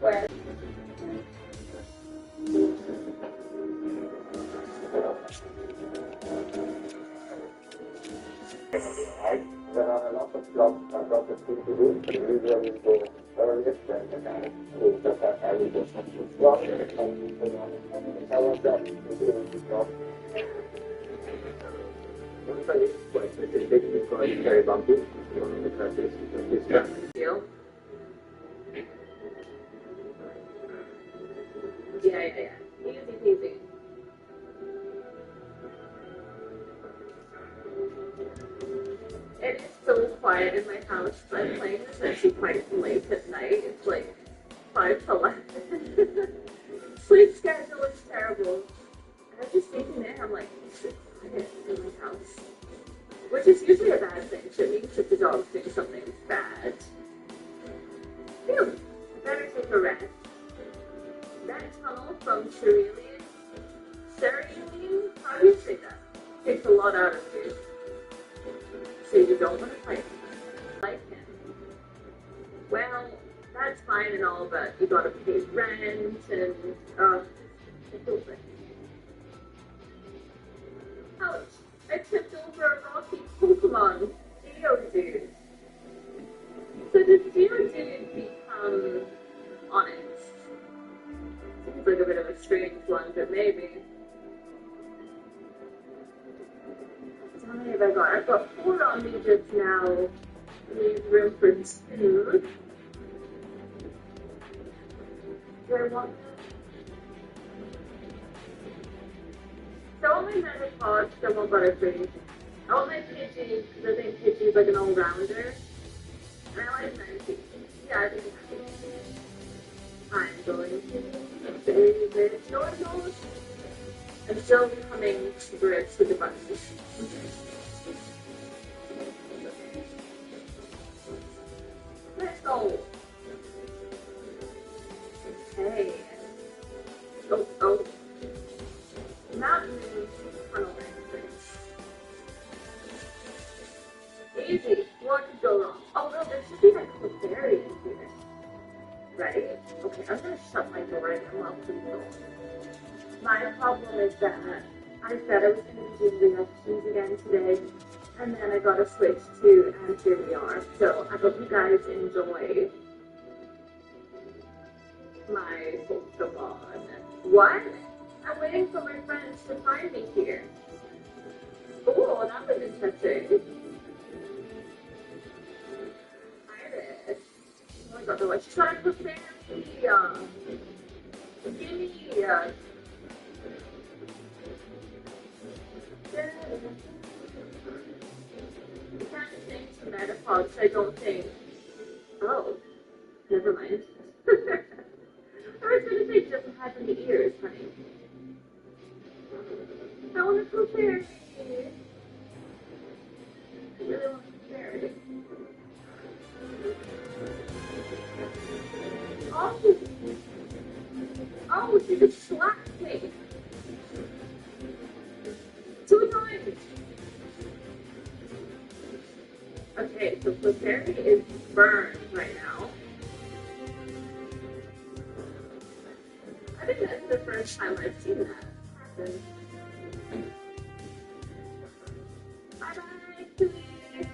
Where? There are a lot of jobs and processes to do. Usually the earliest and the kind is that I will just have to stop and I was that to do the job. Once I get quite specific, it's going to be very bumpy. Because it's You? Yeah. Easy peasy. It is so quiet in my house. I'm playing this actually quite late at night. It's like 5 to 11. Sleep schedule is terrible. I was just thinking there, I'm like, it's so quiet in my house. Which is usually a bad thing. So it means that the dog's doing something bad. Phew, I better take a rest. That tunnel from Cerulean, how do you say that? Takes a lot out of you. So you don't want to fight him. Like him. Well, that's fine and all, but you gotta pay rent and, it's over. Ouch! I tipped over a rocky Pokemon, Geodude. So did Geodude become honest? Seems like a bit of a strange one, but maybe. How many have I got? I've got 4 on me just now. Leave room for 2. Do I want them? So I want my Metapod, so I want Butterfree. I want my Pidgey, because I think Pidgey's like an all-rounder. And I like Manaphy. Yeah, I think I'm going to save it. I'm still coming to grips with the buttons. Let's go. Okay. Oh. Mountain tunnel entrance. Easy. What could go wrong? Oh no, there should be like a fairy in here. Right? Okay, I'm gonna shut my door and come out to the door. My problem is that I said I was going to be doing the options again today, and then I got to switch to, and here we are. So I hope you guys enjoy my Pokemon. What? I'm waiting for my friends to find me here. Oh, that was interesting. Iris. Oh my god, they're like, she's trying to prepare me. Give me, you can't think to Metapods, I don't think. Oh, never mind. I was going to say it doesn't have any ears, honey. I want to go fairy. I really want to go fairy. Oh, she just slapped me. 2 times. Okay, so Clefairy is burned right now. I think that's the first time I've seen that happen. Bye-bye, please.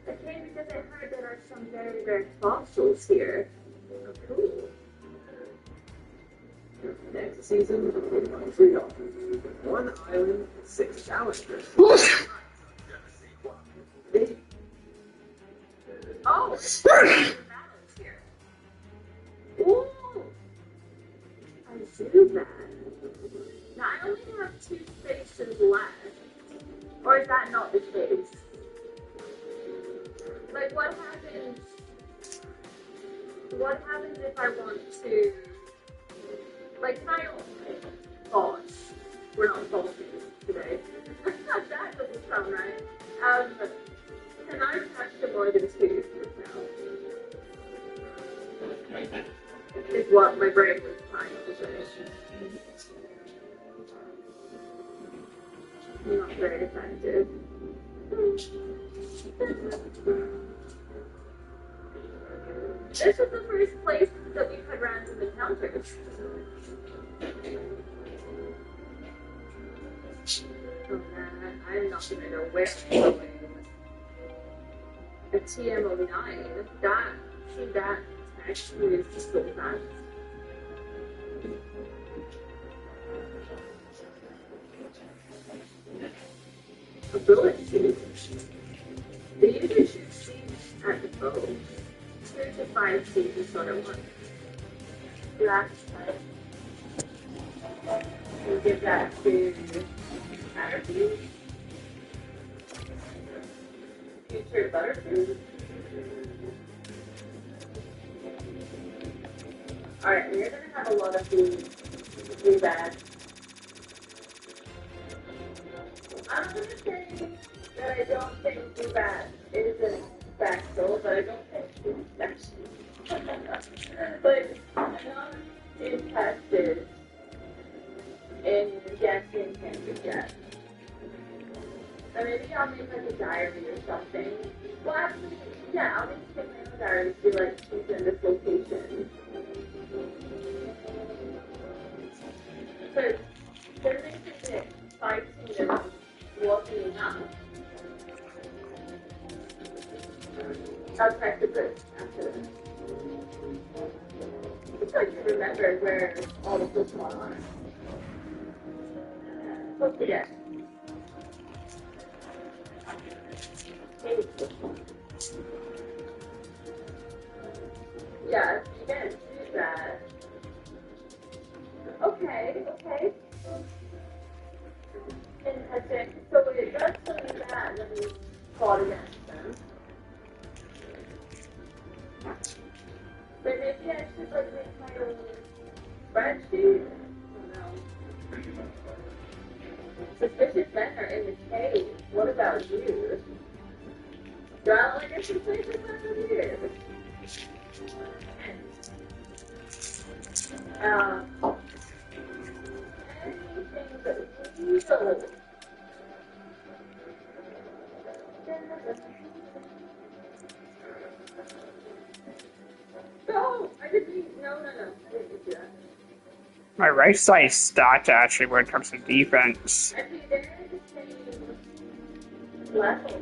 I came because I heard there are some very rare fossils here. Oh, cool. Next season, Pokemon Freedom. 1 island, 6 challengers. Oh, battles here. Ooh, I do that. Now I only have 2 spaces left. Or is that not the case? Like, what happens? What happens if I want to? Like, can I pause? We're not pausing today. That doesn't sound right. Can I capture more than 2 now? Is what my brain was trying to say. Not very effective. This was the first place that we had random encounters. Oh man, I'm not gonna know where I'm going. A TM09. That actually is so fast. A bullet shoot. The user shoots seeds at the bow. 2 to 5 seeds is what I want. Last time. We'll give that to Butterfree. Future Butterfree. Alright, we're gonna have a lot of these do bad. I'm gonna say that I don't think do bad is an special, but I don't think it's special. But I'm not interested in guessing him yet. Or maybe I'll make like a diary or something. Well, actually, yeah, I'll make my own diary to be like, she's in this location. But they're making it fighting and walking up. I'll check the books after this. It's like to remember where all the Pokemon are. Don't forget. Yeah, you can do that. Okay. Interesting. So when it does something bad, then we fought against them. But maybe I should like make my own spreadsheet? I don't know. Suspicious men are in the cave. What about you? Well, I guess the place is not here. Anything but evil. No, I didn't. No. I didn't do that. My right side stats actually when it comes to defense. Actually, they're the same level.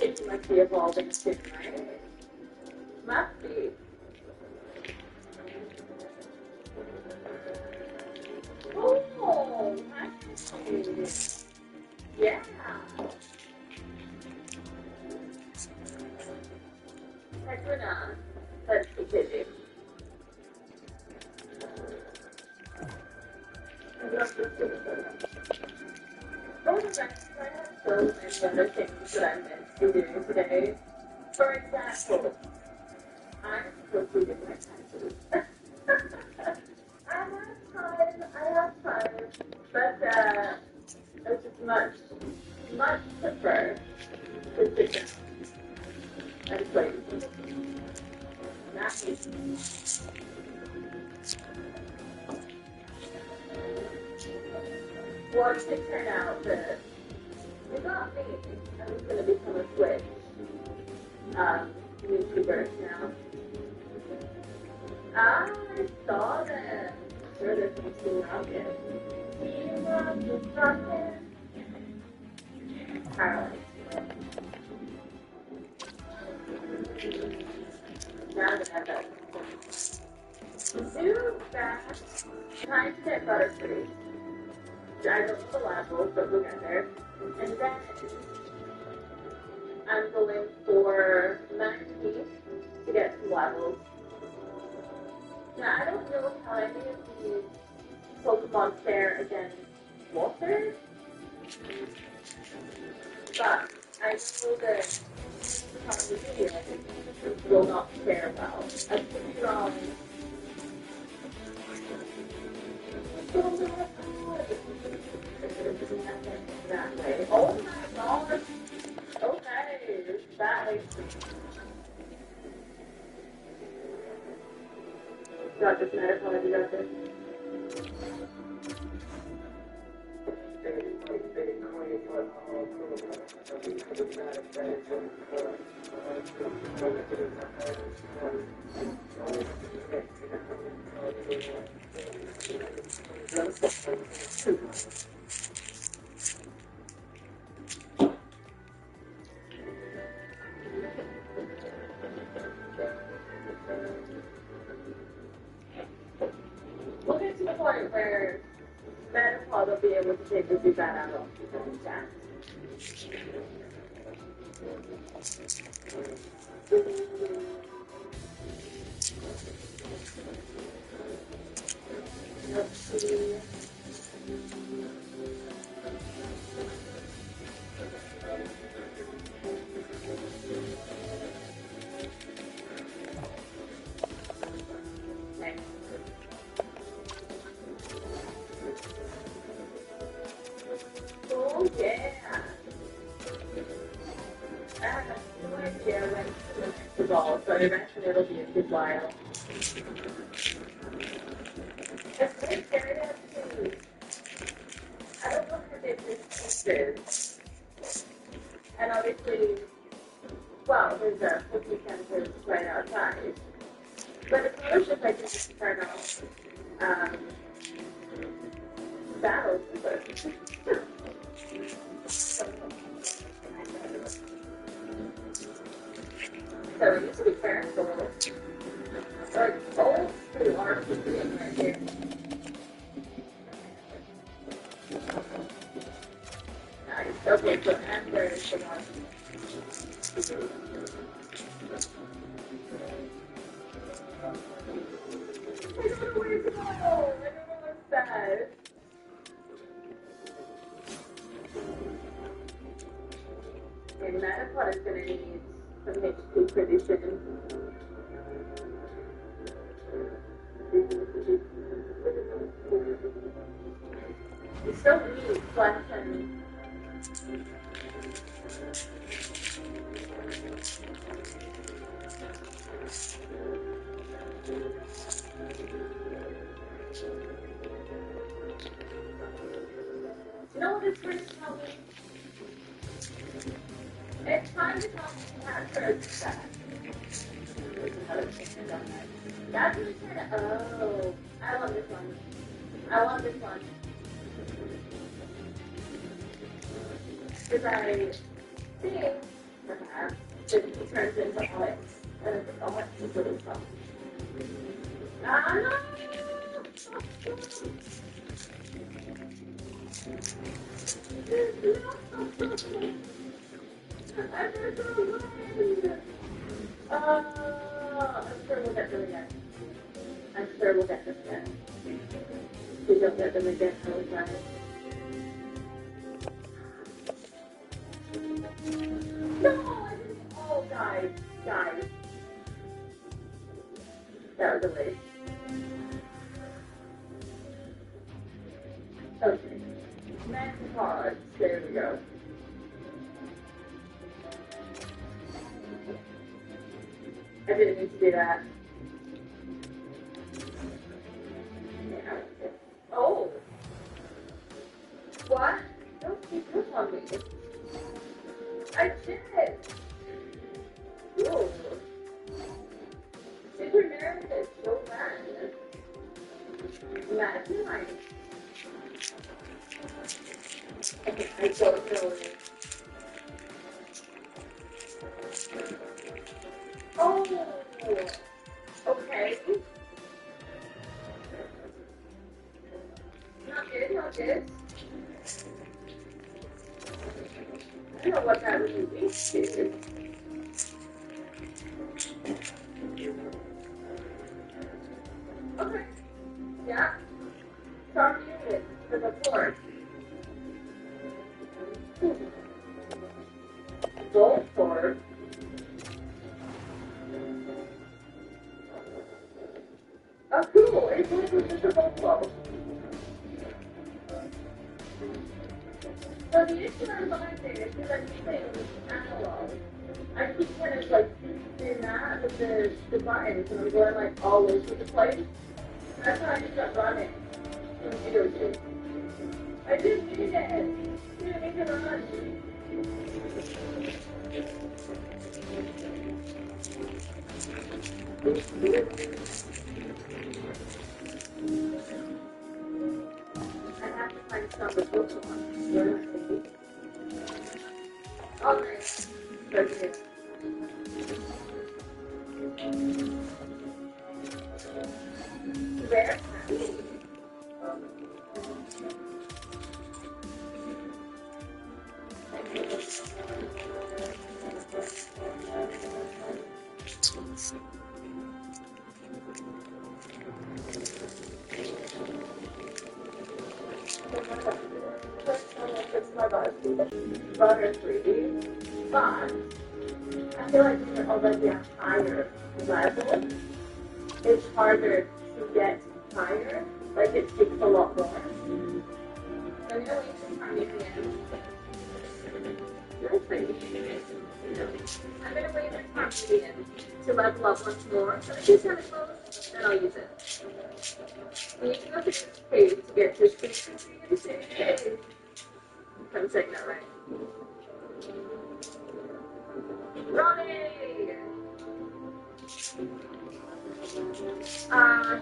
It must be evolving soon, right? Must be. Oh, nice. Yeah. Heck, let's continue. Oh, that's right. I have so many other things that I'm meant to be doing today. For example, I'm supposed to be doing my taxes. I have time, but I just much prefer to sit down and play. Nice. Well, it should turn out that it's not me. I'm just going to become a Twitch YouTuber now. I saw that. Sure, there's some Team Rocket. Team Rocket. Alright. Now that I have that. Do that. Time to get Butterfree. I don't know the levels, but we'll get there. And then I'm going for 90 to get to levels. Now, I don't know how any of these Pokemon fare against water, but I know that Pokemon will not fare well. I could be wrong. That way. Oh my god! Okay, that makes sense. Got this, man. How you got this? We'll get to the point where menopause will be able to take the bad out of that. Let's see. Oh yeah. I have no idea when to evolve, but eventually it'll be a good while. It's very scary to, I don't know if it's pieces. And obviously, well, there's a cookie center right outside. But it's not just like this eternal battle. So we need to be careful. Like, old school RPG right here. Nice. Okay, so Amber is the one. I don't know where to go. I don't know what's that. And Metapod is going to need some HP pretty soon. You still need flesh and... You know what it's going to tell me? It's time to talk to that. That's really kind of, oh, I love this one. I want this one. Because I think, perhaps, that he turns into Alex, and it's Alex is really fun. Ah, no! I'm sure we'll get them again. I'm sure we'll get them again. If we don't get them again, I will try. No, I didn't. Oh, guys. That was a waste. Okay. Next card. There we go. I didn't need to do that. Yeah. Oh! What? Don't keep this on me. I did! Ooh. Super nervous, so bad. Imagine like... Okay, I don't know it. Oh, okay. Not good. I don't know what that really means to. Okay. Yeah. Start unit for the floor. Go for. Oh, cool! It's like just a buffalo. So the issue I'm finding is because I'm using analog. I keep kind of like doing that with the device, and I'm going like all over the place. That's how I just got running from video games. I didn't need it. Didn't need to run. I have to find some with Pokemon. Oh, nice. Okay. Rare? It's my butter-free, but I feel like when you're already at higher level, it's harder to get higher. Like it takes a lot more. So I'm gonna wait some time at the end. That's maybe. I'm gonna wait some time at the end to level up once more. So if you kind of close, then I'll use it. And you can go to this page to get this page. I'm saying that right. Ronnie!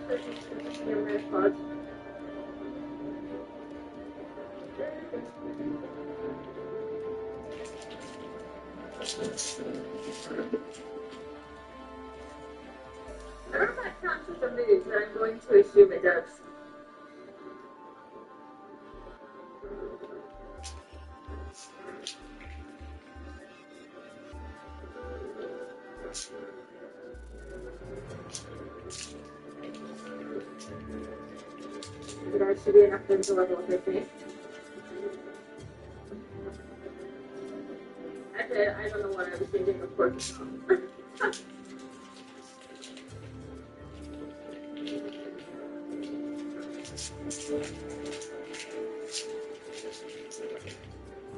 13 minutes pause. I don't know if that counts as a move, but I'm going to assume it does. But that should be enough for them to level up with me. I did. I don't know what I was thinking, of course.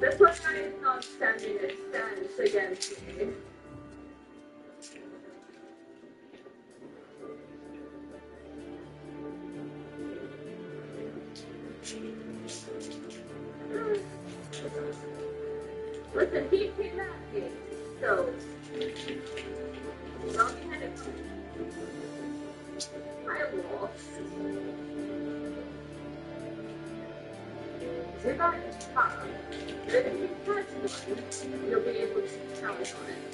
This one guy is not standing a chance against me. Listen, he came at me, so well, he had it. I lost. So you're going to top. But if you catch one, you'll be able to challenge on it.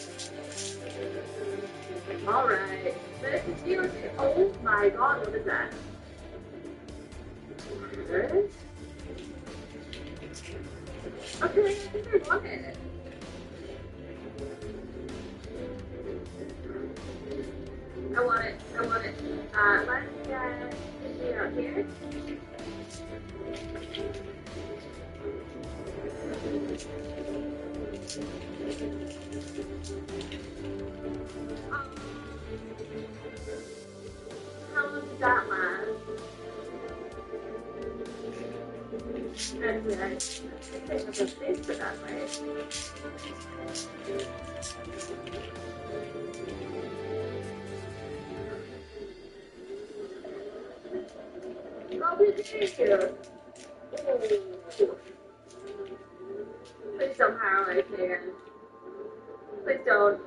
Alright. But if it's you, oh my god, what is that? Good. Okay, I think I want it. I want it. Let's see it out here. How long does that last? And I think I have a space for that, right? Probably here. Please don't paralyze me again. Please don't.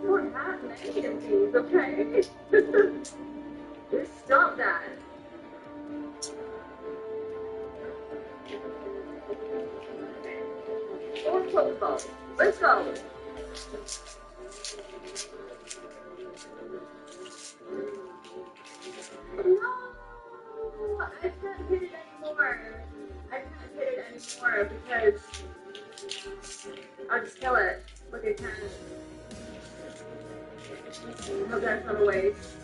Don't have many of these, okay? Just stop that. Four Pokeballs. Let's go. No! I can't hit it anymore. Because I'll just kill it. Look, I can. Hope that's not a waste.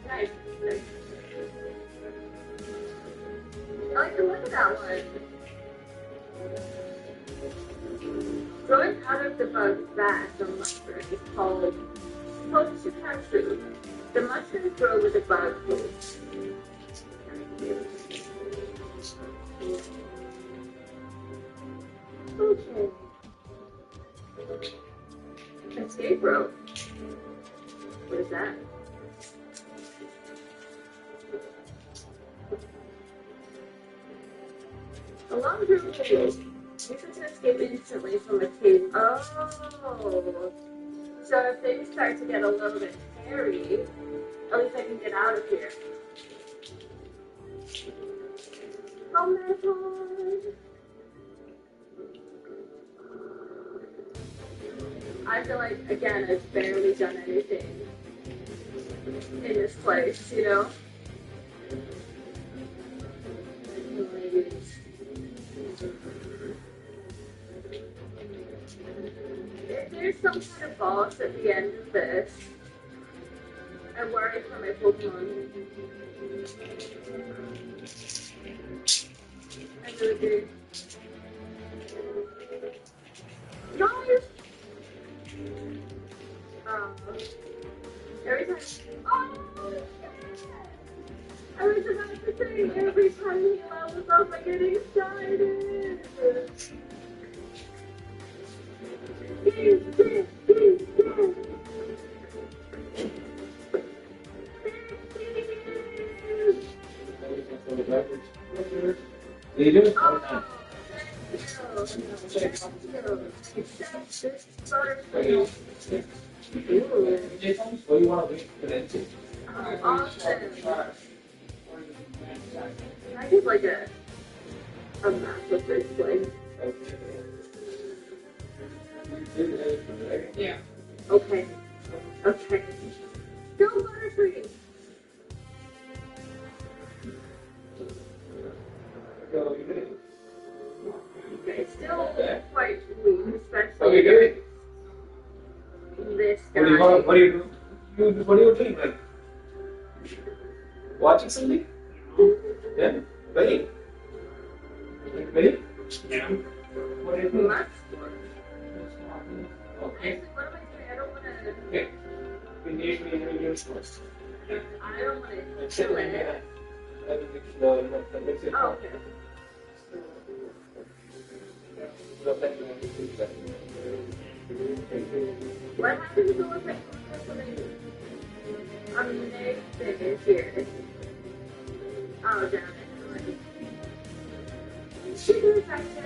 Nice. I like the look of that one. Growing out of the bug's back, the mushroom is called Toshikatsu. The mushrooms grow with the bug food. Okay. Escape rope. What is that? long drill fails. Use it to escape instantly from a cave. Oh. So if things start to get a little bit hairy, at least I can get out of here. Oh my god. I feel like, again, I've barely done anything in this place, you know? If there's some kind of boss at the end of this, I worry for my Pokemon. I really do. Nice! Every time. Oh, yeah. I was about to say, every time he levels up, I get excited. You do? Oh, thank you. Accept this butterfree. What do you want to wait for that? Awesome. I did like a map of this place. Yeah. Okay. Okay. Go butterfree. Okay, still quite weak, especially this guy. What are you doing? Like watching something? Yeah. Ready? Ready? Yeah. What are you doing? Much. Okay. What am I doing? I don't want to. Okay. We need to use first. I don't want to kill it. Oh, okay. What happens to if I put amazing here? Oh, damn it. Super effective.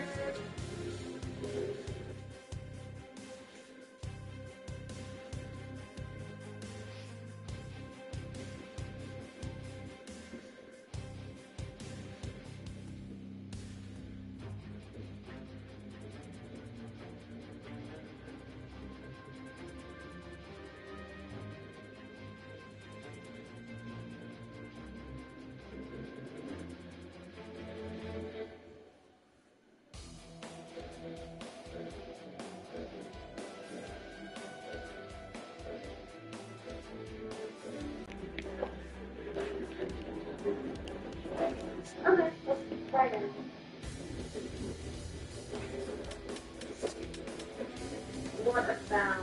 Okay, let's try again. What about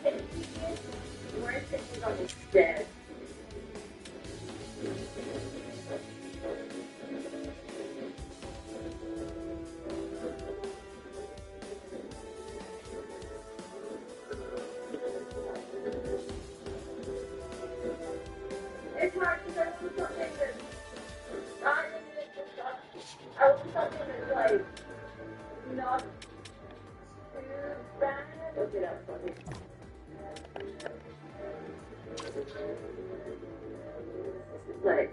50? Where is 50 on this dead? It's hard because I want something that's not even just I want something that's like not too bad. Okay, that's funny. It's like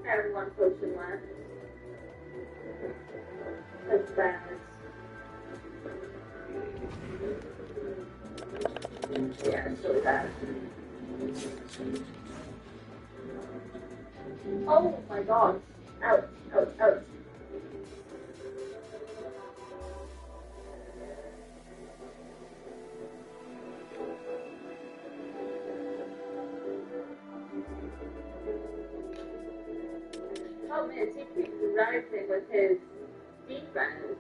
I have one potion left. That's bad. Yeah, it's really bad. Oh my god. Ouch, ouch, ouch. Oh man, he keeps rising with his defense.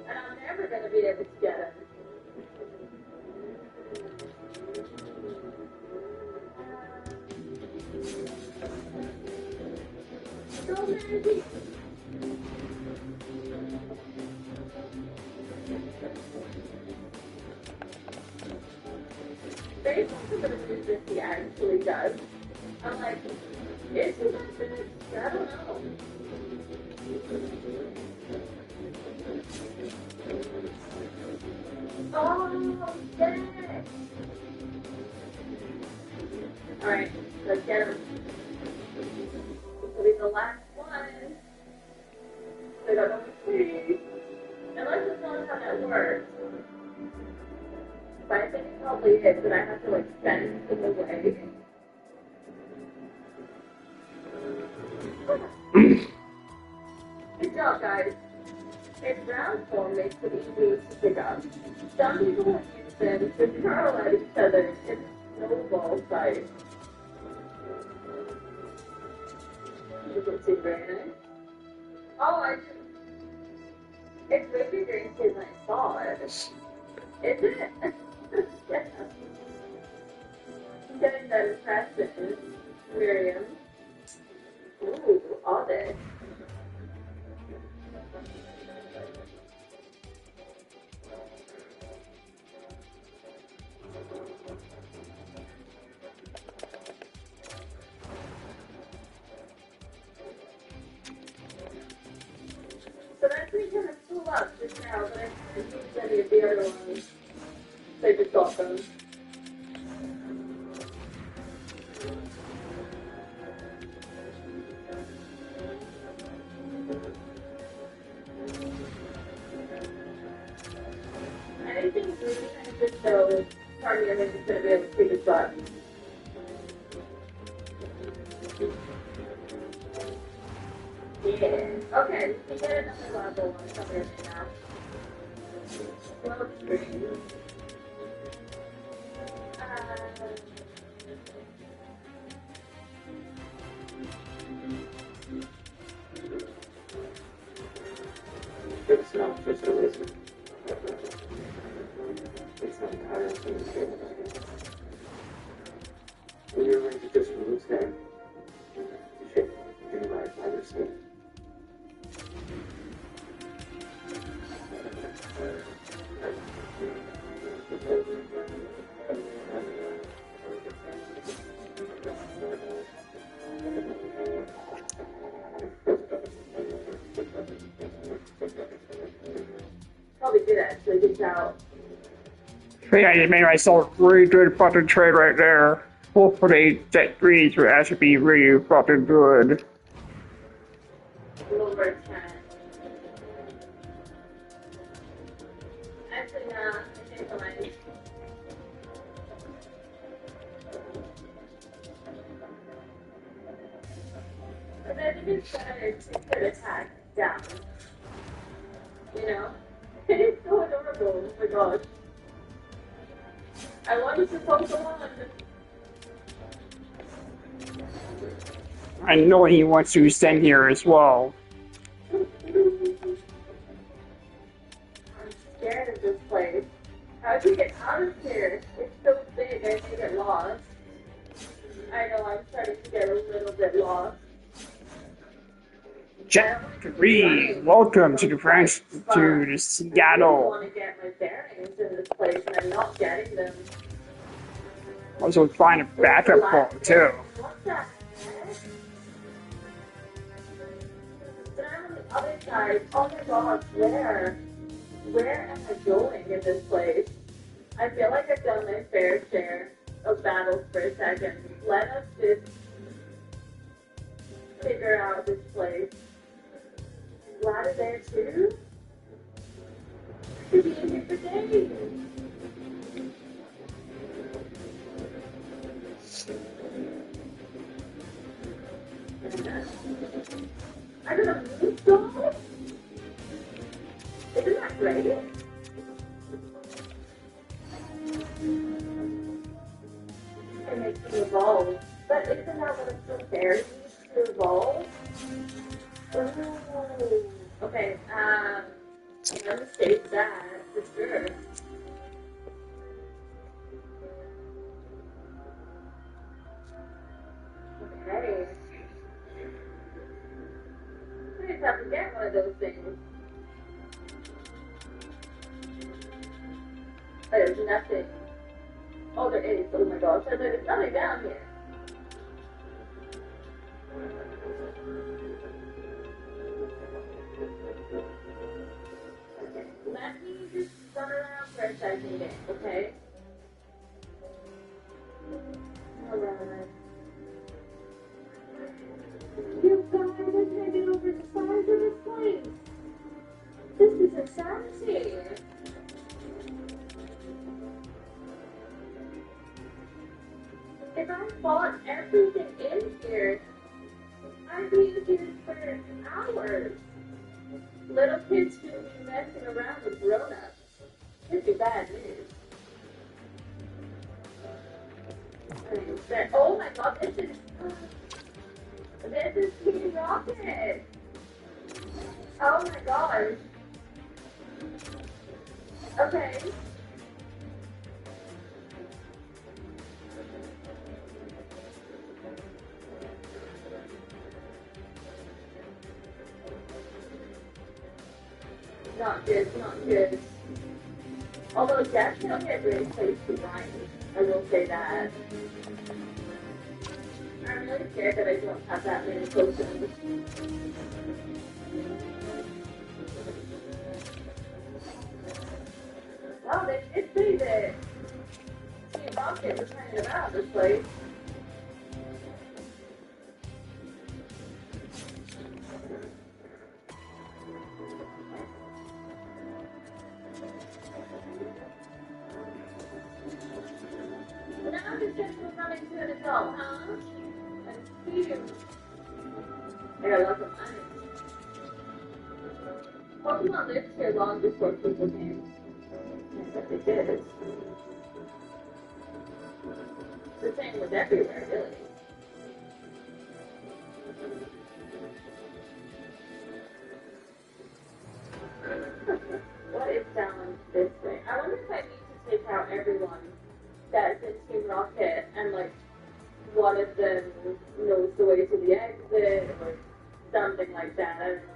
And I'm never gonna be able to get him. So many. Based on some of the moves that he actually does, I'm like, Is he not finished? I don't know. Oh, dang it. Alright, let's get him. This will be the last one. So I don't know what. Unless it's not how that works. But I think it probably is, but I have to like send it away. Good job, guys. Its round form makes it easy to pick up. Some people use them to curl at each other in snowball fight. You can see very nice. Oh, I just. It's way bigger in than I saw it. Is it? Yeah. I'm getting that impression, Miriam. Ooh, all day. So that's me kind of pull up just now, but I haven't used any of the other ones. So I just got them. Anything green and just so target is going to be able to take his butt. Yeah. Okay, we get another level on somewhere now. Well, green. It's not just a reason. It's not entirely true. When you're ready to just lose him, you should do right by your skin. Probably did actually get out. Yeah, I made myself a really good fucking trade right there. Hopefully that threes will actually be really fucking good. A little over 10. Actually, no, I think mine. But I think it's better to put attack down. You know? It's so adorable, oh my gosh. I wanted to poke on. I know he wants to send here as well. I'm scared of this place. How do you get out of here? It's so big, I may get lost. I know, I'm starting to get a little bit lost. Jack 3, welcome to the French, to the I Seattle. want to get my bearings in this place, and I'm not getting them. Also find a backup phone too. What the heck? But I'm on the other side. Oh my gosh, where? Where am I going in this place? I feel like I've done my fair share of battles for a second. Let us just figure out this place. Glad is there too? Could be in here for days. I got a moose dog? Isn't that great? It makes me evolve. But isn't that what it's so fair to evolve? Ooh. Okay, I'm gonna save that for sure. Okay. I just have to get one of those things. There's nothing. Oh, there is. Oh my gosh. There's nothing down here. Okay, let me just run around for a second again, okay? Alright. You guys are taking over the size of this place. This is insanity. If I bought everything in here, I'd be here for hours. Little kids shouldn't be messing around with grown-ups. This is bad news. Oh my god, this is Team Rocket. Oh my gosh. Okay. Not good, not good. Although definitely a great place to grind. I will say that. I'm really scared that I don't have that many potions. Well, they did say that Team Rocket was hanging about this place. But now I'm just going to run into an adult, huh? And see you. I got lots of money. Pokemon lived here long before people came. But they did. The same was everywhere, really. What is down this way? I wonder if I need to take out everyone that's in Team Rocket and like one of them knows the way to the exit or something like that. I don't know.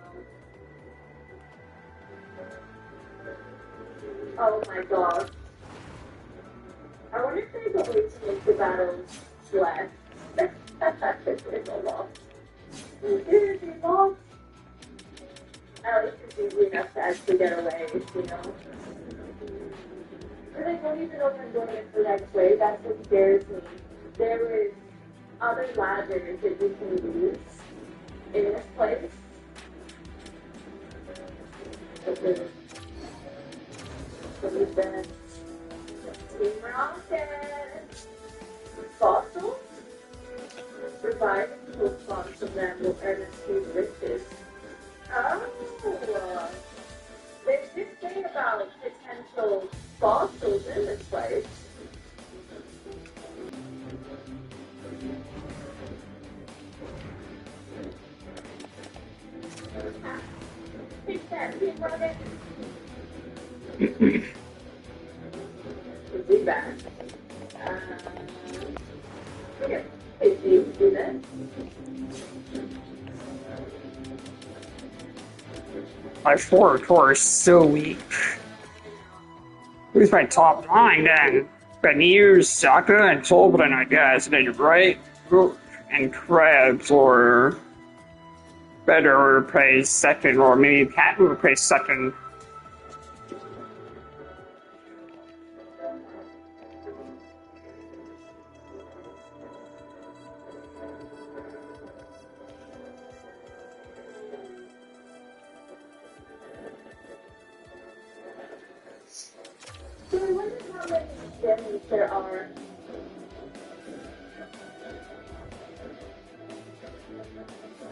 Oh my god. I wonder if there's a way to make the battles less. There's a lot. There's a lot. At least it's easy enough to actually get away, you know? And I don't even know if I'm going in the next way. That's what scares me. There was other ladders that you can use in this place. Okay. So we've been Team Rocket. Fossils. Revive until spots of them will earn a few riches. Oh, they did say about potential fossils in this place. Take that, Team Rocket. We'll be back. Here, if you do this. My forward core is so weak. Who's my top line then? Benir, Saka, and Tolbrin, I guess. And then right, Rook, and Krebs, or better play second, or maybe Pat would play second. So I wonder how many gems there are.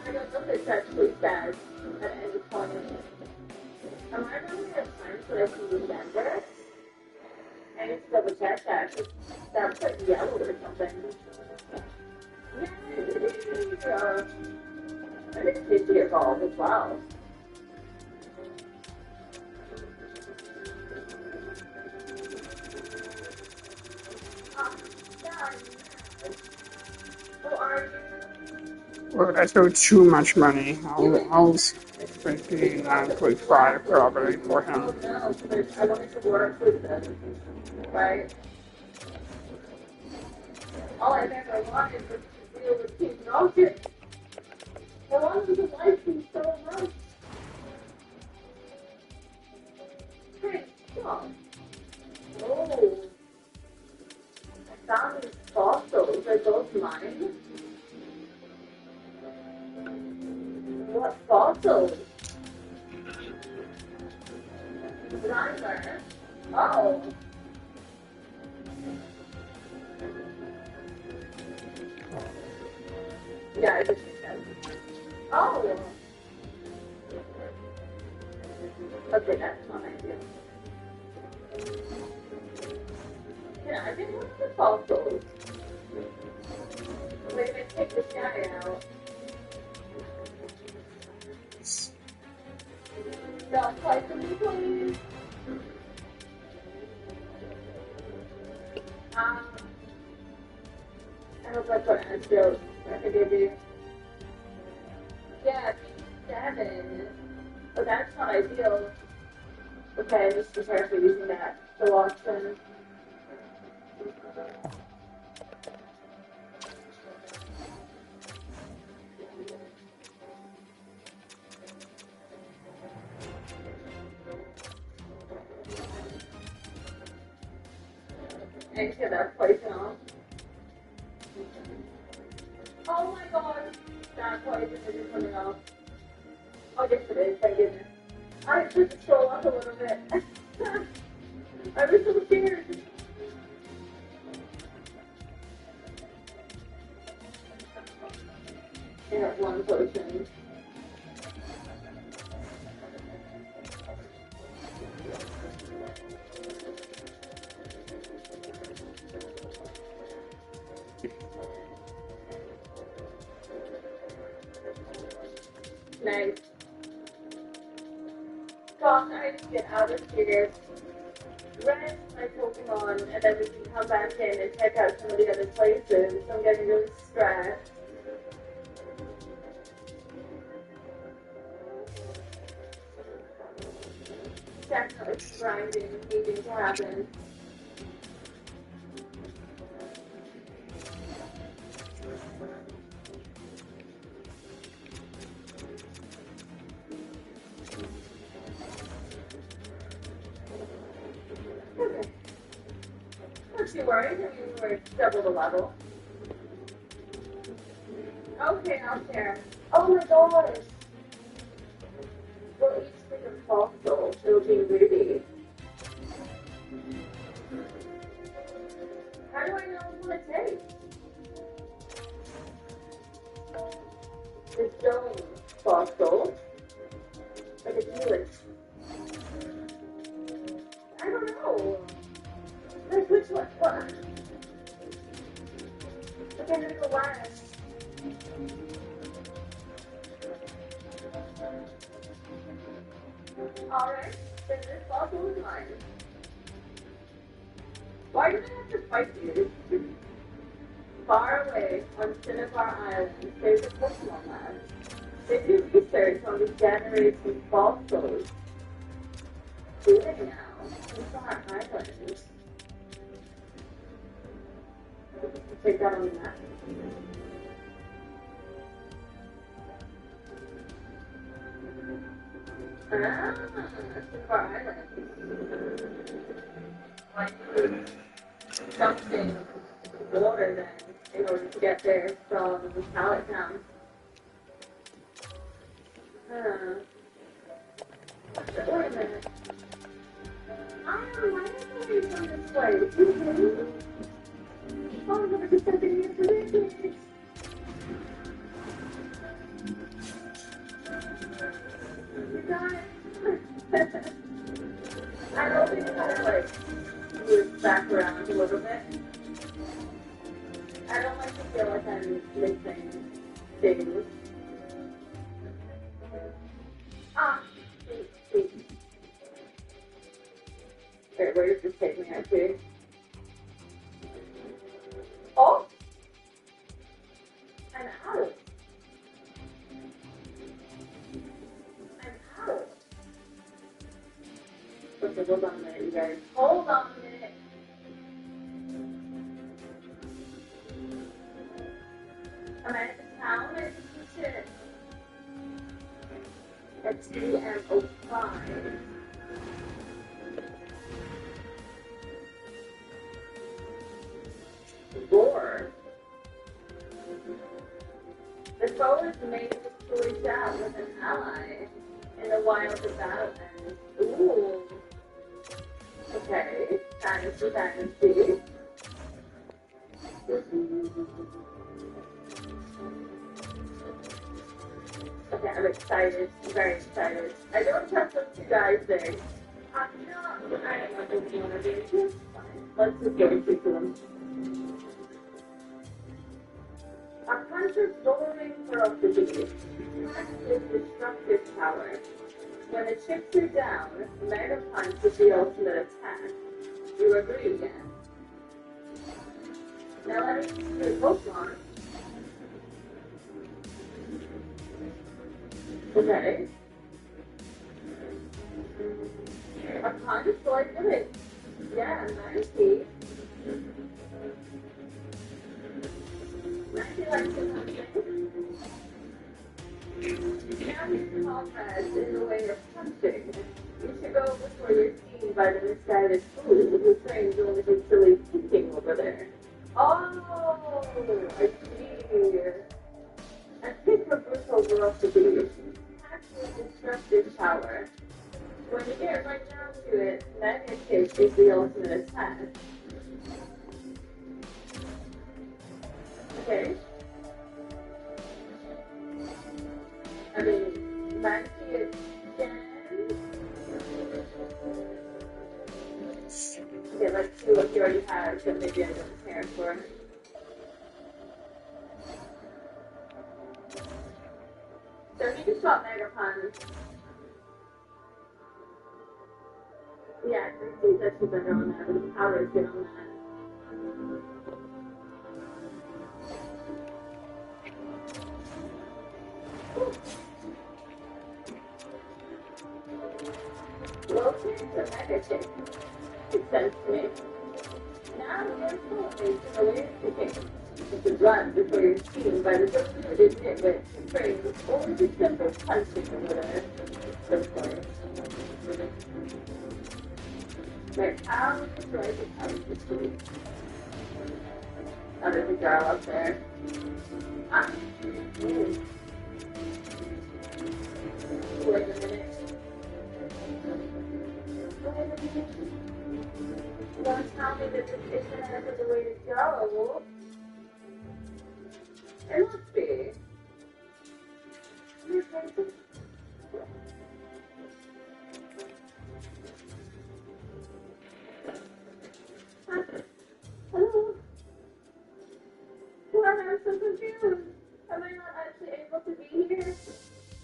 I don't know if it's actually said at any point. Am I running out of time so I can remember? I need to double check that. That's like yellow or something. Yay! I think it's evolve as well. Well, that's not too much money. I'll spend 59.5 probably for him. Oh no, because I wanted to work with them, right? All I ever wanted was to deal with Team Rocket. I wanted to like you so much. Hey, stop. Oh. I found these fossils. Are those mine? What fossils? Grimer. Oh. Yeah, I just think that. Oh. Okay, that's not ideal. Yeah, I didn't want the fossils. Wait a minute, take this guy out. Don't fight for me, please. I hope that's what antidote I can give you. Yeah, 7. But that's not ideal. Okay, just prepare for using that to watch them. And get that poison off. Oh my god! That poison isn't coming off. Oh, yes it is, thank goodness. I just scroll up a little bit. I was so scared. I have one potion. Nice. Gosh, I need to get out of here. Rest my Pokemon, and then we can come back in and check out some of the other places. I'm getting really stressed. Definitely grinding needing to happen. Okay. Not too worried. I mean, we're double the level. Okay, I'll share. Oh my gosh! We'll each take a fossil. It'll be Ruby. How do I know what it takes? The stone fossil. Like a helix. I don't know. Like which one? What? Okay, there's the last. Alright, then this fossil is mine. Why do they have to fight you? Far away on Cinnabar Island, there's a Pokemon lab. They do research on regenerating fossils. Do they now? Cinnabar Island. Take that on the map. Ah, Cinnabar Island. Like, something water then in order to get there from Pallet Town. Wait a minute. I don't know why I'm going from this way. Is you kidding me? Oh, I'm going to be stepping into this. You got it. I don't think it's kind of like move back around a little bit. I don't like to feel like I'm missing things. Ah, wait. Wait, where does this take me actually? Oh! I'm out. I'm out. Okay, hold on a minute, you guys. Hold on a minute. I'm at the town. I need to at TM05. Roar. The foe is made to reach out with an ally in the wild of battle ends. Ooh. Okay. Dynasty, dynasty. Okay, I'm excited. I'm very excited. I don't trust those two guys there. I'm not. I don't know if they want to be here. Fine. Let's just go and speak to them. A puncher soaring through the beast has his destructive power. When it chips you down, Mega Punch is the ultimate attack. You agree again. Now let me do Pokemon. Okay. A punch, so I do it. Yeah, 90. 90 likes it, something. Now your comrades in the way of punching. You should go before you're seen by the misguided fool who trains only his silly kicking over there. Oh, I see. And pick a brutal velocity. Actually destructive power. When you get right down to it, Mega Kick is the ultimate attack. Okay. I mean, Maxi again. Okay, let's see what you already have, so maybe I don't care for. So he just got Mega Punch. Yeah, Christy's actually better on that, but the power is good on that. Well, here's the Mega Kick. Makes sense to me. Now you're fully to the way of kicking. You should run before you're seen by the deluded nitwit who trains only simple punching over there. So funny. Like, how is right to punch the street? Oh, there's a girl up there. Ah. Wait a minute. Don't tell me that this isn't ever the way to go. It must be. Hello? Well, I'm so confused. Am I not actually able to be here?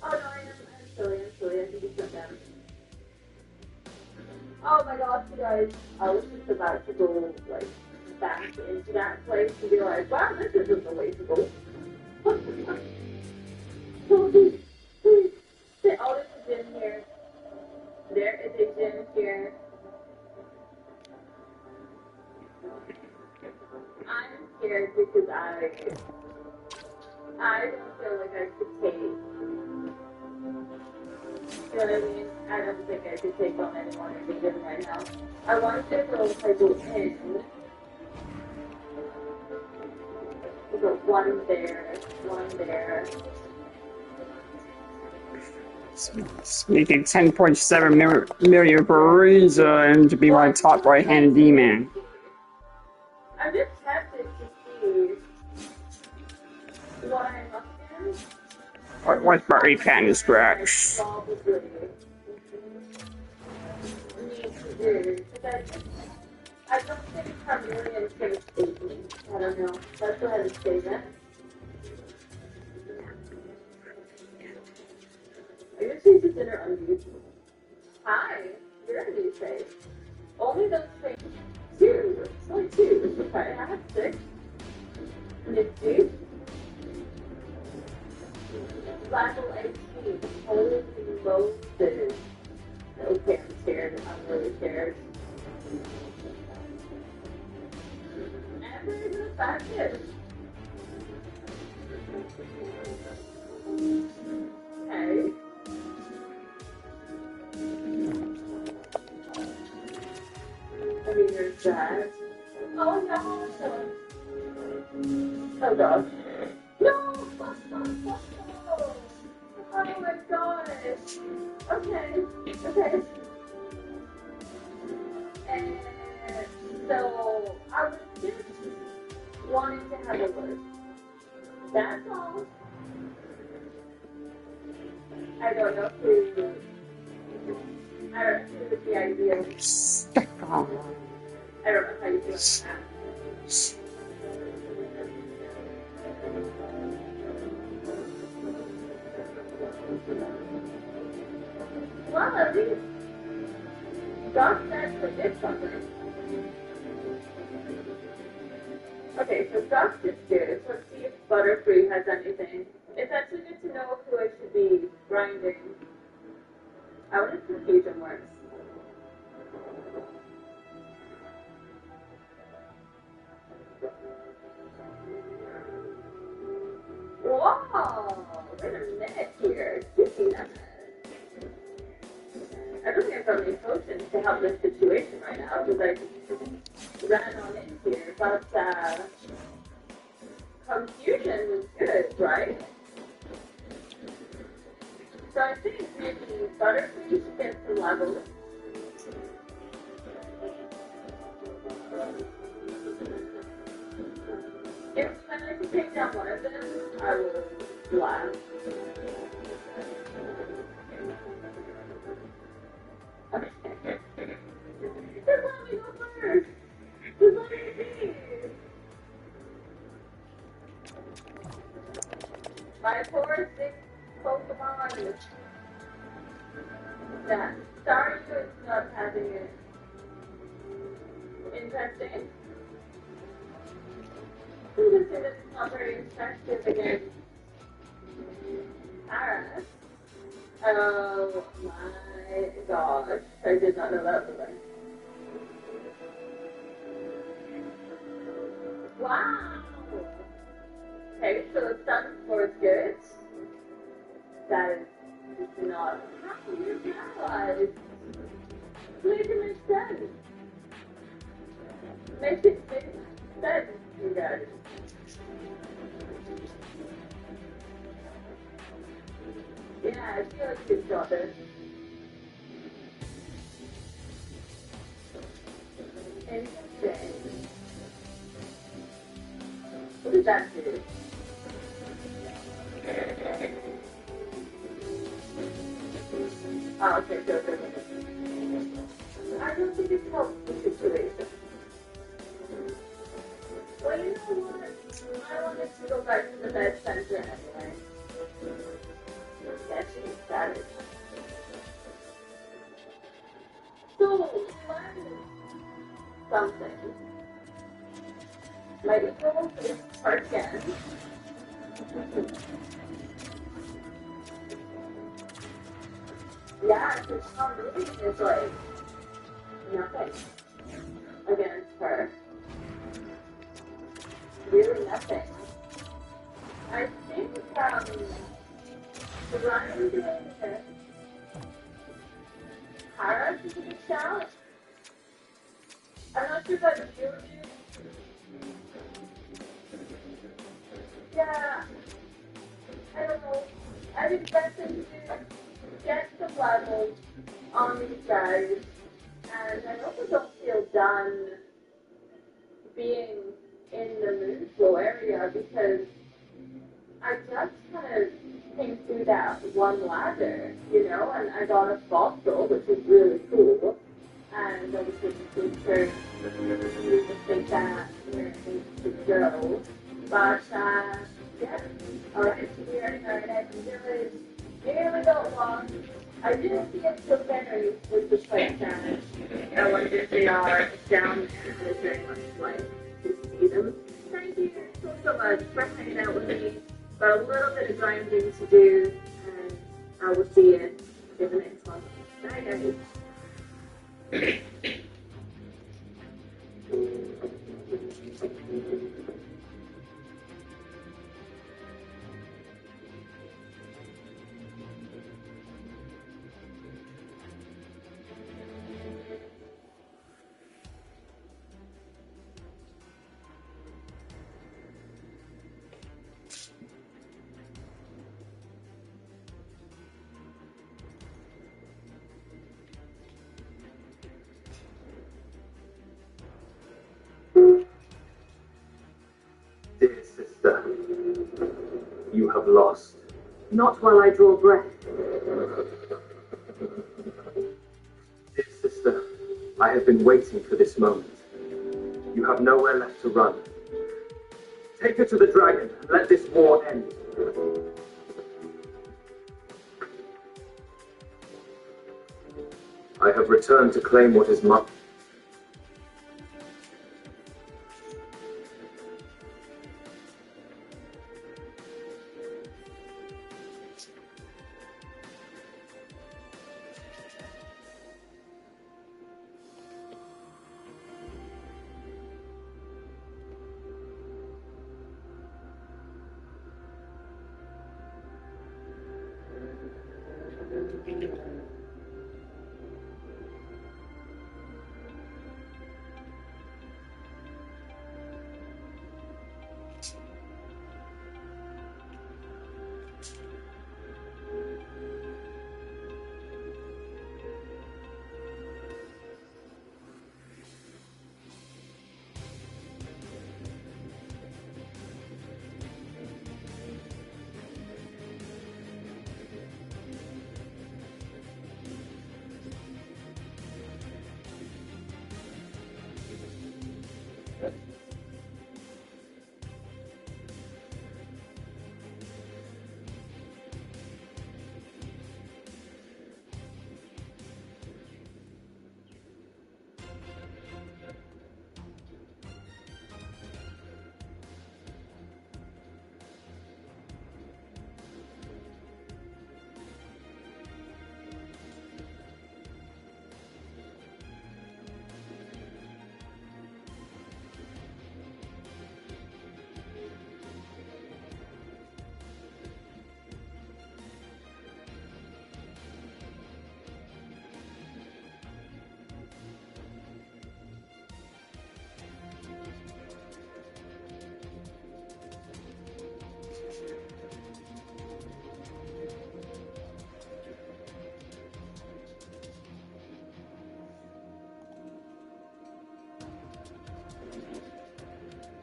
Oh no, I am. I'm silly. I think you shut down. Oh my gosh, you guys. I was just about to go, like, back into that place and be like, wow, this isn't the way to go. Please. Oh, there's a gym here. There is a gym here. I'm scared because I don't feel like I could take. You know what I mean? I don't think I could take on anyone in the gym right now. I want to go if I go in. We got one there. Making 10.7 million Barisa and to be my top right-hand D-man. I'm just tempted to see what I'm up against. What's my repaint is scratch? Probably need to do. Because I don't think Carmelian's going to save me. I don't know. Let's go ahead and say that. I guess she's just in her unused. Hi, you're a new face. Only those things. Two. Only two. Okay, I have 6. Nifty. Level 18. Holy Moses. Okay, I'm scared. I'm really scared. Amber is effective. Okay. is that? Oh no! Oh gosh. No! Oh my gosh. Okay. Okay. And so I was just wanting to have a look. That's all. I don't know who. I don't know who the idea. Stick on. I don't know how you do that. Well, at least Doc actually did something. Okay, so Doc is good. Let's see if Butterfree has anything. It's actually good to know who I should be grinding. I wonder if confusion works. Whoa! Wait a minute here. Excuse me, I don't think I've got any potions to help this situation right now because I just ran on in here. But confusion was good, right? So I think maybe Butterfree should get some levels. If I can take down one of them, I will laugh. Okay. Just let me go first. Just let me be. My poor sick Pokemon. That Staryu is not having it. Interesting. I'm just saying that it's not very effective against Paras. Oh my gosh. I did not know that was there. Wow! Okay, so the sun floor is good. That is not how you realize. Make it make sense. Make it make sense, you guys. Yeah, I feel like you've got this. Interesting. What does that do? Oh, okay, good. I don't think it's helped the situation. Well, you know what? I wanted to go back to the bed center anyway. Yeah, she's savage. So, learn something. My equal is part again. Yeah, because Tom Ruby is like nothing against her. Really nothing. I think grinding Paras is a good shout. I'm not sure about you. Yeah, I don't know. I think best thing to do get some levels on these guys, and I also don't feel done being in the Moonflow area because I just kind of came through that one ladder, you know, and I got a fossil, which is really cool, and I was looking for you to think that where it needs to go. But, yeah, alright, so we are in our next village. Nearly got lost. I didn't see it so Henry, which was quite sad. I wonder if they are down there. I would very much like to see them. Thank you so much for hanging out with me. Got a little bit of grinding to do, and I will see you in the next one. Bye, guys. have lost. Not while I draw breath. Dear sister, I have been waiting for this moment. You have nowhere left to run. Take her to the dragon and let this war end. I have returned to claim what is mine.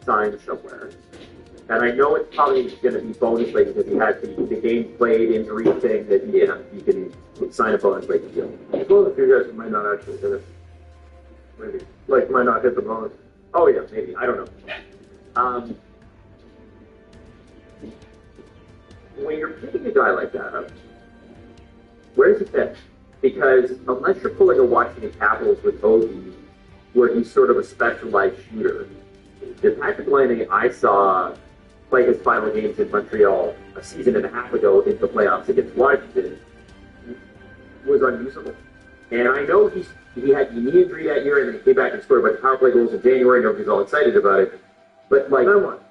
Signed somewhere. And I know it's probably going to be bonus rate because he has the game played injury thing that you can sign a bonus rate deal. Well, a few guys might not actually hit it. Maybe. Like, might not hit the bonus. Oh yeah, maybe. I don't know. When you're picking a guy like that up, where does he fit? Because unless you're pulling a Washington Capitals with Ovi, where he's sort of a specialized shooter, the Patrick Laine I saw play his final games in Montreal a season and a half ago in the playoffs against Washington was unusable. And I know he had a knee injury that year and then he came back and scored a bunch of power play goals in January and everybody's all excited about it. But like, Then what?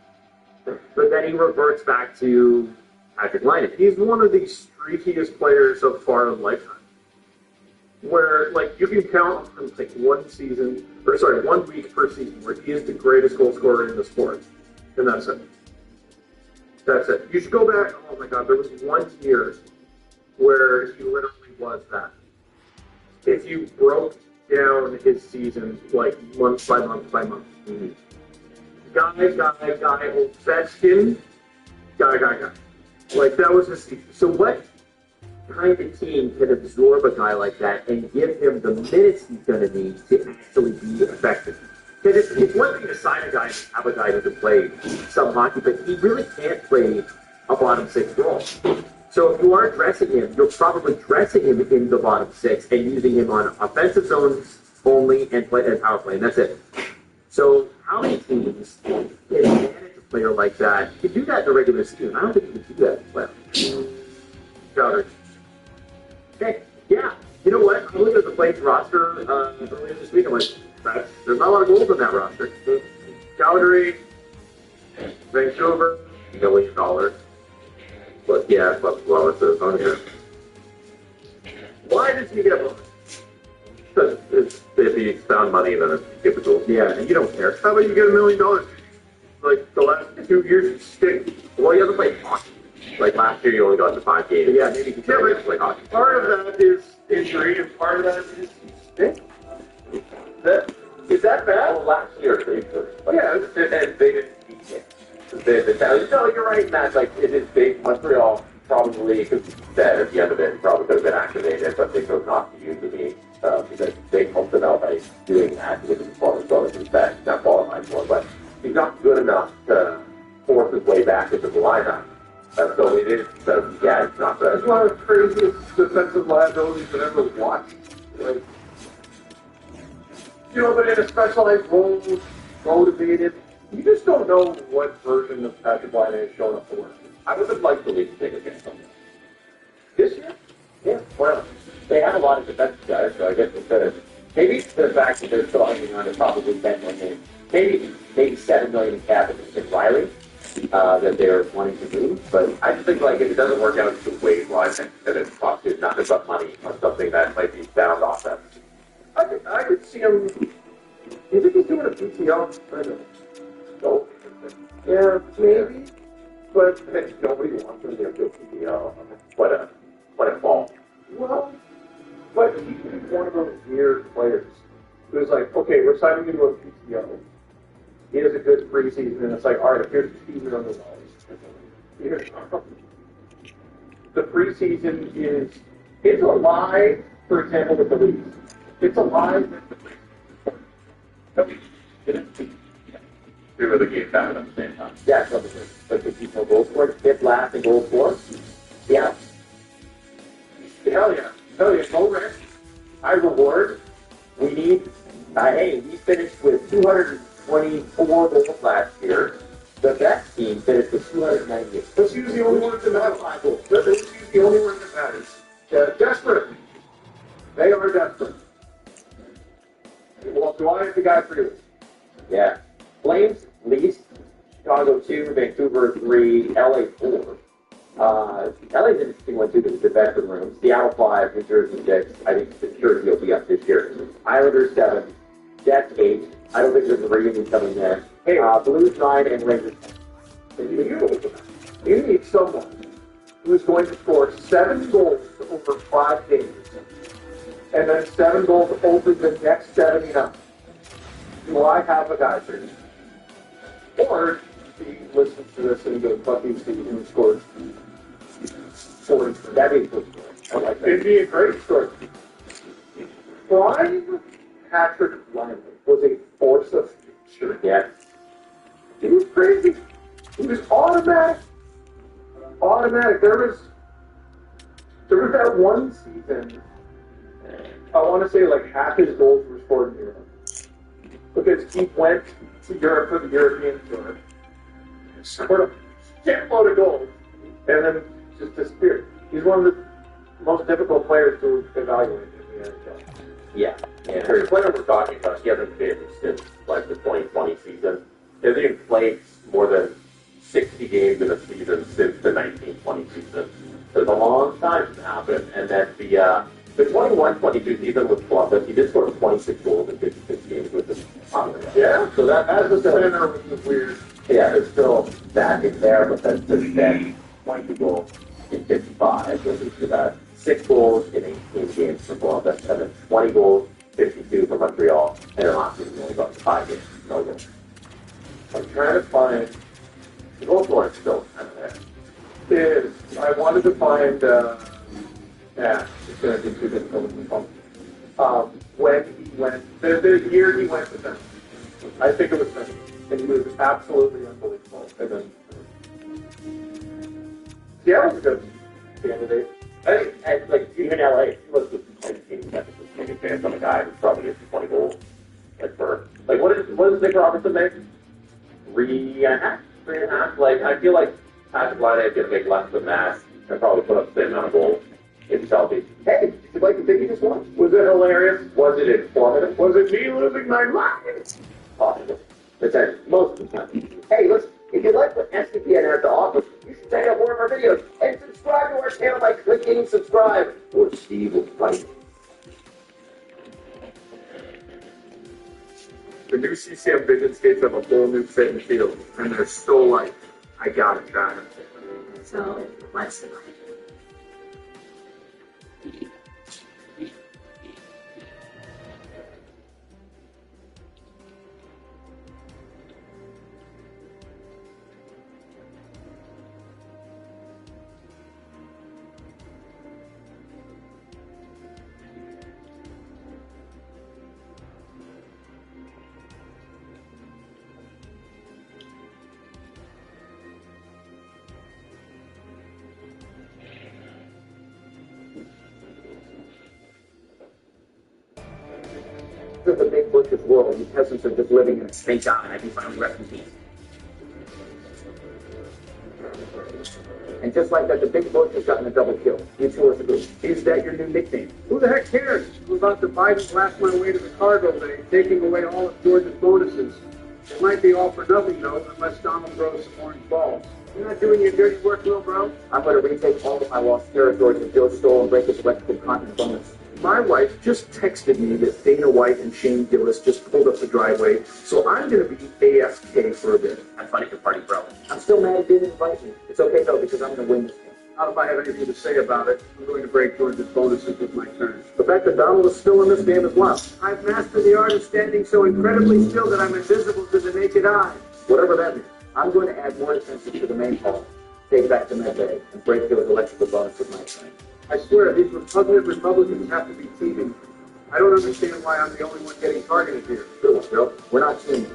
but then he reverts back to Patrick Laine. He's one of the streakiest players so far in lifetime. Where, like, you can count on like 1 week per season where he is the greatest goal scorer in the sport. And that's it. That's it. You should go back, oh my god, there was 1 year where he literally was that. If you broke down his season, like, month by month by month. Mm-hmm. Guy, Ovechkin, guy. Like, that was his season. So what kind of team can absorb a guy like that and give him the minutes he's going to need to actually be effective? Because it's one thing to sign a guy and have a guy who can play some hockey, but he really can't play a bottom 6 role. So if you are dressing him, you're probably dressing him in the bottom 6 and using him on offensive zones only and power play, and that's it. So how many teams can manage a player like that? You can do that in the regular season. I don't think you can do that in the playoffs. Got Okay, yeah. You know what? I looked at the Flames roster earlier this week. I'm like, there's not a lot of goals on that roster. Calgary, Vancouver, $1 million. But yeah, well, it's a bonus. Why does he get a bonus? Because if he found money, then it's typical. Yeah, and you don't care. How about you get $1 million? Like, the last 2 years, you stick. Well, you haven't played hockey. Like last year, you only got to 5 games. Yeah, maybe you can play hockey. Part of that is injury, and part of that is stick. Is that bad? Well, last year, they Yeah, and they didn't beat it. No, you're right, Matt. Like, it is big. Montreal probably, because said at the end of it, probably could have been activated, but they chose not to use the game because they helped them out by doing that with the performance bonuses that not qualified for. But he's not good enough to force his way back into the lineup. So it is, yeah, it's not It's good. one of the craziest defensive liabilities I've ever watched. Like, but in a specialized role, motivated, you just don't know what version of Patrick Laine is showing up for work. I would have liked the league to take a chance on this. This year? Yeah, well, they have a lot of defensive guys, so I guess maybe the fact that they're still hanging on to probably 10 million, maybe 7 million in cap in Riley that they're wanting to do. But I just think like if it doesn't work out to wage-wise, then it's cost you not enough money on something that might be sound offense. I could see him. You think he's doing a PTO? I don't know. Yeah, maybe. But Nobody wants him to do PTO. What a fall. well, but he could be one of those weird players who's like, okay, we're signing you to a PTO. He has a good preseason, and it's like, all right, here's the season on the nose. The preseason it's alive, for example, with the Leafs. It's alive with the Leafs. Two of the games happened at the same time. Yeah, so like the people goal scored, fifth last in goal scored. Yeah. Hell yeah. No risk. High reward. We need, hey, we finished with 224 goals last year. The best team finished with 298. Let's use the only word that matters. Let's use the only word that matters. Desperate. They are desperate. Well, do I have the guy for you? Yeah. Flames, Leafs, Chicago 2, Vancouver 3, LA 4. LA's an interesting one too because it's the veteran room. Seattle 5, New Jersey 6. I think New Jersey will be up this year. Islanders 7, Jets 8. I don't think there's a reunion coming there. Hey, Blues 9 and Rangers 10. you need someone who's going to score 7 goals over 5 games, and then 7 goals over the next 79. Do I have a guy for you? Or he listens to this and he goes, "Fuck these teams who scores 40." That'd be a good story. I like It'd that. be a great story. Prime Patrick Laine was a force of nature. Yeah. He was crazy. He was automatic. Automatic. There was that one season, I want to say like half his goals were scored in Europe. Because he went to Europe for the European tour, scored a shitload of goals, and then just disappeared. He's one of the most difficult players to evaluate in the NHL. Yeah. Yeah. The player we're talking about, he hasn't been since like the 2020 season. He hasn't even played more than 60 games in a season since the 1920 season. So it's a long time to happen. And then the 21-22 season with Columbus, he did score 26 goals in 56 games with the Yeah, so that as a center was weird. yeah, there's still that in there, but then 22 goals in 55, which is about 6 goals in 18 games for Columbus, and then 20 goals, 52 for Montreal, and then last season only got 5 games. No goals. I'm trying to find. The goal scoring is still kind of there. I wanted to find. It's going to be too difficult to find. When he went, the year he went to them, I think it was them, and he was absolutely unbelievable. And then Seattle was a good candidate. And like even LA, he was the team that was taking chance on a guy who's probably getting 20 goals. Like what does Nick Robertson make? 3.5. Like I feel like Patrick Laine is going to make less than that and probably put up the same amount of goals. It's healthy. Hey, did you like the thing you just won? Was it hilarious? Was it informative? Was it me losing my mind? Positive. It's most of the time. Hey, listen, if you like what SDPN has to offer, you should check out more of our videos and subscribe to our channel by clicking subscribe, or Steve will fight. The new CCM Vision skates have a whole new fit and feel, and they're so light. I gotta try them. So, what's the rest of the big butcher's world, you peasants are just living in it. Thank God, I can finally rest in peace. And just like that, the big butch has gotten a double kill. You two are the group. Is that your new nickname? Who the heck cares? I'm about to Biden blast my way to the cargo bay, taking away all of Georgia's bonuses. It might be all for nothing, though, unless Donald grows some orange balls. You're not doing your dirty work, little bro? I'm going to retake all of my lost territories that Joe stole and break his electrical content bonus. My wife just texted me that Dana White and Shane Gillis just pulled up the driveway, so I'm going to be AFK for a bit. Have fun at your party, bro. I'm still mad it didn't invite me. It's okay, though, because I'm going to win this game. Not if I have anything to say about it. I'm going to break Georgia's bonuses with my turn. The fact that Donald is still in this game is well. I've mastered the art of standing so incredibly still that I'm invisible to the naked eye. Whatever that means, I'm going to add more defenses to the main hall, take back the medbay, and break those electrical bonus with my turn. I swear, these repugnant Republicans have to be teaming. I don't understand why I'm the only one getting targeted here. Good one, Joe. We're not teaming.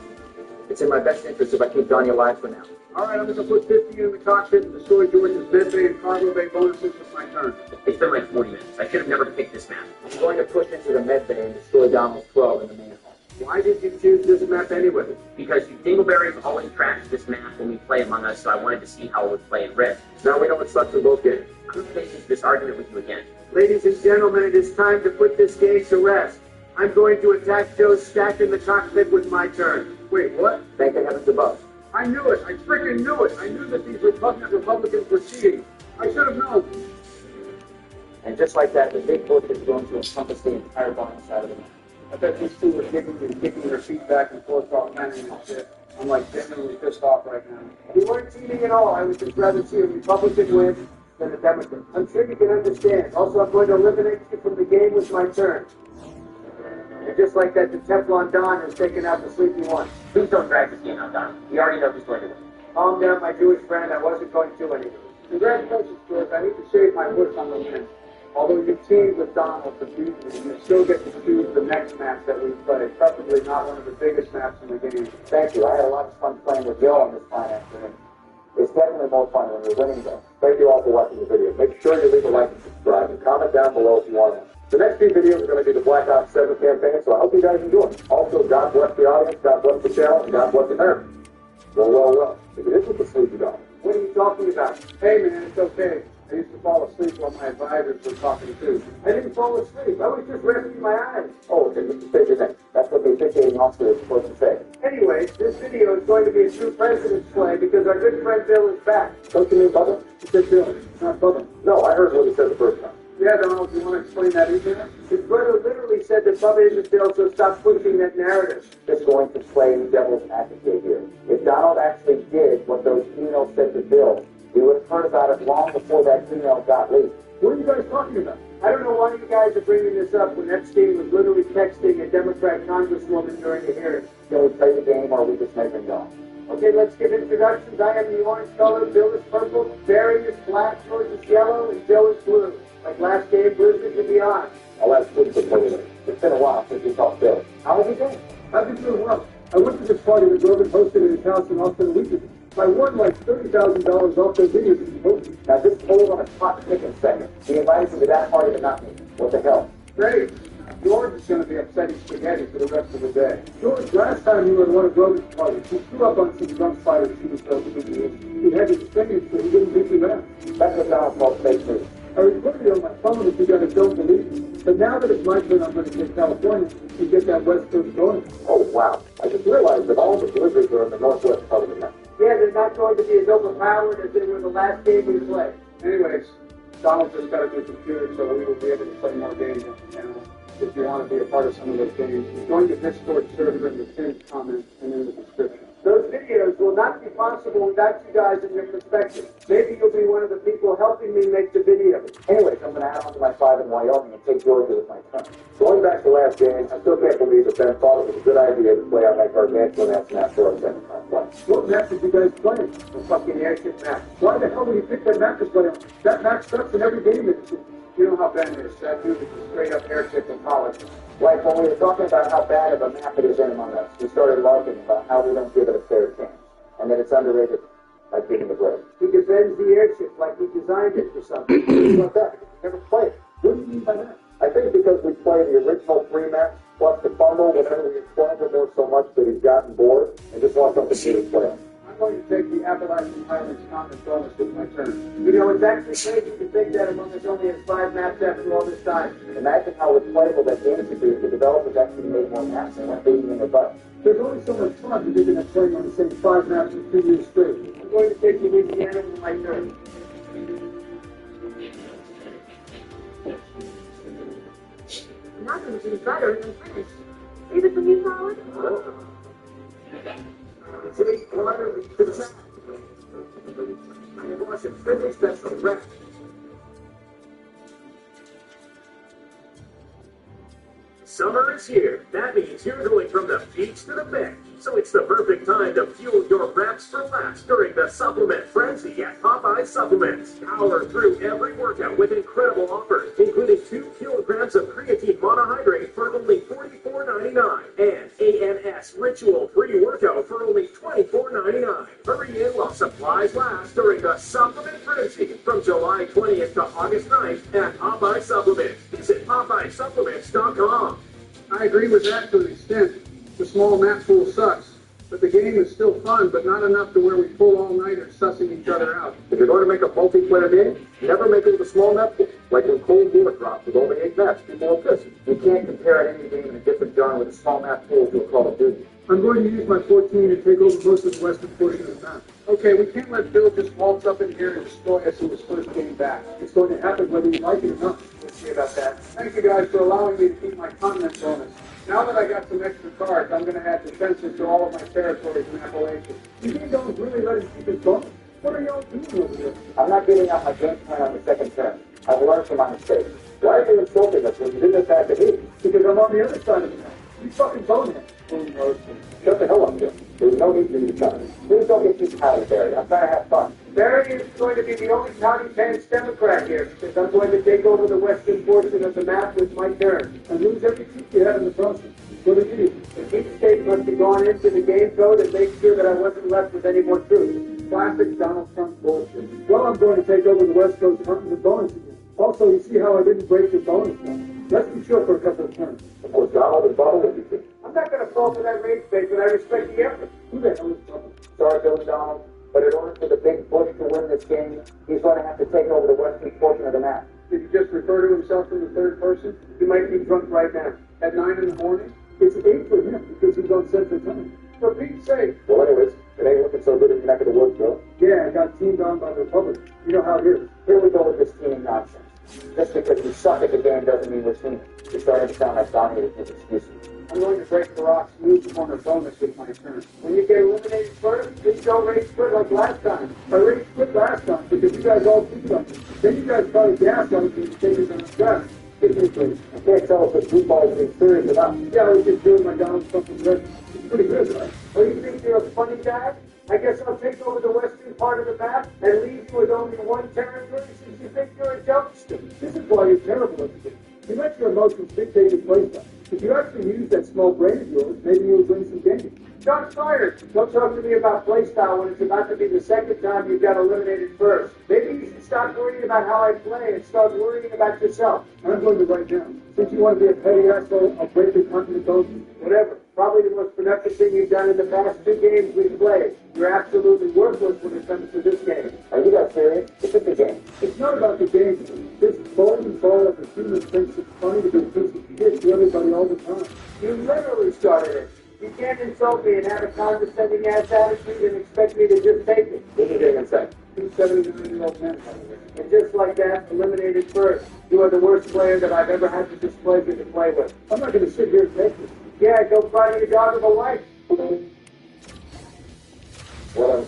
It's in my best interest if I keep Donnie alive for now. All right, I'm going to put 50 in the cockpit and destroy Georgia's medbay and cargo bay bonuses with my turn. It's been like 40 minutes. I should have never picked this map. I'm going to push into the medbay and destroy Donald's 12 in the main hall. Why did you choose this map anyway? Because you dingleberries always trash this map when we play Among Us, so I wanted to see how it would play in Rift. Now we know what sucks in both games. I'm not facing this argument with you again. Ladies and gentlemen, it is time to put this game to rest. I'm going to attack Joe's stack in the cockpit with my turn. Wait, what? Thank the heavens above. I knew it. I freaking knew it. I knew that these repugnant Republicans were cheating. I should have known. And just like that, the big bush is going to encompass the entire bottom side of the map. I bet these two were kicking their feet back and forth while planning this shit. I'm like genuinely pissed off right now. We weren't cheating at all. I would just rather see a Republican win than a Democrat. I'm sure you can understand. Also, I'm going to eliminate you from the game with my turn. And just like that, the Teflon Don has taken out the sleepy one. Please don't drag this game out, Don. We already know who's going to win. Calm down, my Jewish friend. I wasn't going to anyway. Congratulations, George. I need to shave my bush on the win. Although you teamed with Donald to beat me, you still get to choose the next match that we play, preferably not one of the biggest maps in the game. Thank you. I had a lot of fun playing with Joe on this fine afternoon. It's definitely more fun when you're winning, though. Thank you all for watching the video. Make sure you leave a like and subscribe, and comment down below if you want to. The next few videos are going to be the Black Ops 7 campaign, so I hope you guys enjoy. Also, God bless the audience, God bless the channel, and God bless America. Well. If it isn't the sleepy dog. What are you talking about? Hey, man, it's okay. I used to fall asleep while my advisors were talking too. I didn't fall asleep. I was just resting my eyes. Oh, okay, just state your name. That's what the officiating officer is supposed to say. Anyways, this video is going to be a true president's play because our good friend Bill is back. Don't you mean Bubba? He said Bill, not Bubba. No, I heard what he said the first time. Yeah, Donald, do you want to explain that either? His brother literally said that Bubba isn't Bill, so stop pushing that narrative. Just going to play devil's advocate here. If Donald actually did what those emails said to Bill, we would have heard about it long before that email got leaked. What are you guys talking about? I don't know why you guys are bringing this up when Epstein was literally texting a Democrat congresswoman during the hearing. Can we play the game, or are we just making go? Okay, let's give introductions. I am the orange color, Bill is purple, Barry is black, George is yellow, and Joe is blue. Like last game, Blizzard to beyond. I'll ask Woody to play with it. It's been a while since we talked Bill. How have you been? I've been doing well. I went to this party that Grogan hosted at his house in Austin a week ago. I won like $30,000 off those videos that he posted. Now just hold on a hot chicken second. He invited you to that party but not me. What the hell? Great. George is going to be upsetting spaghetti for the rest of the day. George, last time you were at one of Grogan's parties, he threw up on some drum fighters he was supposed to be. He had his fingers so he didn't beat you back. That's what Donald calls fake news. I recorded it on my phone if you guys don't believe me. But now that it's my turn, I'm going to take California and get that West Coast going. Oh, wow. I just realized that all the blizzards are in the northwest part of the map. Yeah, they're not going to be as overpowered as they were the last game we played. Anyways, Donald just got a new computer, so we will be able to play more games on the channel. If you want to be a part of some of those games, join the Discord server in the pinned comment and in the description. Those videos will not be possible without you guys and your perspective. Maybe you'll be one of the people helping me make the video. Anyways, I'm going to add on to my 5 in Wyoming and take Georgia with my turn. Going back to last game, I still can't believe that Ben thought it was a good idea to play on that gargantuan ass map for a second time play. What map did you guys play? The fucking airship map. Why the hell would you pick that map to play on? That map sucks in every game that you know how Ben is. That dude is a straight up airship in college. Like when we were talking about how bad of a map it is in Among Us, we started larking about how we don't give it a fair chance, and that it's underrated like giving the grade. He defends the airship like he designed it for something. What about that? Never played it. What do you mean by that? I think because we played the original 3 maps, wants to fumble whenever we explain him more so much that he's gotten bored and just wants something to play. I'm going to take the Appalachian Highlands common bonus with my turn. You know, it's actually crazy to think that among us only has 5 maps after all this time. Imagine how playable that game could be if the developers actually made more maps and weren't beating in the butt. There's only so much fun to be playing on the same 5 maps for 2 years straight. I'm going to take Louisiana with my turn. Nothing's better than French. See the new solid? Take water to the side. Wash and finish, that's the rest. Summer is here. That means you're going from the beach to the bench. So it's the perfect time to fuel your reps for laps during the supplement frenzy at Popeye Supplements. Power through every workout with incredible offers, including 2 kilograms of creatine monohydrate for only $44.99 and ANS Ritual pre-workout for only $24.99. Hurry in while supplies last during the supplement frenzy from July 20th to August 9th at Popeye Supplements. Visit PopeyeSupplements.com. I agree with that to an extent. The small map pool sucks, but the game is still fun, but not enough to where we pull all-nighters sussing each other out. If you're going to make a multiplayer game, never make it with a small map pool, like when Cold War dropped with only 8 maps. People are pissed. You can't compare any game in a different genre with a small map pool to a Call of Duty. I'm going to use my 14 to take over most of the western portion of the map. Okay, we can't let Bill just waltz up in here and destroy us in his first game back. It's going to happen whether you like it or not. We'll see about that. Thank you guys for allowing me to keep my comment bonus. Now that I got some extra cards, I'm going to add defenses to all of my territories in Appalachia. You mean don't really let him keep his bonus? What are y'all doing over here? I'm not giving out my game plan on the second turn. I've learned from my mistakes. Why are you insulting us when you did this back to me? Because I'm on the other side of the map. You fucking bonehead. Shut the hell up, Jim. There's no need for you to try. Please don't get too tired, Barry. I'm trying to have fun. Barry is going to be the only county pants Democrat here, since I'm going to take over the western portion of the map with my turn. And lose every seat you had in the process. What did you do? The deep state must have gone into the game code and made sure that I wasn't left with any more truth. Classic Donald Trump bullshit. Well, I'm going to take over the West Coast hunting and bonus again. Also, you see how I didn't break your bonus now. Let's be sure for a couple of turns. Of course, Donald and Bubba will be good. I'm not going to fall for that rage bait, but I respect the effort. Who the hell is Bubba? Sorry, Billy Donald, but in order for the big Bush to win this game, he's going to have to take over the western portion of the map. Did he just refer to himself in the third person? He might be drunk right now. At 9 in the morning? It's 8 for him because he's on Central Time. For Pete's sake. Well, anyways, it ain't looking so good in the neck of the woods, Bill. Yeah, I got teamed on by the Republic. You know how it is. Here we go with this team nonsense. Just because we suck at the game doesn't mean we're teaming. You're starting to sound like Donnie with his excuses. I'm going to break the rock's smooth corner bonus with my turn. When you get eliminated first, please don't rage quit like last time. I rage quit last time because you guys all beat on me. Then you guys probably gassed on me and taken it on the grass. Give me a break. I can't tell if this football is being serious enough. Yeah, I was just doing my Donald Trump impression. It's pretty good, right? Oh, you think you're a funny guy? I guess I'll take over the western part of the map and leave you with only one territory since you think you're a jokester. This is why you're terrible at this. You let your emotions dictate your playstyle. If you actually use that small brain of yours, maybe you'll win some games. Shots fired! Don't talk to me about playstyle when it's about to be the second time you got eliminated first. Maybe you should stop worrying about how I play and start worrying about yourself. I'm going to write down. Since you want to be a petty asshole, I'll break your continent bonus. Whatever. Probably the most productive thing you've done in the past 2 games we've played. You're absolutely worthless when it comes to this game. Are you that serious? It's just a game. It's not about the game. This bold and ball of a human thinks it's funny to be a piece of shit to everybody all the time. You literally started it. You can't insult me and have a condescending ass attitude and expect me to just take it. What did you even say? 2 79-year-old men. And just like that, eliminated first. You are the worst player that I've ever had the displeasure to play with. I'm not going to sit here and take this. Yeah, go find your dog with a wife. Well,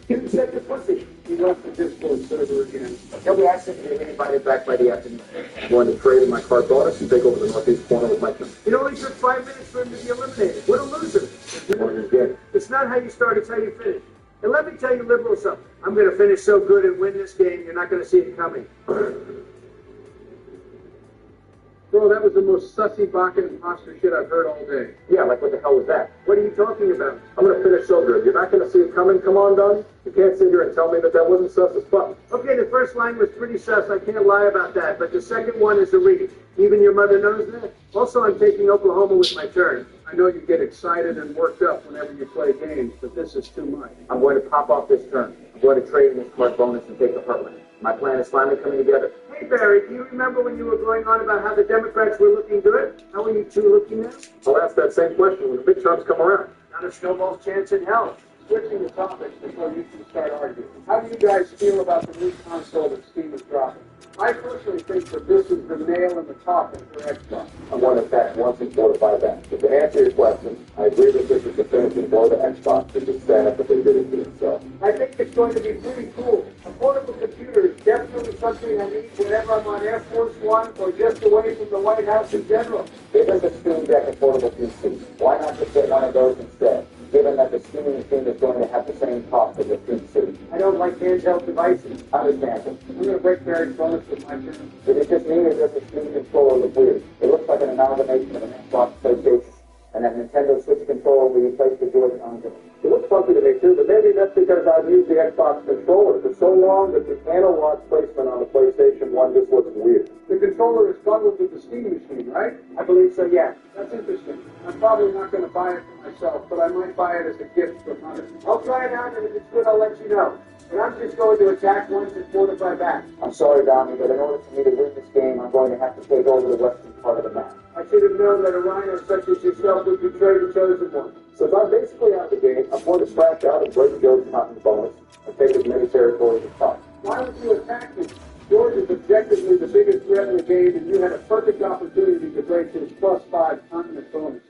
you said the pussy. He left the Discord server again. He'll be accidentally invited back by the afternoon. I'm going to trade in my card bonus and take over the northeast corner with my team. It only took 5 minutes for him to be eliminated. What a loser. Again. It's not how you start, it's how you finish. And let me tell you liberals something. I'm going to finish so good and win this game, you're not going to see it coming. So Bro, that was the most sussy Baca imposter shit I've heard all day. Yeah, like what the hell was that? What are you talking about? I'm gonna finish over. You're not gonna see it coming? Come on, Don. You can't sit here and tell me that wasn't sus as fuck. Okay, the first line was pretty sus. I can't lie about that. But the second one is a read. Even your mother knows that. Also, I'm taking Oklahoma with my turn. I know you get excited and worked up whenever you play games, but this is too much. I'm going to pop off this turn. I'm going to trade in this card bonus and take the Heartland. My plan is finally coming together. Hey, Barry, do you remember when you were going on about how the Democrats were looking good? How are you two looking now? I'll ask that same question when the big terms come around. Not a snowball's chance in hell. Switching the topics before you two start arguing. How do you guys feel about the new console that Steam is dropping? I personally think that this is the nail in the coffin for Xbox. I'm going to back once and fortify that. But to answer your question, I agree that this is the finishing blow to Xbox. It's just sad that they did it to themselves. I think it's going to be pretty cool. A portable computer is definitely something I need whenever I'm on Air Force One or just away from the White House in general. Given the Steam Deck a portable PC, why not just get one of those instead? Given that the Steam machine is going to have the same cost as a PC. I don't like handheld devices. Understandable. I'm going to break Barry's bonus with my turn. But it just means that the Steam controller looks weird. It looks like an amalgamation of an Xbox PlayStation and that Nintendo Switch controller where you place the Joy onto it. It looks funky to me too, but maybe that's because I've used the Xbox controller for so long that the analog placement on the PlayStation 1 just looks weird. The controller is bundled with the Steam machine, right? I believe so, yeah. That's interesting. I'm probably not going to buy it for myself, but I might buy it as a gift from others. I'll try it out, and if it's good, I'll let you know. But I'm just going to attack once and fortify back. I'm sorry, Donnie, but in order for me to win this game, I'm going to have to take over the western part of the map. I should have known that a rhino such as yourself would betray the chosen one. Since I'm basically out of the game, I'm going to scratch out and break Joe's mountain bonus and take as many territories as possible. Why would you attack me? George is objectively the biggest threat in the game, and you had a perfect opportunity to break his +5 continent bonus.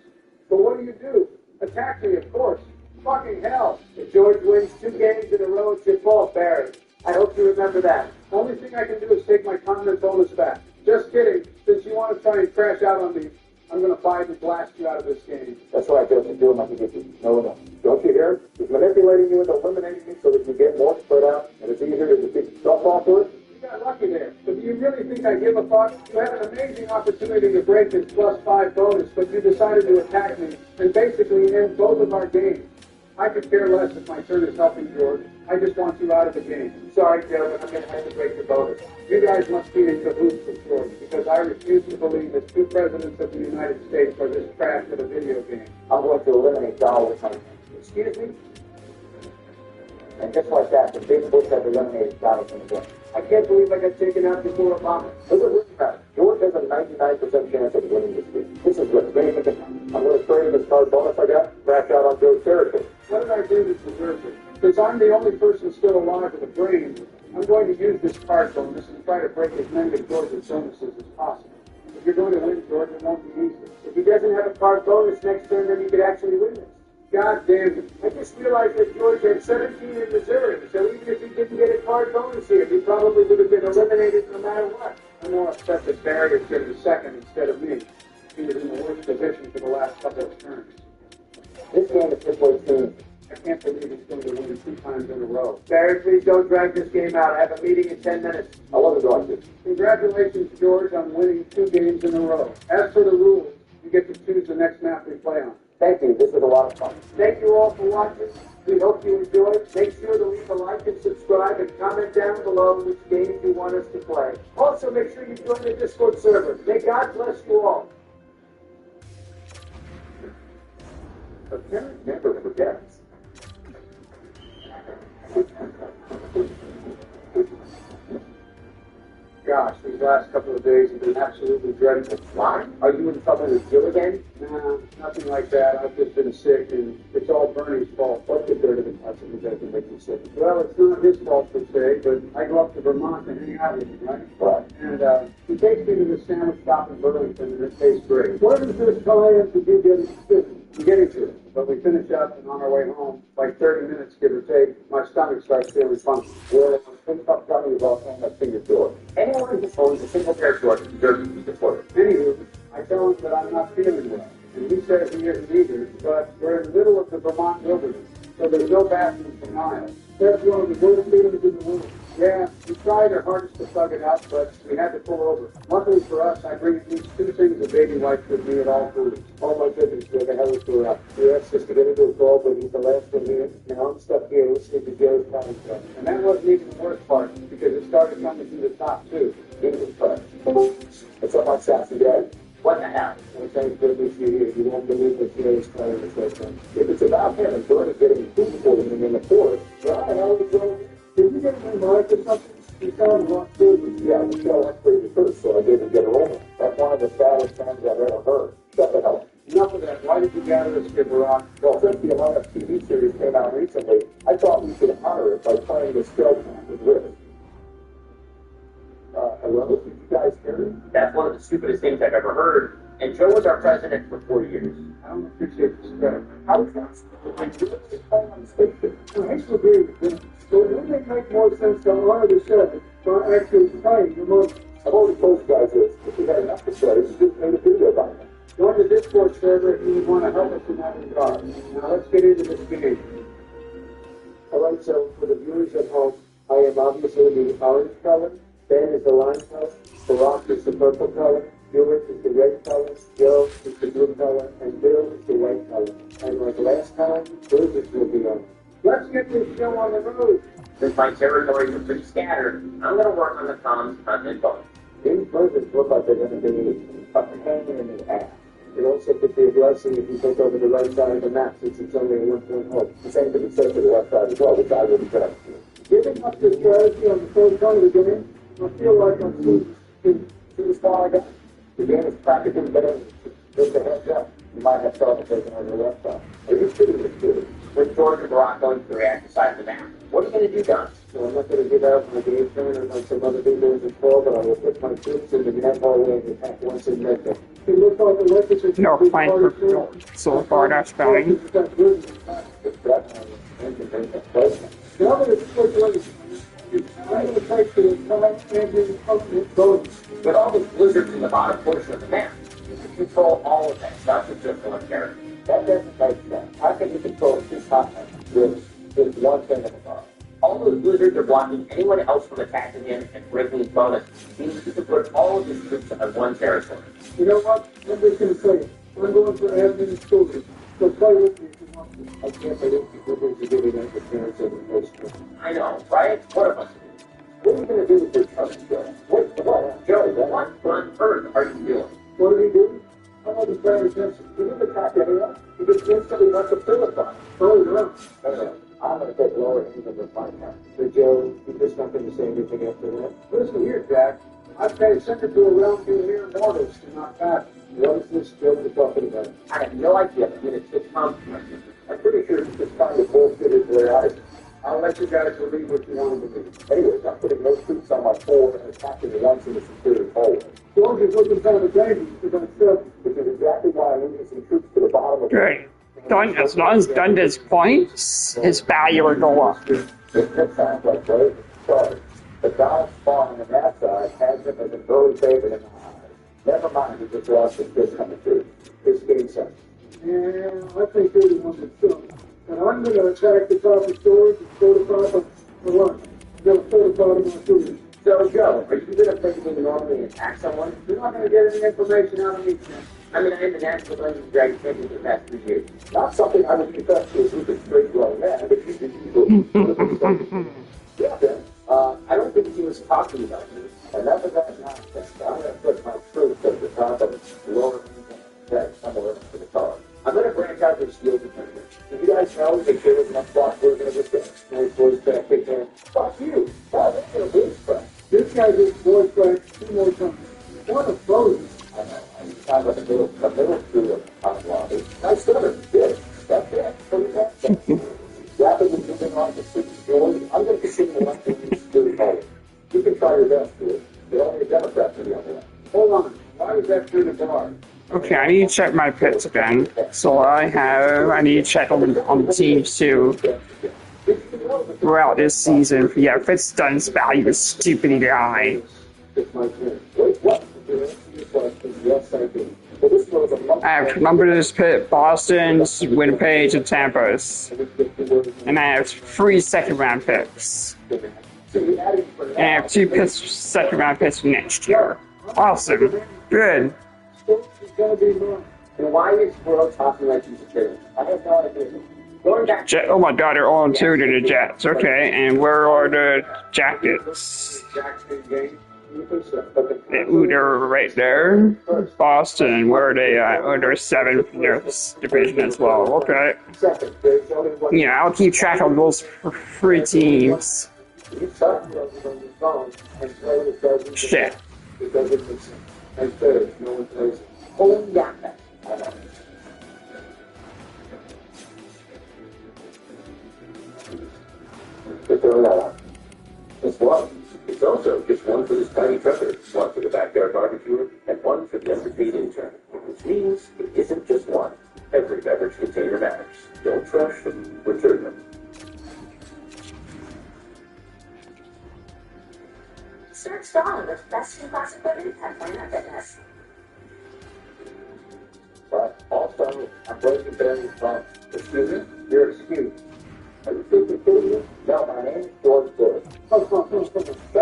But what do? Attack me, of course. Fucking hell. If George wins 2 games in a row, it's your fault, Barry. I hope you remember that. Only thing I can do is take my continent bonus back. Just kidding. Since you want to try and crash out on me, I'm going to fight and blast you out of this game. That's right, Joseph. Do him like he did you. No. Don't you hear? He's manipulating you into eliminating you so that you get more spread out, and it's easier to defeat yourself off for it. You got lucky there. But do you really think I give a fuck? You had an amazing opportunity to break this +5 bonus, but you decided to attack me and basically end both of our games. I could care less if my turn is helping George. I just want you out of the game. Sorry, Joe, but I'm going to have to break the bonus. You guys must be in cahoots with George, because I refuse to believe that 2 presidents of the United States are this trash at a video game. I'm going to eliminate Donald Trump. Excuse me? And just like that, the big bush has eliminated Donald from the game. I can't believe I got taken out before Obama. Does it really matter? George has a 99% chance of winning this game. This is good. Anything can happen. I'm going to trade this card bonus I got, crash out on Joe's territory. What did I do to deserve it? Since I'm the only person still alive with a brain, I'm going to use this card bonus and try to break as many of George's bonuses as possible. If you're going to win, George, it won't be easy. If he doesn't have a card bonus next turn, then he could actually win this. God damn it. I just realized that George had 17 in Missouri, so even if he didn't get a card bonus here, he probably would have been eliminated no matter what. I'm more upset that Barry is getting second instead of me. He was in the worst position for the last couple of turns. This game is simply too. I can't believe he's going to win 2 times in a row. Barry, please don't drag this game out. I have a meeting in 10 minutes. I wasn't going to. Congratulations, George, on winning 2 games in a row. As for the rules, you get to choose the next map we play on. Thank you. This was a lot of fun. Thank you all for watching. We hope you enjoyed. Make sure to leave a like and subscribe and comment down below which games you want us to play. Also, make sure you join the Discord server. May God bless you all. A parent never forgets. Gosh, these last couple of days have been absolutely dreadful. Why? Are you in trouble with Jill again? Nah, nothing like that. I've just been sick, and it's all Bernie's fault. What's the dirt of the cousin who doesn't make you sick? Well, it's not his fault per se, but I go up to Vermont to hang out with him, right? Right. And he takes me to this sandwich shop in Burlington, and it tastes great. What is this plan to do getting sick? I'm getting to it, but we finish up, and on our way home, like 30 minutes, give or take, my stomach starts feeling funky. Well, think about telling you about hanging up in your door. Anyone who owns a single pair of shorts deserves to be deported. Anywho, I tell him that I'm not feeling well, and he says he isn't either, but we're in the middle of the Vermont wilderness, so there's no bathroom for miles. That's one of the worst feelings in the world. Yeah, we tried our hardest to thug it out, but we had to pull over. Luckily for us, I bring at least 2 things of baby wipes with me at all times. Oh my goodness, where the hell is we up? We asked us to get into a call, but he's the last one here. Now I'm stuck here listening to Joe's coming from. And that wasn't even the worst part, because it started coming through the top, too. Jesus Christ. What's up, my sassy dad? What the hell? Well, thank goodness you're here. You won't believe what Joe's telling us right now. If it's about him and Bernie getting food for him in the forest, well, I know it's going. Did you get a remark or something? You sound wrong too. Yeah, Michelle, that's pretty first, so I didn't get her over. That's one of the saddest things I've ever heard. Shut the hell up. Enough of that. Why did you gather us, Skid Rock? Well, since the Atlanta TV series came out recently, I thought we should honor it by playing the Skeleton with Rick. Hello? Did you guys hear it? That's one of the stupidest things I've ever heard. And Joe was our president for 4 years. I don't appreciate this credit. How is that? When Joe was playing on the station, I actually agree with him. So wouldn't it make more sense to honor the show by actually playing the most? I've already told you guys this. If you had enough to say, you just made a video about it. Join the Discord server if you want to help us in that regard. Now let's get into this game. Alright, so for the viewers at home, I am obviously the orange color, Ben is the lime color, Barack is the purple color, Hewitt is the red color, Joe is the blue color, and Bill is the white color. And like last time, Bruce will be on. Let's get this show on the road. Since my territories are pretty scattered, I'm going to work on the comms, content both. These versions look like they're going to be a pain in the ass. It also could be a blessing if you take over the right side of the map, since it's only a 1-point hole. The same could be said for the left side as well, which I wouldn't judge. Giving up the strategy on the first one of the game, I feel like I'm seeing as far I got. The game is practically better. Just a heads up, you might have trouble taking over the left side. Are you kidding me, dude? With George and Barack going to the reactive side of the map. What are you going to do, Don? So I'm not going to give out my game plan or like some other people in control, but I will put my troops in the net hallway and attack once in Medford. It looks like the legislature... No plan for so far, that's spelling. Now that it's circulation, I'm going to take the time engine ultimate bonus. With all those blizzards in the bottom portion of the map, you can control all of that, not just one character. That doesn't make sense. How can you control 2 continents with one thing at a time? All those blizzards are blocking anyone else from attacking him, and breaking his bonus means you can put all of his troops on one territory. You know what? I'm just going to say it. I'm going for admin and soldiers. So play with me if you want to. I can't believe you are giving us the chance of the first time. I know, right? What am I doing? What are you going to do with your cousin, Joe? What? Joe, What on earth are you doing? What did he do? I'm not just paying attention. he didn't attack anyone. He just instantly went to Philippi. Oh, no. Anyway, I'm going to take lower end of the fight now. So, Joe, you just not going to say anything after that? Listen here, Jack. I've paid sent it to a realm to mere mortals to not pass. What is this Joe you're talking about? I have no idea, but it's just comes from my sister. I'm pretty sure it's just kind of bullshit into their eyes. I'll let you guys believe what you want to believe. Anyways, I'm putting no troops on my forward and attacking the ones in the superior hallway. Soldiers looking kind of dangerous to myself. Which is exactly why I'm moving some troops to the bottom of Good. Done, as long as done does points, his value will go up. This sounds like very sorry. The guy spawning on that side has him as an early favorite in my eyes. Never mind, he just lost his fish coming through. This game sense. Yeah, I think they're the ones that show. And I'm going to attack the top of storage and fortify the lunch. I'm going to fortify my food. So, Joe, are you going to physically normally attack someone? You're not going to get any information out of me, Sam. I mean, I am the National Dungeons and Dragons champion for the past 3 years. Not something I would confess to a group of straight grown men, but you did evil. Yeah, Ben. I don't think he was talking about you. Enough of that nonsense. I'm going to put my troops at the top of the lower deck somewhere for the car. I'm going to branch out their skills and tournament. Did you guys know that there was an unblocked version of this game? Nice voice crack kicked in. Fuck you! Wow, that's a voice crack. This guy did voice crack 2 more times. What a pose. I know. I'm kind of the middle school of unblocked. Nice stutter. Good. That's it. Pretty much. Rapidly moving on to Super George. I'm going to continue to let things do forward. You can try your best to it. You're only a Democrat to the other one. Hold on. Why was that through the bar? Okay, I need to check my pits again. So I need to check on the teams too. Throughout this season, yeah, Fitzdun's value is stupidly high. It's my turn. Wait, what? Yes, I do. Well, this was a I have Columbus, Pitt, Boston, Winnipeg, and Tampa's. And I have 3 second-round picks. So you added And I have 2 second round picks next year. Awesome. Good. It's gonna be mine. And why is Burrow talking like he's a kid? I have no idea. Going back Oh my god, they're all 2 to the Jets. Okay, and where are the Jackets? Jackson game. Ooh, they're right there. Boston, where are they at? Oh, they're 7th in their division as well. Okay. Second, there's only one. Yeah, I'll keep track of those 3 teams. You talk to us on your phone and play it doesn't. Shit. It doesn't make sense. And third, no one plays it. home Yaka. It's one. It's also just one for this tiny trucker, one for the backyard barbecuer, and one for the underpaid intern. Which means it isn't just one. Every beverage container matters. Don't trash them, return them. Search Dawn with best-in-class equipment at Planet Fitness. But also, I'm breaking Barry's phone. Excuse me? You're excused. Are you speaking to me? No, my name is George Bush. Shut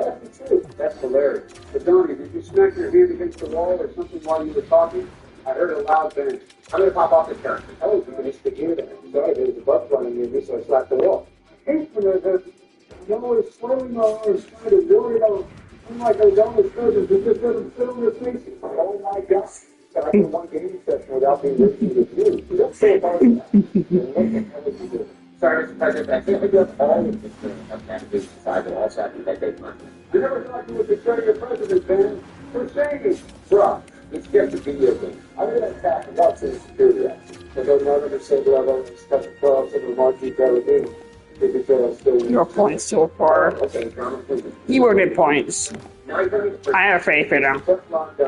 up, you too. That's hilarious. But Donnie, did you smack your hand against the wall or something while you were talking? I heard a loud bang. I'm gonna pop off this turn. Oh, you missed the gear then. Sorry, there was a bug running near me, so I slapped the wall. I hate when I'm always slowing my arms trying to do it all. Unlike O'Donnell's cousins who just let them sit on their faces. Oh my God. I can one gaming session without being listened to you. You don't say about that. You do. Sorry, Mr. President, I think we do have all of this of navigation side, but also have to get big money. You never thought you would betray your president, man. For shame. Bruh, it's just a video game. I'm going to attack and watch the security action. And they'll never say that I've only stuck the clubs and remarked you better than because they'll still Your points so far. Okay, drama, please. He will get points. Now you're going to I have faith in him.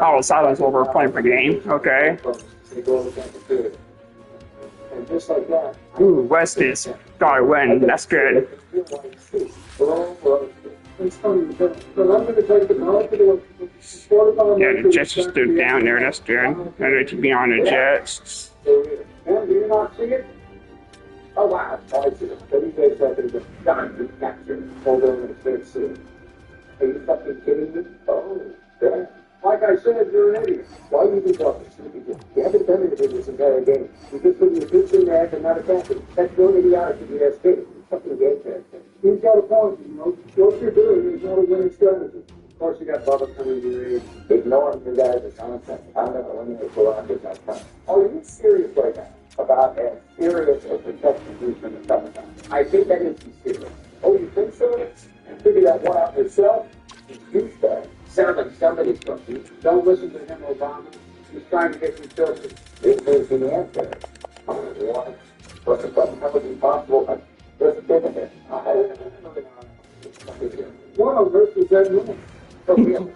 Oh, silence over point per game. Okay. They go over the and just like that. Ooh, West is gotta win. That's good. It's funny, but I'm going to take the knowledge of the Yeah, the Jets just stood down there. That's good. They're keeping on the Jets. Man, do you not see it? Oh, wow. I see it. 30 seconds ago. Done. We captured. Hold on a second, see. Are you fucking kidding me? Oh, yeah. Like I said, you're an idiot. Why you be talking stupid? You haven't done anything this entire game. You just put your boots in there and not a captain. That's so idiotic to be that stupid. You fucking game character. He's got a point, you know. What you're doing is not a winning strategy. Of course, you got Bubba coming to your aid. Ignoring you guys is nonsense. I'm going to eliminate Veronica my time. Are you serious right now? About as serious as protection boots in the summertime. I think that is serious. Oh, you think so? And figure that one out yourself? You douchebag. Sounds like somebody's going to. Don't listen to him, Obama. He's trying to get you filthy. This is the answer. What? What's the problem? How would it be possible? There's a bit of it. One of us is that man. So real.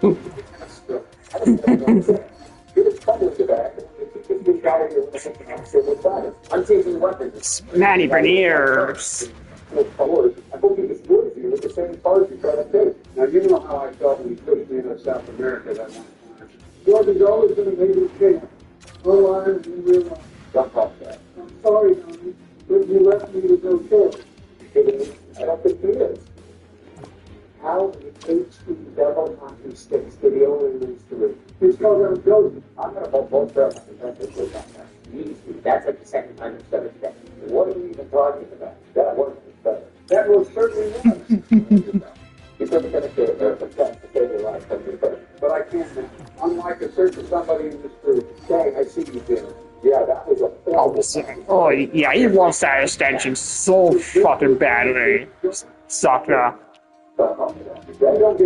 I don't know. You're just coming with the back. I'm taking weapons. Manny Berniers. I hope you just would you with the same parts you try to take. Now, you know how I felt when you pushed me into South America that one time. George is always going to make you king. No lies in real life. Don't talk that. I'm sorry, Donnie, but you left me with no choice. I don't think he is. How many HE double hockey sticks did he only lose to? It's called a joke. I'm going to vote both of them. That's like the second time you've said it today. What are you even talking about? That wasn't better. That was certainly was. You're going to get a protect to save your life from your person. But I can't now. Unlike a search of somebody in this group. Hey, I see you did. Yeah, that was a horrible. Oh, yeah, he wants that extension so fucking badly. Sucker.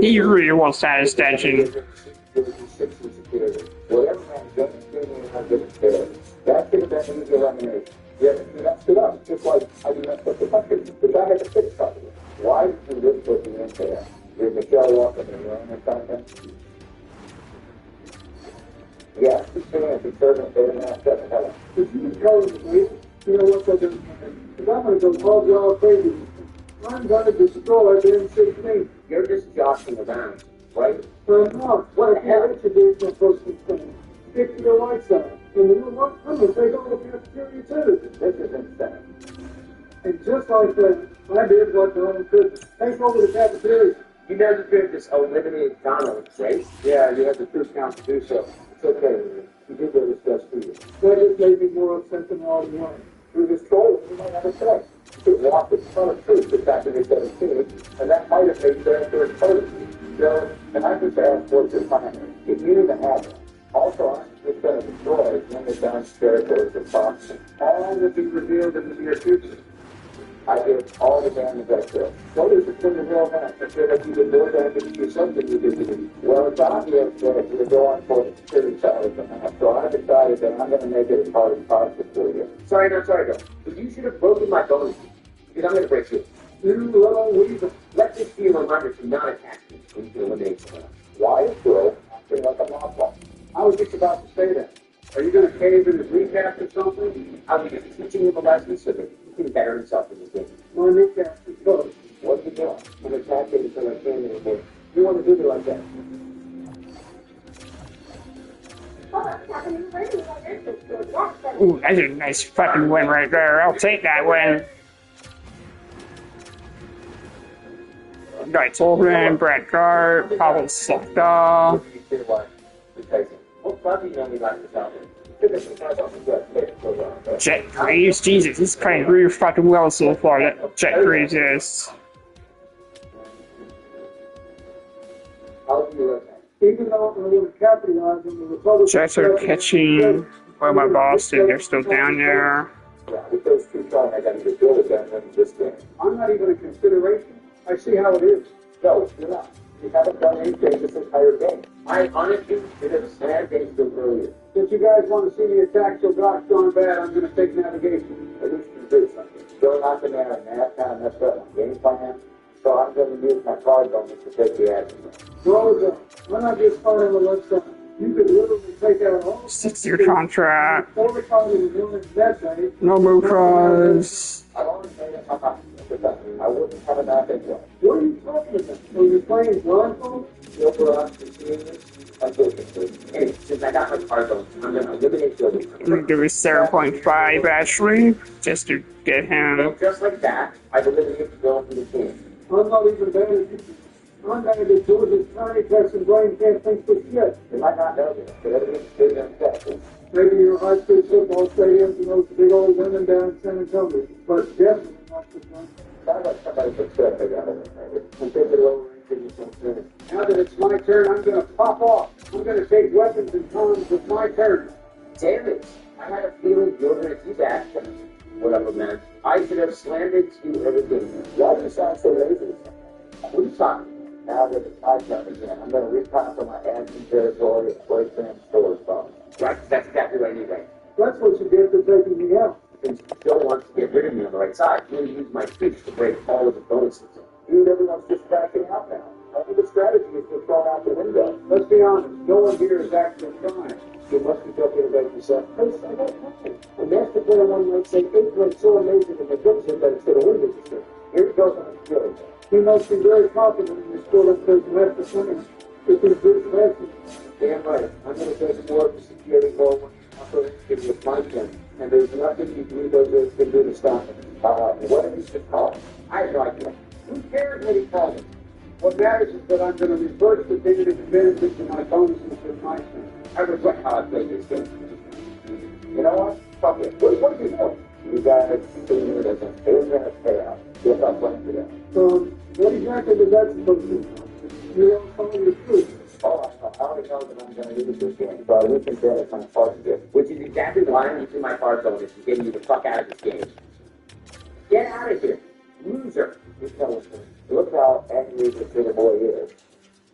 He really wants that extension. Whatever man doesn't do me, I'm going to care. That could have been easy elimination. Yeah, you messed it up, just like I did mess up the country, which I had to fix something. Why did you really put me in there? Did Michelle walk in the room or something? Yeah, she's doing a conservative bit and that's it. Did you tell them to leave? You know what they're doing? Because I'm going to go all y'all crazy. I'm going to destroy the M16. You're just joshing around, right? No, what the hell is your for supposed to be? Stick to the right side. And you know what? I'm going to take all the cafeteria too. This is insane. And just like that, I did what Donald could. Take over the cafeteria. You know you could have just eliminated Donald, right? Yeah, you had the true count to do so. It's okay. You did what was best for you. That just made me more upset than all the one. Through this troll, you might have a choice. You could walk with a ton of truth to Saturday 17, and that might have made their third potency. So, and I just asked what's your plan? If you need to have it. Also, I'm just going to destroy when the Don's territories of Fox. All will be revealed in the near future. I did all the damage I could. What is it from the real man? I feel like you did more damage to something you did to me. Well, it's obvious that you're going for the security charge, so I decided that I'm going to make it as hard as possible for you. Sorry, Bill. But you should have broken my bones. Because I'm going to break you. You little weasel. Let this be a reminder to not attack me when you can eliminate someone else. Why is Bill acting like a mob? I was just about to say that. Are you going to cave in his recap or something? I'll be teaching him a lesson so that he can better himself in this game. My recap is good. What are you doing? I'm attacking until I can't anymore. You want to do me like that? Oh, happening for you. Yes, Ooh, that's a nice fucking win right there. I'll take that win. Guy Tolkien, Brad Gart, Pavel Sokda. What do you feel like? What club do you know me like to tell me? Jet Graves, Jesus, he's playing really fucking well so far. That Jet Graves is. How do you reckon? Even though we're going to capitalize on the Republican... Jets are catching well by Boston. They're still down there. Yeah, with those two trying, I got to deal with them in this game. I'm not even a consideration. I see how it is. No, you're not. You haven't done anything this entire game. I honestly should have slammed things still earlier. Since you guys want to see me attack so gosh darn bad, I'm going to take navigation. At least you did something. Still not the man, and that kind of messed up my game plan. So I'm going to use my card bonus to take the action. Rosa, why not just fire on the left side? You could literally take out all... 6-year contract. Overcome the millions that day. No move cross. I've already made it my mind. I wouldn't have enough anyway. What are you talking about? So you're playing blindfold? Feel for us to see this? Unfortunately. Anyway, since I got my card bonus, I'm going to eliminate Joey. I'm gonna give it 7.5 actually, just to get him. And just like that, I've eliminated Bill from the team. I'm not even bad at you. I'm bad at George's tiny text and brain can't think for shit. You might not know this, but everything's big and set. Maybe your high school football stadiums and those big old women down in San Antonio, but definitely not the one. Sounds like somebody put stuff together. I'm thinking lower range and Now that it's my turn, I'm going to pop off. I'm going to take weapons and guns with my turn. Damn it! I had a feeling you were going to do that. Whatever, man. I should have slammed into everything. Why do you sound so lazy? What are you talking? Now that it's my turn again, I'm going to reconquer my admin territory and play Sam's storage bomb. Right, that's exactly what I need, right? That's what you get for taking me out. Since Joe wants to get rid of me on the right side, he'll use my speech to break all of the bonuses. Dude, everyone's just backing out now. I think the strategy is just thrown out the window. Let's be honest, no one here is actually trying. You must be joking about yourself. Hey, I don't know. The master player one might say 8 went so amazing in the picture that it's going to win this year. Here it goes on the good. You must be very confident in your skill as the master player. This is good lesson. Damn right. I'm going to take more of the security role when you operate with my turn. And there's nothing you three those can do to stop it. What did he just call it? I have no idea. Who cares what he calls it? What matters is that I'm going to reverse the negative advantage to my bonuses with my turn. I regret how I played this game. You know what? Fuck it. What are you doing? You guys see me as an ignorant payout. Guess I'm playing for that. What exactly does that supposed to do? You don't tell me the truth. Oh, I already know that I'm going to lose this game, so we can get it kind of hard to get. Which is exactly why I'm using my card bonus and getting you the fuck out of this game. Get out of here, loser. You tell us, look how angry this little boy is.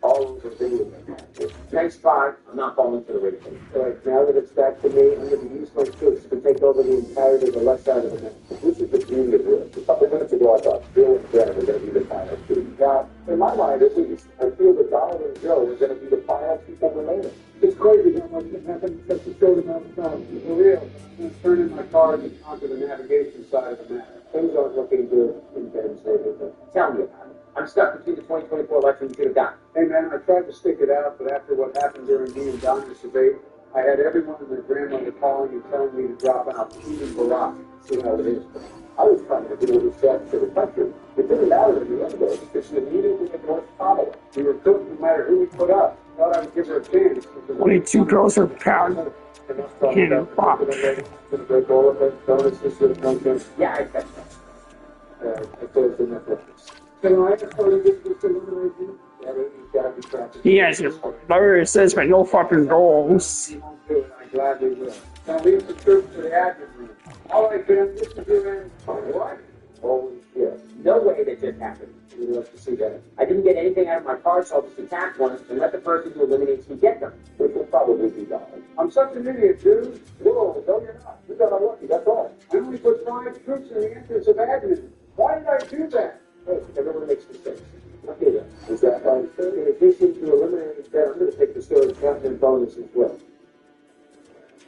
All over video games. Nice try. I'm not falling for the racing. Alright, now that it's back to me, I'm going to use my troops to take over the entirety of the left side of the map. This is the beauty of this. A couple minutes ago, I thought Bill and Brad were going to be the final two. Now, in my mind, at least, I feel that Donald and Joe are going to be the final people remaining. It's crazy how much can happen in such a short amount of time. For real, I'm turning my cards onto the navigation side of the map. Things aren't looking good in Ben's neighborhood. Tell me about it. I'm stuck between the 2024 election you should have gotten. Hey man, I tried to stick it out, but after what happened during me and Donna's debate, I had everyone and their grandmother calling and telling me to drop out, even Barack. See how it is. I was trying to do what was best for the country. It didn't matter to the end of it because she immediately ignored Kamala. We were cooked no matter who we put up. Thought I would give her a chance. Only 2 girls are proud in a box. Yeah, I bet. I closed the Netflix. Can I ask how you get this elimination? Yes, whatever it says, but no fucking goals. He won't do it. I gladly will. Now leave the troops to the admin room. All right, Ben, this is your end. What? Holy shit. No way that just happened. We'd love to see that. I didn't get anything out of my car, so I'll just attack one and let the person who eliminates me get them, which will probably be done. I'm such an idiot, dude. Whoa, no, you're not. You got unlucky, that's all. I only put 5 troops in the entrance of admin. Why did I do that? Hey, everyone makes mistakes. Okay, then. Is that right? In addition to eliminating Ben, I'm going to take the story captain bonus as well.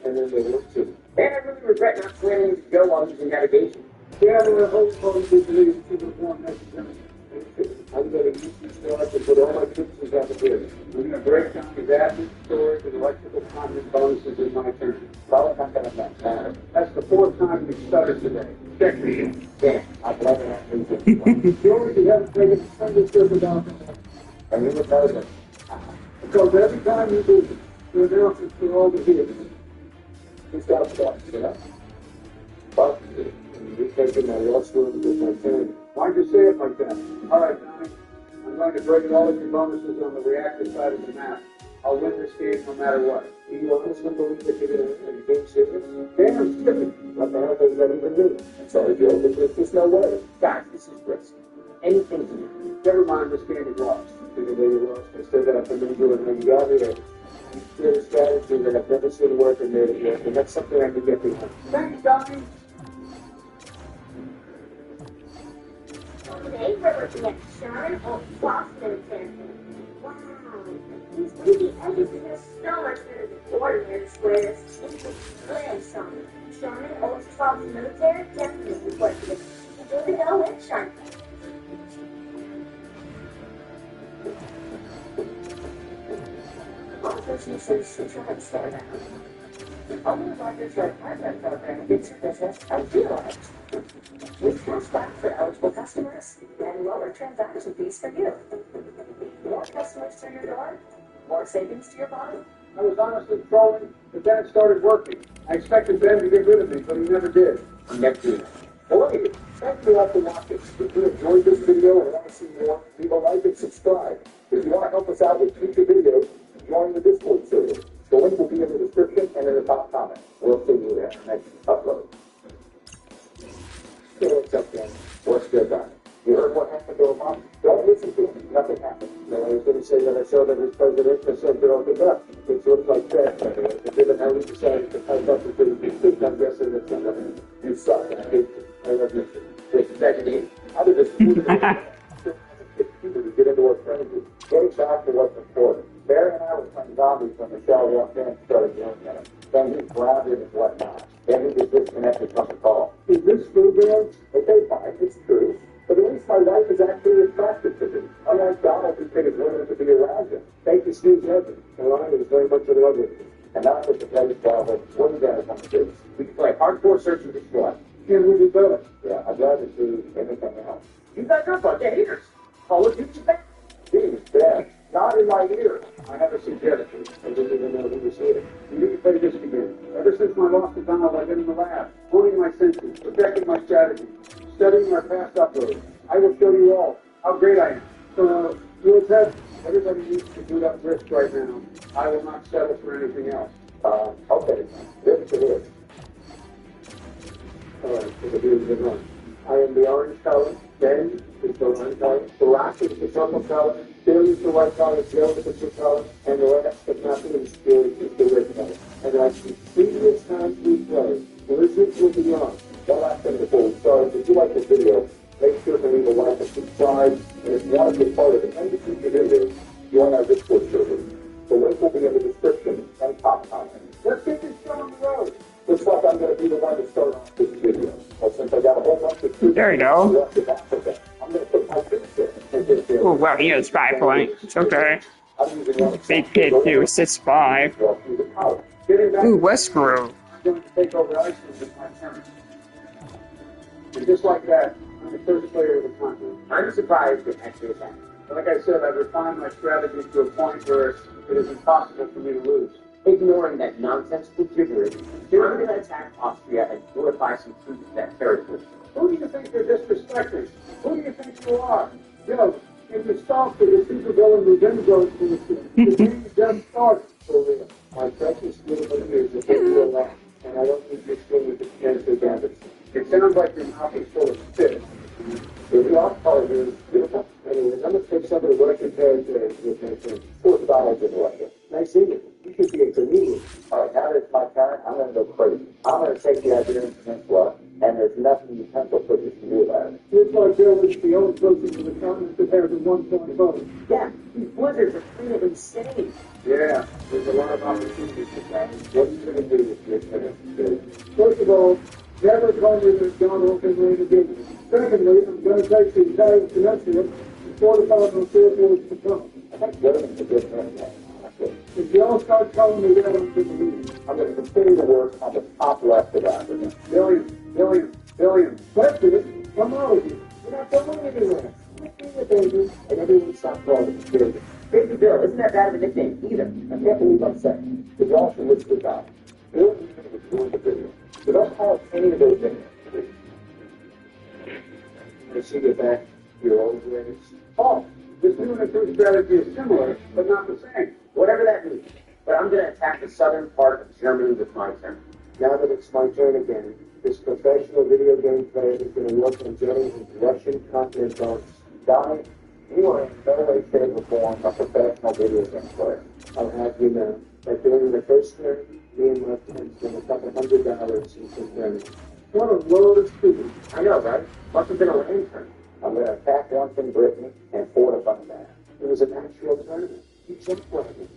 And then they look too. And I really regret not slamming to go while using navigation. Yeah, but I hope you believe people want necessary. I'm going to use these stars to put all my troops in cafeteria. We're going to break down these admin storage and electrical content bonuses in my turn. Probably not going to matter. That's the 4th time we've stuttered today. Check me. Damn, I'm glad I have to George, you haven't taken a single trip about that. And you would know that. Because every time you do, you announce it to all the kids. He's got stuff, you know? But you're taking my lost room with my turn. Why'd you say it like that? All right, Tommy. I'm going to break all of your bonuses on the reactive side of the map. I'll win this game no matter what. Do you honestly believe that you're going to win? Are you being serious? Damn, stupid. What the hell does that even mean? I'm sorry, Joe, but there's just no way. Guys, this is risk. Anything can happen. Never mind, this game is lost. Even though you lost, I still got to maneuver and then you got here. You create a strategy that I've never seen work and made it work, and that's something I can get behind. Thanks, Tommy. Today we're looking at Sharon Boston campaign. Wow, these wavy edges are just so much better than ordinary squares. Good, Sharon. Sharon Old 12 military definitely worth it. Here we go with Sharon. OffSeason Citroen Slowdown. Only larger for apartment program gives your business a real edge. With cashback for eligible customers and lower transaction fees for you. More customers to your door, more savings to your bottom. I was honestly trolling, but then it started working. I expected Ben to get rid of me, but he never did. I'm next to you. Boy, thank you all for watching. If you enjoyed this video and want to see more, leave a like and subscribe. If you want to help us out with future videos, join the Discord server. The link will be in the description and in the top comment. We'll see you in the next upload. Hey, what's up, Dan? What's good, Don? You heard what happened to Obama? Don't listen to him. Nothing happened. No, I was going to say that I saw that his president has said to open up, which looks like that. But given how he decided to pipe up with the big, I'm guessing that's not going to. You suck. I hate you. I love you. Wait, second, how did this people to get into our frenzy? Getting back to what's important. Barry and I were playing zombies when Michelle walked in and started yelling at him. Then he grabbed him and whatnot. Then he just disconnected from the call. Is this true, Bill? Okay, fine, it's true. But at least my wife is actually attracted to me. Unlike Donald, who figures women to be around him. Thank you, Steve Evans. Ryan is very much in love with me. And now with the place, Bravo, what do you guys want to do? We can play hardcore search and destroy. Can we do better? Yeah, I'd rather do anything else. You guys are a bunch of haters. Call of Duty bad. Jeez, bad. Not in my ear. I have a suggestion. I didn't even know who was here. You need to play this again. Ever since my loss to Donald, I've been in the lab, honing my senses, perfecting my strategy, studying my past uploads. I will show you all how great I am. So, you'll test. Everybody needs to do that risk right now. I will not settle for anything else. Okay. This is it. Alright, it'll be a good run. I am the orange color. Ben is the orange color. The last is the purple color. Billy is the white color. Joe is the blue color. And the last but not least is the red color. And like the previous times we played, Blizzards will be on. One last thing before we start. If you like this video, make sure to leave a like and subscribe. And if you want to be part of the end of future videos, join our Discord server. The link will be in the description and top comment. Let's get this show on the road. Looks like I'm going to be the one to start off this video. Well, since I got a whole bunch of troops There you go. left in Africa, I'm going to put my troops there and get there. Oh, wow, he has 5 points. It's okay. I'm using one Big kid, too. 6'5". walk through the college. Getting back Ooh, Westgrove. I'm going to take over Iceland with my turn. And just like that, I'm the first player of the continent. I'm surprised it actually happened. Like I said, I've refined my strategy to a point where it is impossible for me to lose. Ignoring that nonsensical gibberish, I'm going to attack Austria and fortify some troops in that territory. Who do you think you're disrespecting? Who do you think you are? Yo, if you stop the Super Bowl and revenge goes for the game just started. For real. My precious little years have been real long, and I don't need this thing with the chance of damage. It sounds like your mouth is full of spit. The off part is beautiful. Anyways, I'm going to take some of the Russian characters with me for $4 in Russia. Nice seeing you. You should be a comedian. All right, now that it's my turn, I'm going to go crazy. I'm going to take the Iberian Peninsula, and there's nothing you pencil pushers can do about it. Looks like Joe is the only person in the continent that has a 1.0. Yeah, these blizzards are kind of insane. Yeah, there's a lot of opportunities for that. What are you going to do with your chance? First of all, never come with a gun open rain again. Secondly, I'm going to take the Italian Peninsula and fortify my territories to come. I think Germany's a good friend, honestly. If y'all start telling me that, I'm going to believe it. I'm going to continue to work on the top left of Africa. Billions. That's it. Come out of here. You're not going anywhere. You're being a baby, and everyone stop calling it baby. Baby Bill, isn't that bad of a nickname either? I can't believe I'm saying. Because y'all should listen to God. Bill was doing the video. So don't call it any of those names. I see you back to your old ways. Oh, this new and improved strategy is similar, but not the same. Whatever that means. But I'm going to attack the southern part of Germany with my turn. Now that it's my turn again, this professional video game player is going to work on getting his Russian content bonus. Donnie, you are in no way, shape, or form a professional video game player. I'll have you know that during the first turn, me and my friends spent a couple $100 in some tournament. What a load of stupid. I know, right? Must have been a lame turn. I'm going to attack once in Brittany and fortify that. It was an actual tournament. You jumped right in.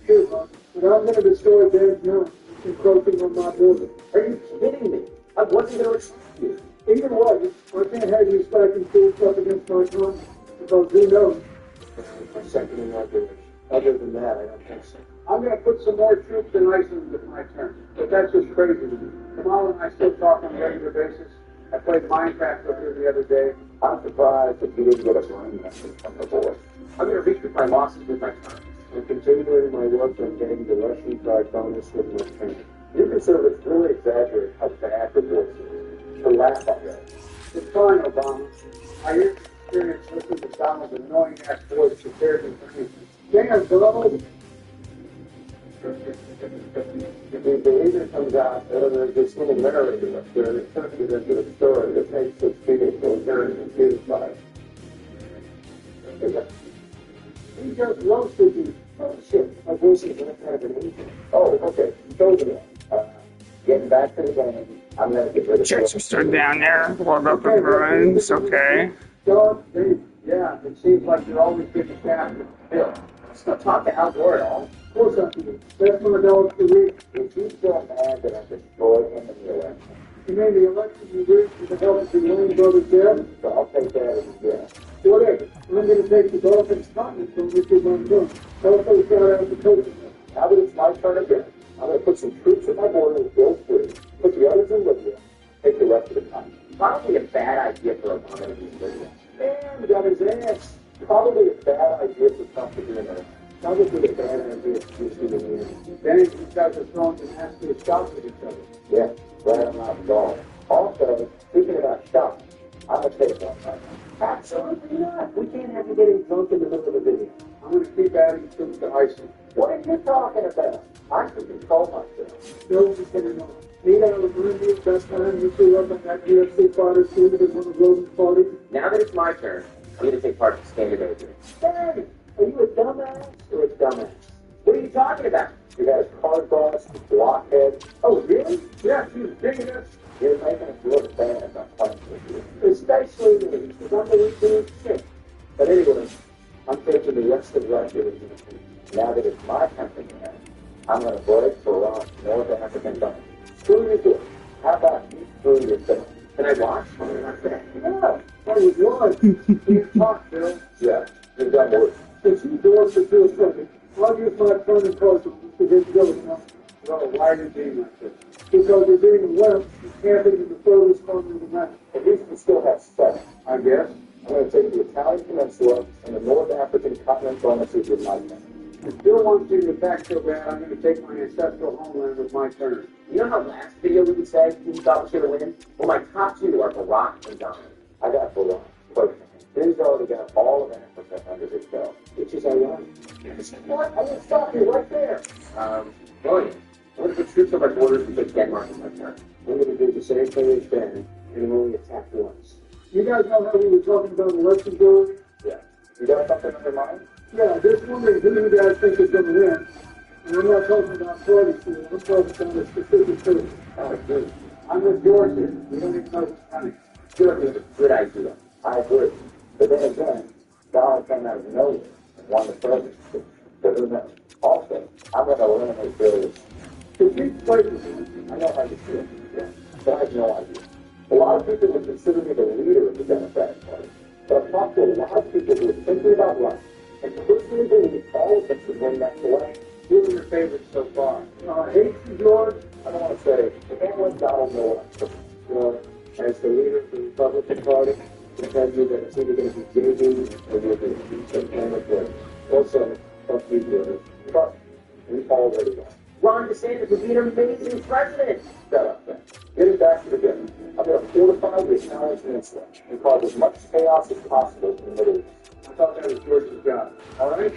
Sure, Bob, but I'm going to destroy Dan's nose, encroaching on my border. Are you kidding me? I wasn't going to attack you. Either way, I can't have you stacking food up against my time, because who knows? My second in my direction. Other than that, I don't think so. I'm going to put some more troops in Iceland with my turn, but that's just crazy to me. Kamal and I still talk on a regular basis. I played Minecraft up here the other day. I'm surprised that you didn't get a brain message from the boy. I'm going to recoup my losses with my turn. I'm continuing my work on getting the Russian card bonus with my training. You conservatives really exaggerate how bad the voice is. To laugh at that. It's fine, Obama. I hear experience listening to Donald's annoying-ass voice prepared me. Damn, Donald! If the behavior comes out, there's this little narrator up there that turns it into a story that makes those people so very confused by it. He just roasted you. Oh, shit. My voice is not kind of an angel. Oh, okay. So getting back to the game, I'm going to get rid of Checks are still down there. What about the ruins? Okay. John, yeah, it seems like you're always getting captured. Bill, let's not talk to Al Gore at all. Of course I do. That's my dog to read. If you still mad that I destroyed him in the election, You mean the election you rigged with the help of the Lane Brothers there? so I'll take that as a yes. Whatever. I'm going to take the Dolphins continent from Richard Van Dunk. Also shout out to coaching. Now that it's my turn again, I'm going to put some troops at my border and go free. Put the others in Libya. Take the rest of the time. Probably a bad idea for Obama to be in Libya. Man, got his ass. Probably a bad idea for Trump to be in there. Probably a bad idea to do the win. Then these guys are throwing the nastier shots at each other. Yeah, glad I'm not involved. Also, speaking about shots, I'm going to take one right now. Absolutely not. We can't have you getting drunk in the middle of a video. I'm going to keep adding troops to Iceland. What are you talking about? I can control myself. Still just getting on. Need I remind you best time you threw up on that UFC fighter suit at one of Rogan's parties? Now that it's my turn, I'm going to take part in Scandinavia. Daddy, are you a dumbass or a dumbass? What are you talking about? You got a card boss, blockhead. Oh, really? Yeah, she's digging us. You're making us look bad about playing with you. Especially me, because I'm the weak shit. But anyway, I'm taking the rest of Russia with me. Now that it's my country now, I'm going to break for North African government. Screw you to it. How about you screw yourself? Can I watch? Yeah. Oh, you was. You talk, Bill. Yeah, you're done with it. Since you doors for 2 seconds, I'll use my turn and caution to get going now. Well, why are you being like this? Because you're being left and camping in the furthest corner of the map. At least we still have 7. I guess. I'm going to take the Italian Peninsula and the North African continent bonuses with my turn. If Bill wants you to attack so bad, I'm going to take my ancestral homeland with my turn. You know how last video we would say who we thought was going to win? Well, my top two are Barack and Donald. I got Barack. But Ben's already got all of Africa under his belt, which is ironic. What? I'm going to stop you right there. William, I'm going to put troops on my borders and take Denmark in my turn. I'm going to do the same thing as Ben, and only attack once. You guys know how we were talking about elections earlier? Yeah. You got something on your mind? Yeah, just wondering who you guys think is going to win. And I'm not talking about party school, I'm talking about a specific person. I agree. I'm with George here. We don't even know what's coming. Sure, it's a good idea. I agree. But then again, Donald came out of nowhere and won the presidency. So who knows? Also, I'm going to eliminate Bill's. Complete places. I know how you feel, yeah, but I have no idea. A lot of people would consider me the leader of the Democratic Party, but I've talked to a lot of people who are thinking about life and personally believe all of us should win that election. Who are your favorites so far? H. George. I don't want to say, I can't let Donald know what I'm thinking. You know, as the leader of the Republican Party, I can tell you that it's either going to be JD or you're going to be some kind of way. Also, fuck you, George. But we've already won. Ron DeSantis would be an amazing president. Shut up, Ben. Getting back to the game, I'm going to fortify the Italian Peninsula and cause as much chaos as possible in the Middle East. I thought that was George's job. All right?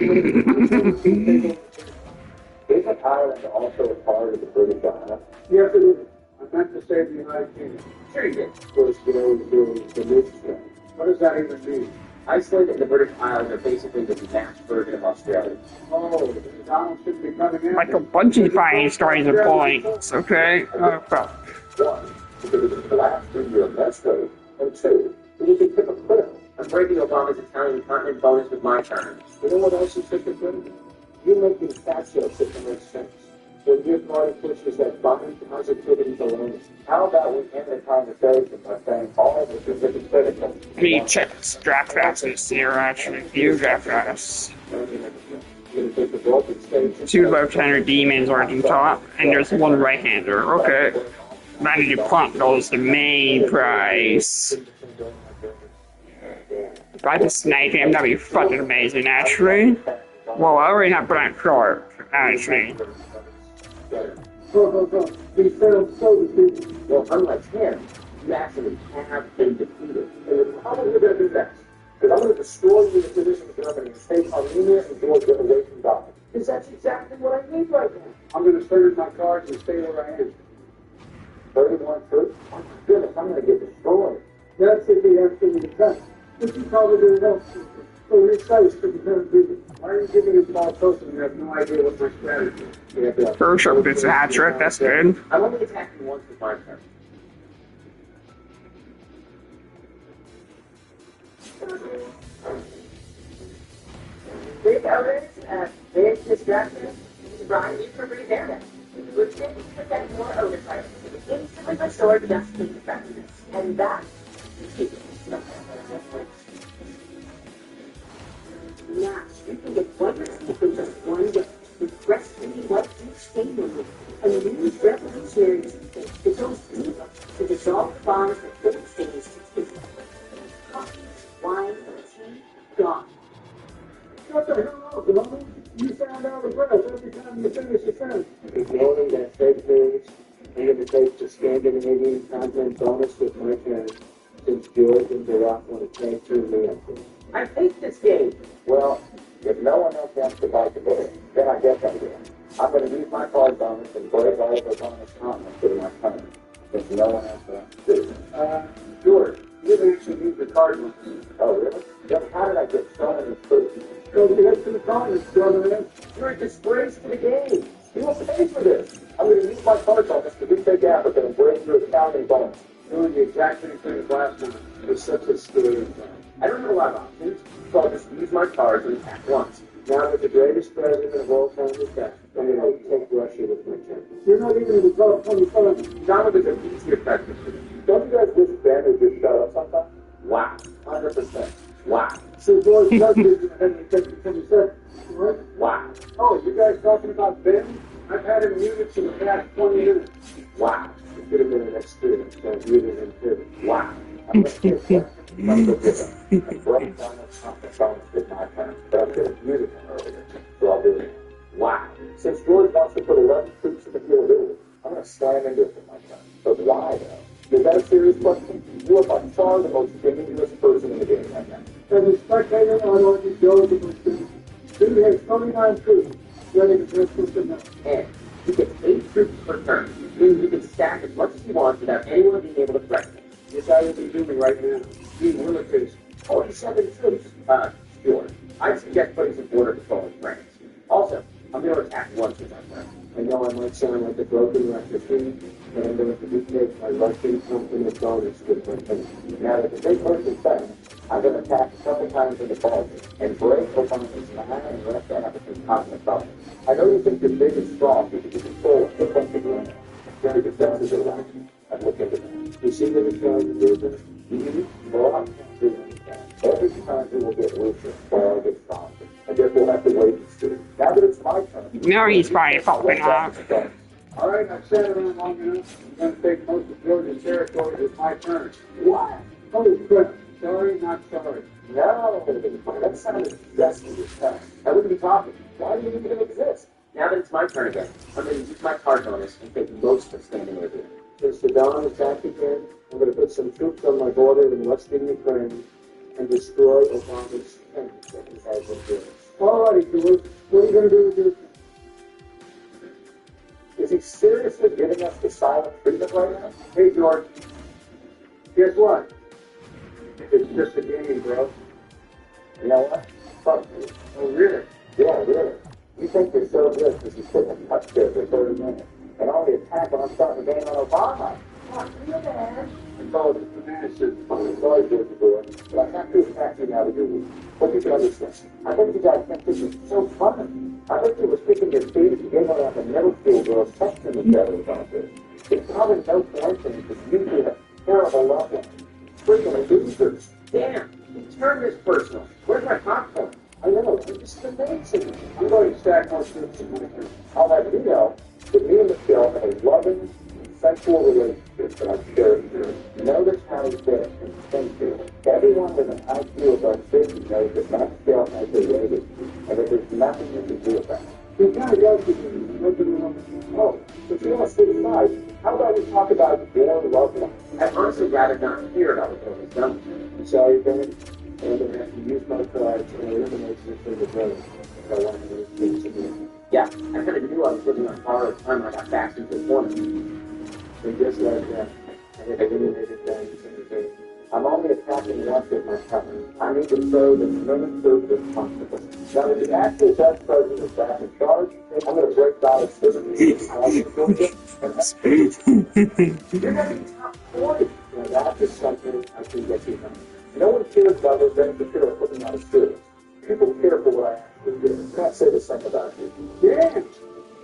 Isn't Ireland also a part of the British Isles? Yes, it is. I meant to say the United Kingdom. Sure you did. Of course, you know, the British thing. What does that even mean? Iceland and the British Isles are basically the mass version of Australia. Oh, Donald should be coming in. Like a bunch of finding stories and points, okay? Well, One, because it's the last 3 year best rate, and two, it would be hypocritical. I'm breaking Obama's Italian continent bonus with my turn. You know what else is hypocritical? You're making tax jokes that make sense. When your party pushes that body positivity balloon, how about we end the conversation by saying all this is hypocritical? I need to check draft classes here, actually. Few draft classes. Two left-hander demons are at the top, and there's one right-hander. Okay. 92 punt goes the main prize. If I can snipe him, that'd be fucking amazing, actually. Well, I already have blank card, actually. He failed so defeated. Well, unlike him, you actually have been defeated. And you're probably going to do next. Because I'm going to destroy you in the position of Germany and take Armenia and Georgia away from God. Because that's exactly what I need right now. I'm going to turn my cards and stay where I am. 31 troops? Oh my goodness, I'm going to get destroyed. That's if he actually attacks. But you probably didn't know. So you're safe for the time being. Why are you giving him false hope and you have no idea what my strategy is? Yeah, Kershaw gets a hat trick, that's good. I'm only attacking once with my turn. Big others, big distractions. Brian, you for free there. With 50% more oversight, instantly restore just the effectiveness. And that is key. Now, you can get one receipt from just one day. Request to be what you stable. A new revolutionary system that goes deeper to dissolve the bonds that couldn't stains to keep. Coffee, wine, tea, gone. What the hell, Donald? You sound out of breath every time you finish a sentence. Ignoring that fake news, I'm going to take the Scandinavian content bonus with my turn, since George and Barack want to transfer me up there. I hate this game. Well, if no one else wants to bite the bullet, then I guess I will. I'm going to use my card bonus and break all of the bonus comments with my turn, since no one else wants to do it. George, you didn't actually use the card one. Oh, really? Then how did I get so many troops? Go to the head to the comments, brother. You're a disgrace to the game. You will pay for this. I'm going to use my card bonus to retake Africa and break your Italian bonus. Doing the exact same thing as last time. It's such a scary thing. I don't have a lot of options, so I'll just use my cards and attack once. Now that the greatest president of all time is back, I'm going to take Russia with my turn. You're not even in the top 25. Donald is an easier president. Don't you guys wish Ben would just shut up sometimes? Wow. 100%. Wow. So George Bush is going to take the 27th. What? Wow. Oh, you guys talking about Ben? I've had him muted for the past 20 minutes. Wow. You could have been an experience, so you didn't too. Wow. I'm going to take that. I'm going to get them. I broke down the phone with my parents, but I could have muted them earlier, so I'll do it. Wow. Since George wants to put 11 troops in the field early, I'm going to slam into it with my friend. But why, though? Is that a serious question? You are by far the most dangerous person in the game right now. As a spectator, I want to go to the student. Dude has 29 troops ready to press this amount. And he gets 8 troops per turn, meaning he can stack as much as he wants without anyone being able to threaten him. Yes, I will be doing right now. Being military. 47 troops. Sure. I'd suggest putting some border patrol in France. Also, I'm going to attack once with my friend. I know I might sound like a broken record, but I'm going to dictate my Russian company bonus with my company. Now, that the big person says, I'm going to attack a couple times in the Baltic and break Obama's behind and let that happen in continent problem. I know you think you're big and strong because you control a bunch of land. Very defensive of that. I've looked into that. You see what it's trying to do this? Well, I can't do anything. Every time it will get looser while I get stronger. I guess we'll have to wait and see. Now that it's my turn. Now he's probably fucking off. All right, I've sat around long enough. I'm going to take most of Georgia's territory. It's my turn. What? Holy crap. Sorry, not sorry. No, that sounded desperate as hell. I wouldn't be talking. Why do you even exist? Now that it's my turn again, I'm going to use my card bonus and take most of standing with you. Since Saddam is back again, I'm going to put some troops on my border in western Ukraine and destroy Obama's tanks that he has in there. All righty, George. What are you going to do with your... Is he seriously giving us the silent treatment right now? Hey, George. Guess what? It's just a game, bro. You know what? Fuck you. Oh, really? Yeah, really. You think you're so good because you sit in a touch chair for 30 minutes and only attack when I'm starting the game on Obama. Fuck you, man. I call it the banana suit. I'm sorry, Georgie boy, but I have to attack you now to do this. But you can understand. I bet you guys think this is so fun. I bet you were sticking your feet and gave out a middle school girl texting each other about this. It's probably no coincidence that you two have terrible love life. Freaking losers. Damn, you turned this personal. Where's my popcorn? I know, this is amazing. I'm going to stack more troops in my turn. I'll have you know that me and Michelle have a loving, sexual relationship that I'm sharing here. Notice how it's there and think to it. Everyone with an IQ above 50 knows that my Michelle has a rating and that there's nothing you can do about it. You kind of got to Oh, but you want to sit aside. How about we talk about your love life? I'd honestly rather not hear about what was done. I'm sorry, Ben. I'm going to have to use my cards and eliminate you from the road. If I want to lose things again. Yeah, I kind of knew I was living on borrowed time when I got back into the corner. And just like that, I have eliminated things in the game. I'm only attacking once with my company. I need to show the minimum proof as possible. Now, if the actual best president is back in charge, I'm going to break down his system. You're going to be top 40. Now, that is something I can get behind. No one cares about those things for sure putting out of students. People care for what I actually do. I can't say the same about you. Damn! You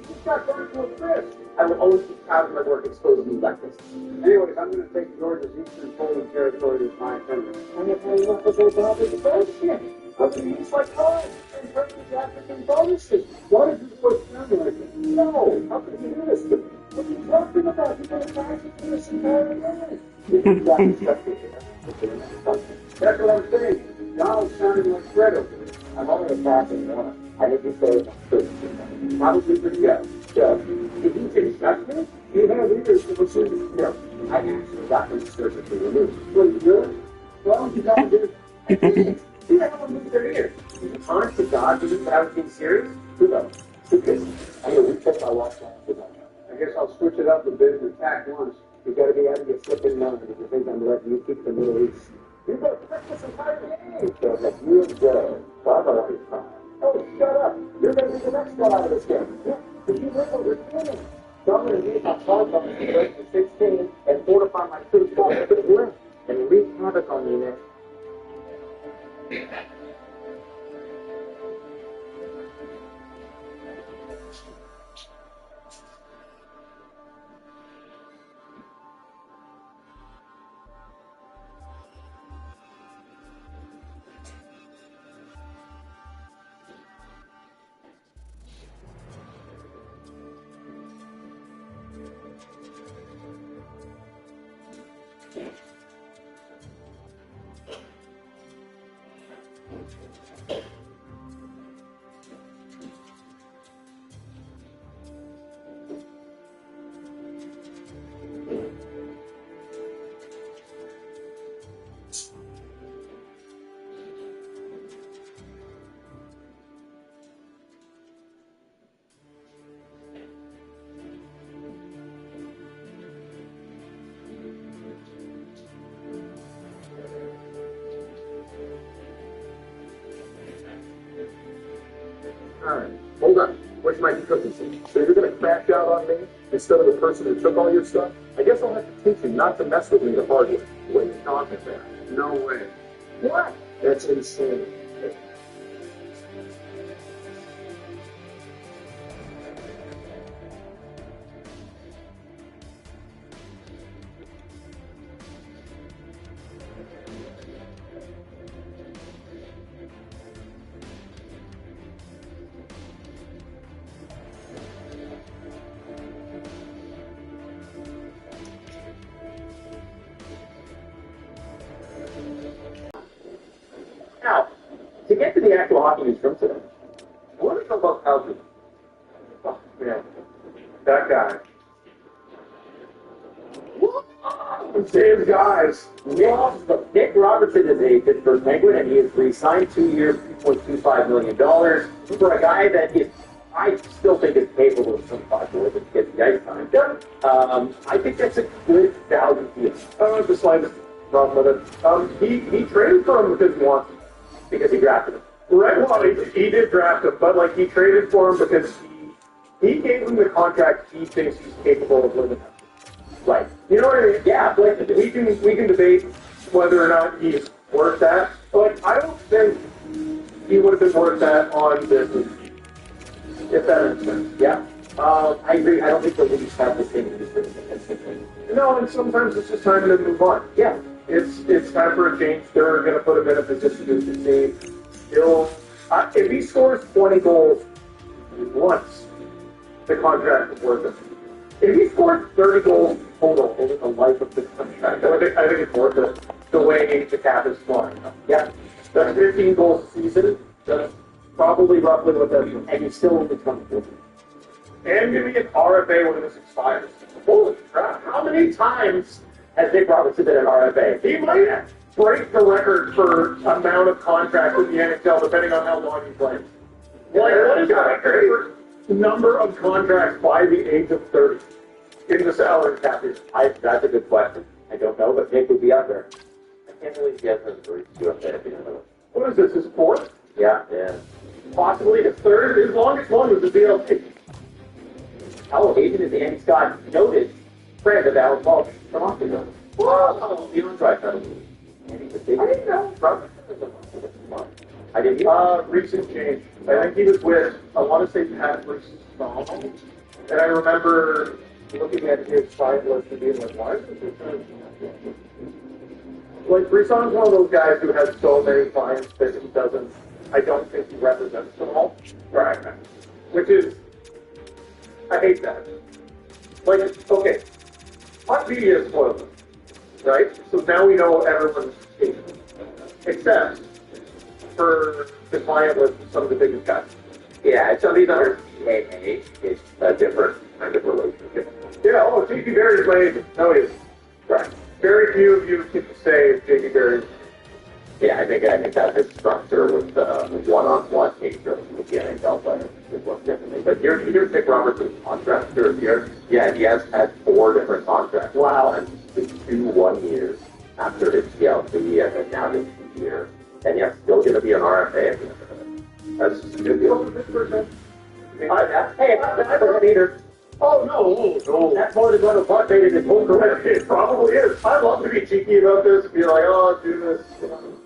just got down to a crisp. I will always be proud of my work exposing you like this. Anyways, I'm going to take Georgia's eastern Poland territory as my turn. I'm going to tell you what this about this bullshit. What do you mean like time? And Turkish African bonuses. Why did you put sound like that? No, how could you do this to me? What are you talking about? You're going to tax it for this entire life. You've got to stuff it here. That's what I'm saying. Donald sounded like Fred over there. I'm only attacking one. I need to say my truth. Probably pretty good. So, Did you discuss me? You have ears to listen. No, I actually got them surgically removed. Wait, really? Well, you got to do I did. Who the hell removed their ears? Did you honest to God believe that I was being serious? who knows? Who cares? I'm going to recheck my watch now. I guess I'll switch it up a bit and attack once. You got to be out of your flipping mind if you think I'm letting you keep the Middle East. You've got to practice entire game. So, like you and Joe. So I'm going to time. Oh, shut up. You're going to be the next one out of this game. Yeah, but you win over winning. So I'm going to use my card bonus to break to 16 and fortify my troops so I can win and wreak havoc on you next. Alright, hold on. Which might be cooking soon. So you're gonna crash out on me instead of the person who took all your stuff? I guess I'll have to teach you not to mess with me the hard way. What are you talking about? No way. What? That's insane. Now, to get to the actual hockey news from today, I want to talk about Calgary. Oh, man. That guy. Same guys. Nick Robertson is a Pittsburgh Penguin, and he is re-signed 2 years, $2.25 million for a guy that is, I still think is capable of some possibility to get the ice time done. I think that's a good value deal. I don't have the slightest problem with it. He traded for him because he wants him. Because he drafted him. Right, well, he did draft him, but like he traded for him because he gave him the contract he thinks he's capable of living up to. Right. You know what I mean? Yeah, Like we can debate whether or not he's worth that, but I don't think he would have been worth that on business. If that makes sense. Yeah. I agree. I don't think the leagues have the same history. No, and sometimes it's just time to move on. Yeah. It's time for a change. They're going to put him in a position to succeed. If he scores 20 goals once, the contract is worth it. If he scores 30 goals total over the life of the contract, I think it's worth it. The way the cap is flying. Yeah. That's 15 goals a season. That's probably roughly what that is. And he's still only 24. And give me an RFA when this expires. Holy crap. How many times has Nick Robertson been an RFA? He might break the record for amount of contracts in the NHL, depending on how long he plays. Like, what is the record for number of contracts by the age of 30 in the salary cap year? That's a good question. I don't know, but Nick would be up there. I can't believe he hasn't agreed to do it. What is this, his fourth? Yeah, yeah. Possibly his third. His longest one was the DLT. How agent is Andy Scott, noted friend of Alan Paul from Ottawa. Whoa! Leon Draisaitl. Andy's a big. I didn't know. I didn't either. Recent change. I think he was with, I want to say Pat Brisson. And I remember looking at his side list and being like, why is this guy? Like, Brisson's one of those guys who has so many clients that he doesn't, I don't think he represents them all. Right. Which is, I hate that. Like, okay, hot media is spoiled, right? So now we know everyone's agent. Except for the client with some of the biggest guys. Yeah, it's something other CAA. It's a different kind of relationship. Yeah, oh, J.P. Barry's my agent. No, he is. Right. Very few of you get to say J.P. Barry. Yeah, I think that his structure with one-on-one nature with the NHL players is what's different. But here's Nick Robertson's contract here. Yeah, he has had 4 different contracts. Wow. And 2 1 years after his TLC, and now this 2 years. And yeah, still going to be an RFA at the end of it. That's just a good deal for this person. Hey, that's a leader. Oh, no. That's more than what a butt made in his whole career. It probably is. I'd love to be cheeky about this and be like, oh, do this.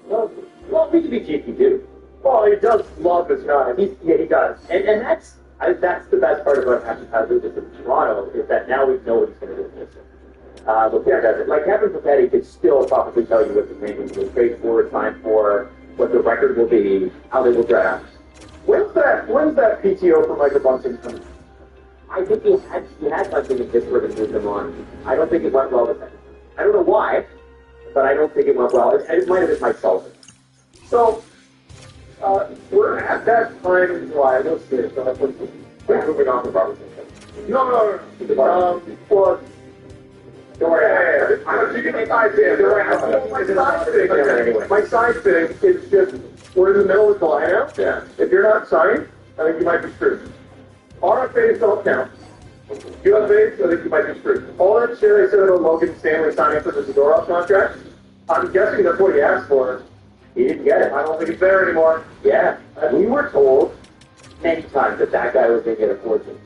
Well, we can be cheeky too. Well, he does love his guys. Yeah, he does. And that's the best part about having this in Toronto, is that now we know what he's going to do in this. Before doesn't. Like Kevin Papetti could still probably tell you what the Penguins will trade for, time for, what the record will be, how they will draft. When's that PTO for Michael Bunting coming? I think he had something in Pittsburgh and moved him on. I don't think it went well with him. I don't know why, but I don't think it went well. It might have been myself. So, we're at that time in July. We'll see. So that's what we're moving on to Robertson. No. Well, don't worry. I'm not taking my side thing. My side thing is just we're in the middle of July now. Yeah. If you're not signed, I think you might be screwed. RFAs don't count. UFAs, I think you might be screwed. All that shit I said about Logan Stanley signing for the Zadorov contract, I'm guessing that's what he asked for. He didn't get it. I don't think it's there anymore. Yeah. We were told many times that guy was going to get a fortune.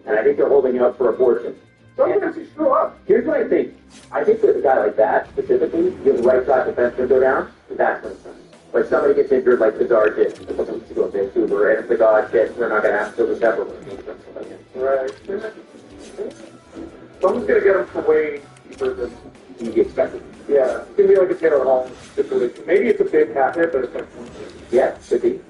And I think they're holding him up for a fortune. Sometimes he screw up. Here's what I think. I think with a guy like that, specifically, you have the right side defenseman go down, that's when it's done. Like somebody gets injured like Bedard did a couple weeks ago in Vancouver, and if the god gets, they're not going to have to December. Right. Someone's going to get him for way cheaper than he expected. Yeah, it's going to be like a Taylor Hall situation. Maybe it's a big cap hit, but it's like... Yeah, should be.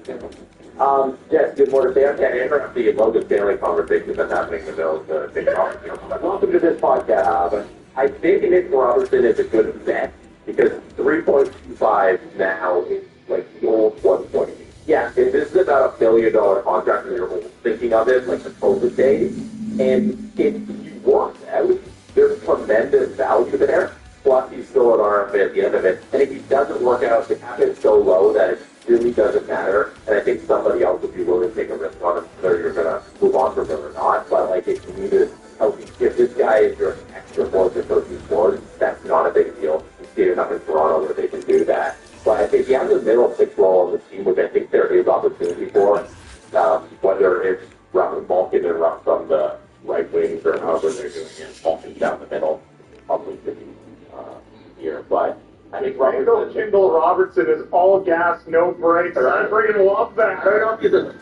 Jess, good more to say. I can't interrupt the Logan Stanley conversation that's happening in the middle of the big conversation. Welcome to this podcast. But I think Nick Robertson is a good bet because 3.25 now is like the old 1.8. Yeah, if this is about $1 billion contract and you're thinking of it like the COVID days, and if you want out, there's tremendous value there. Plus, he's still an RFA at the end of it. And if he doesn't work out, the cap is so low that it really doesn't matter. And I think somebody else would be willing to take a risk on him, whether you're going to move on from him or not. But like, if you need to help you give this guy your extra points or 13 points, that's not a big deal. You see it up in Toronto where they can do that. But if you have the middle six role on the team, which I think there is opportunity for, whether it's Robert Malkin and Ruff from the right wings or however they're doing it, Malkin down the middle, probably could be here. But I think Randall Kindle Robertson is all gas, no brakes. I'm bringing love back. right off the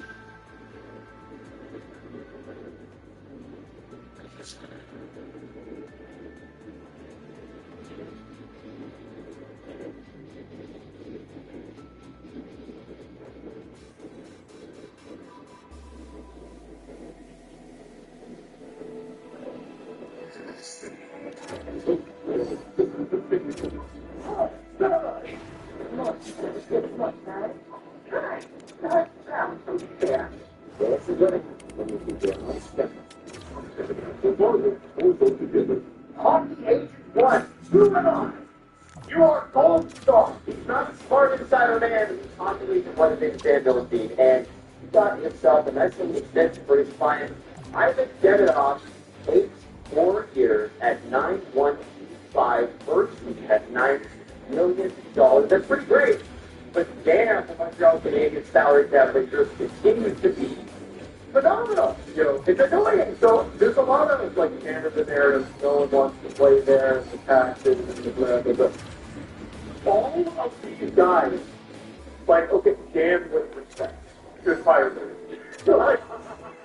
You are gold star. He's not the smart insider man. He's constantly what is in Sandville's team. And he got himself a nice little extension for his client. Isaac Demidov, 8 more years at $9,185 first at $9 million. That's pretty great. But damn, the Montreal Canadiens salary cap just continues to be phenomenal. You know, it's annoying. So there's a lot of like Canada narrative. No one wants to play there. The taxes and the blah blah blah. All of these guys, like, okay, damn with respect, good fire there. So like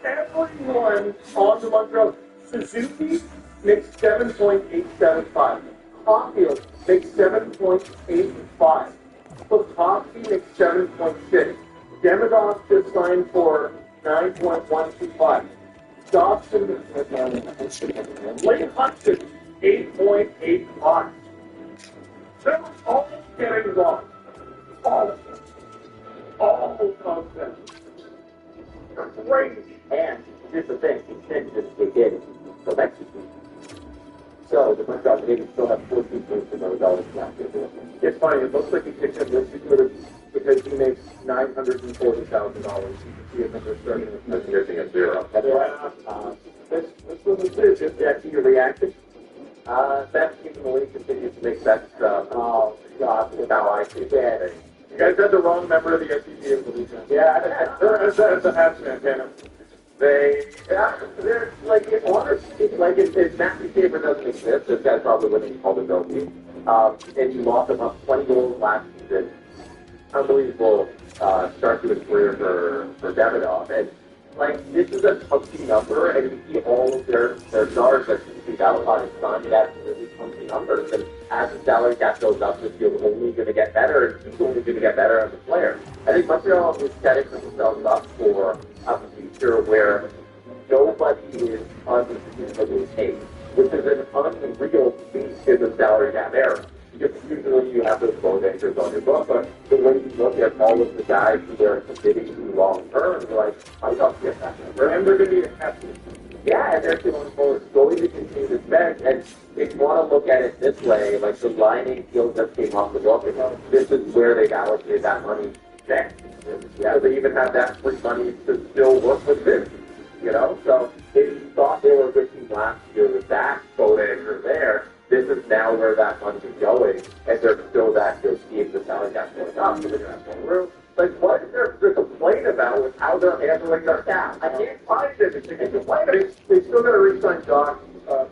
everyone on the Montreal, Suzuki makes 7.875. Caulfield makes 7.85. Potofsky makes 7.6. Demidov just signed for 9.125. Dobson, Lane Hudson, 8.85. They're all getting lost. All of them. All of them. Crazy. And here's the thing, he said that they did so Mexico. So the Montreal Canadiens still have $14.2 million left. It's funny, it looks like he picked up this because he makes $940,000. He is under starting with That's missing a zero. this was a decision. Yeah, to your reaction. Best team in the league continues to make best stuff. Oh, God, that's how I see it. You guys had the wrong member of the SEC of the weekend. Yeah, That's a Habs fan, Tanner. They're like, honestly, like if Matthew Tabor doesn't exist, this guy's probably wouldn't be called a goalie. And you lost him up 20 goals last season. Unbelievable start to his career for Davidoff. And like, this is a comfy number, and you see all of their stars that seem to be Galapon and Son, that's really comfy numbers. And as the salary cap goes up, this field's only going to get better, and he's only going to get better as a player. I think Montreal is setting themselves up for a future where nobody is unreasonably paid, which is an unreal feat in the salary cap era. because usually you have those loan anchors on your book, but the way you look at all of the guys who they're committing to long term, you're like, I don't get that number. And they're going to be a captain. Yeah, and they're going to continue to spend. And if you want to look at it this way, like the lining deal just came off the book, and this is where they've allocated that money next. Yeah, they even have that free money to still work with this. You know, so if you thought they were a good team last year with that quote anchor there, this is now where that money is going, and they're still that good team. The salary cap's going up, so they're going to have more room. Like, what is there to complain about with how they're handling their cap? I can't find anything to complain about. They still got to re-sign Doc,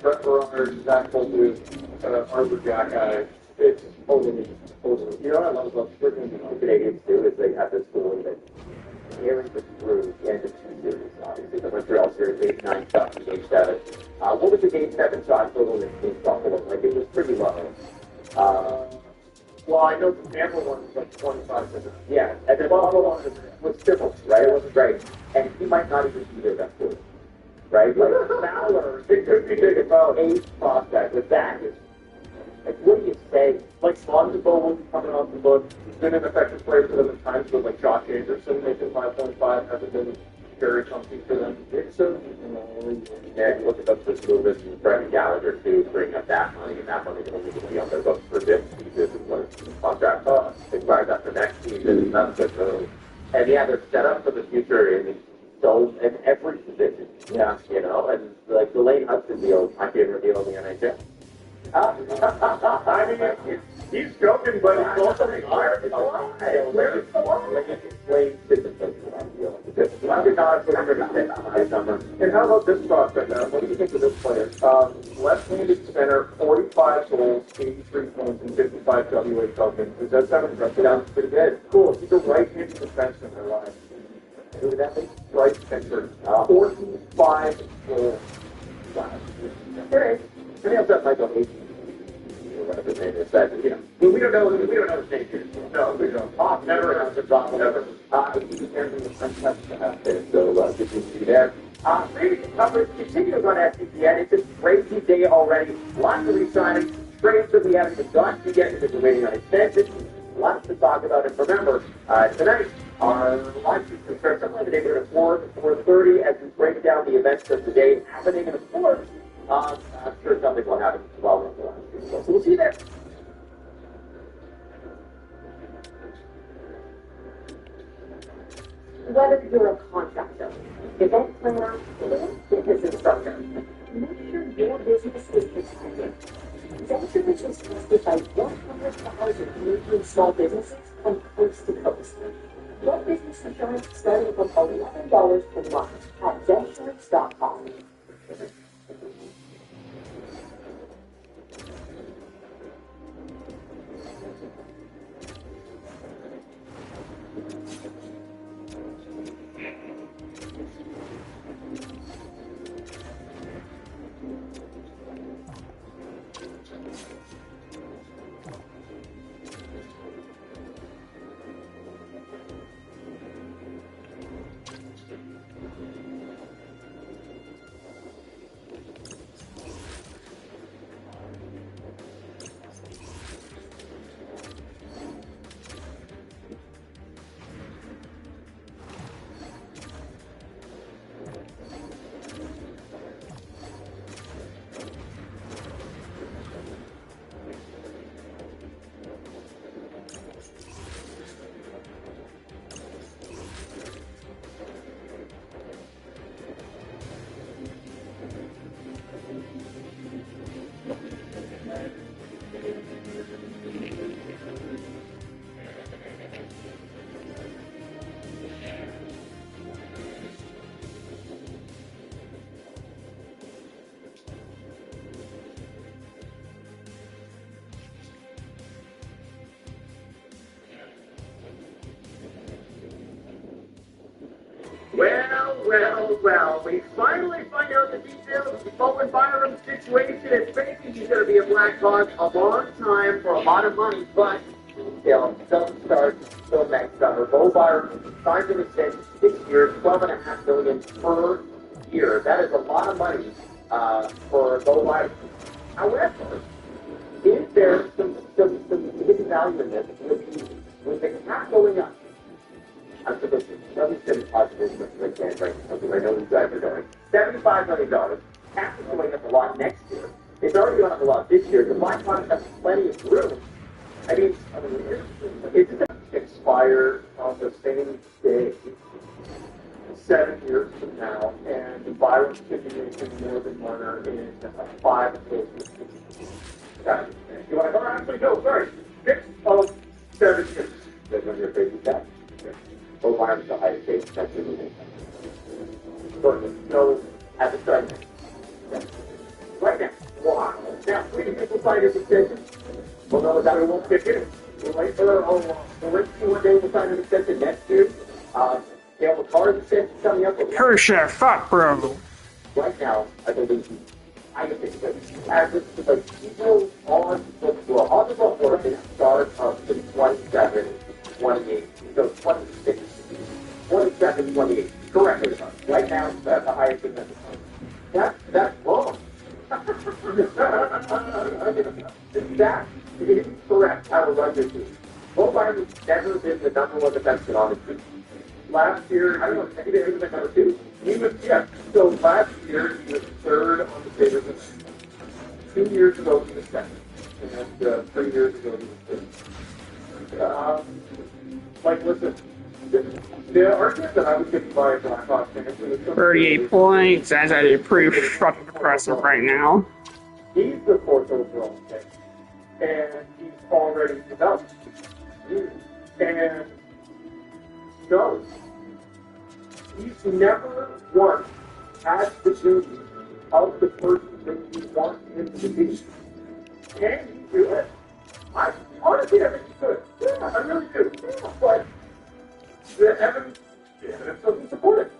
Brett Bernard, Zach Colton, Arthur Jack. It's totally. You know what I love about the Canadians do is they have this feeling that carrying the through the end of two series, obviously. The Montreal series, Game 9 shot in Game 7. What was the Game 7 shot total in Buffalo? Like, it was pretty low. Well, I know the Tampa one was like 25 minutes. Yeah, and the Buffalo one was simple, right? It wasn't great. And he might not even be their best player, right? Like, Fowler, it could be big about 8 prospect, but that is, like, what do you say? Like, Lonzo will be coming off the book. He's been an effective player for them at times, but like Josh Anderson making 5.5 hasn't been very chunky for them. So, yeah, you look at those movements and Brendan Gallagher, too, bringing up that money, and that money is only going to be on their books for this season, when contract expires after next season, and that's good. And yeah, they're set up for the future in every position. Yeah, you know, and like the Lane Hudson deal, my favorite deal in the NHL. I mean, he's joking, but he's also retired. Where's the line? Like, it's explains discipline for that deal. And how about this prospect now? What do you think of this player? Left-handed center, 45 goals, 83 points, and 55 WA tokens. Does that sound impressive? Sounds pretty good. Cool. He's a right-handed defenseman in their line. Who would that be? Right center. 45 goals. Wow. There is. Maybe I'll set Michael Hayden. Whatever his name is, that, you know, we don't know his name here. No, we don't. Off never has a drop, never. He's apparently the French there, so good to see you there. Previous coverage continues on SCPN. It's a crazy day already. Lots of re-signings, trades that we haven't even got to yet because we're waiting on extensions. Lots to talk about. And remember, tonight, our live stream starts sometime today. We're at 4 to 4:30 as we break down the events of the day happening. And of course, I'm sure something will happen as well in the live stream. So we'll see you there. Whether you're a contractor, event planner, or fitness instructor, make sure your business is protected. Venture is trusted by 100,000 Canadian small businesses from coast to coast. Get business insurance starting from $11 per month at Venturance.com. Well, we finally find out the details of the Bowen Byram situation. It's basically he's going to be a Blackhawk a long time for a lot of money, but still, doesn't start until next summer. Bo Byram signed an extension 6 years, $12.5 million per year. That is a lot of money for Bo Byram. However, is there some hidden value in this with the cap going up? I'm supposed to let me say positive right now, because I know these guys are going. $75 million. Cap is going up a lot next year. It's already gone up a lot this year. The black box has plenty of room. I mean, it's going to expire on the same day 7 years from now, and Byron should be making more than Marner in 5 of those years. You want to go? Actually, no, sorry. 6 of 7 years. That's when you're facing that. Oh, Byron's the highest paid catcher in the league. So, at the start, right now, wow. Now, 3 people signed his extension. We'll know that we won't kick in. We'll wait for we'll wait to see what day we'll sign an extension next year. Dale McCarr's extension coming up. Kershaw, fuck, bro. Right now, I believe, I think that as it's like people on the floor at the start of the 27, 28, so 26, 27, 28. Correct. Right now, that's the highest in the That's wrong. That is correct how to run your team. Bo Byron has never been the number 1 defenseman on the team. Last year, I don't know, maybe he was number 2. He was, yeah. So last year, he was 3rd on the favorites. 2 years ago, he was 2nd. And 3 years ago, he was 3rd. Like, listen, the argument that I was getting by Blackhawks fans was 38 points. That's actually pretty fucking impressive right now. He's the 4th overall pick, and he's already developed. And no, he's never once had the duty of the person that you want him to be. Can he do it? I honestly, I think he could. Yeah, I really do. Yeah, but the evidence doesn't support it.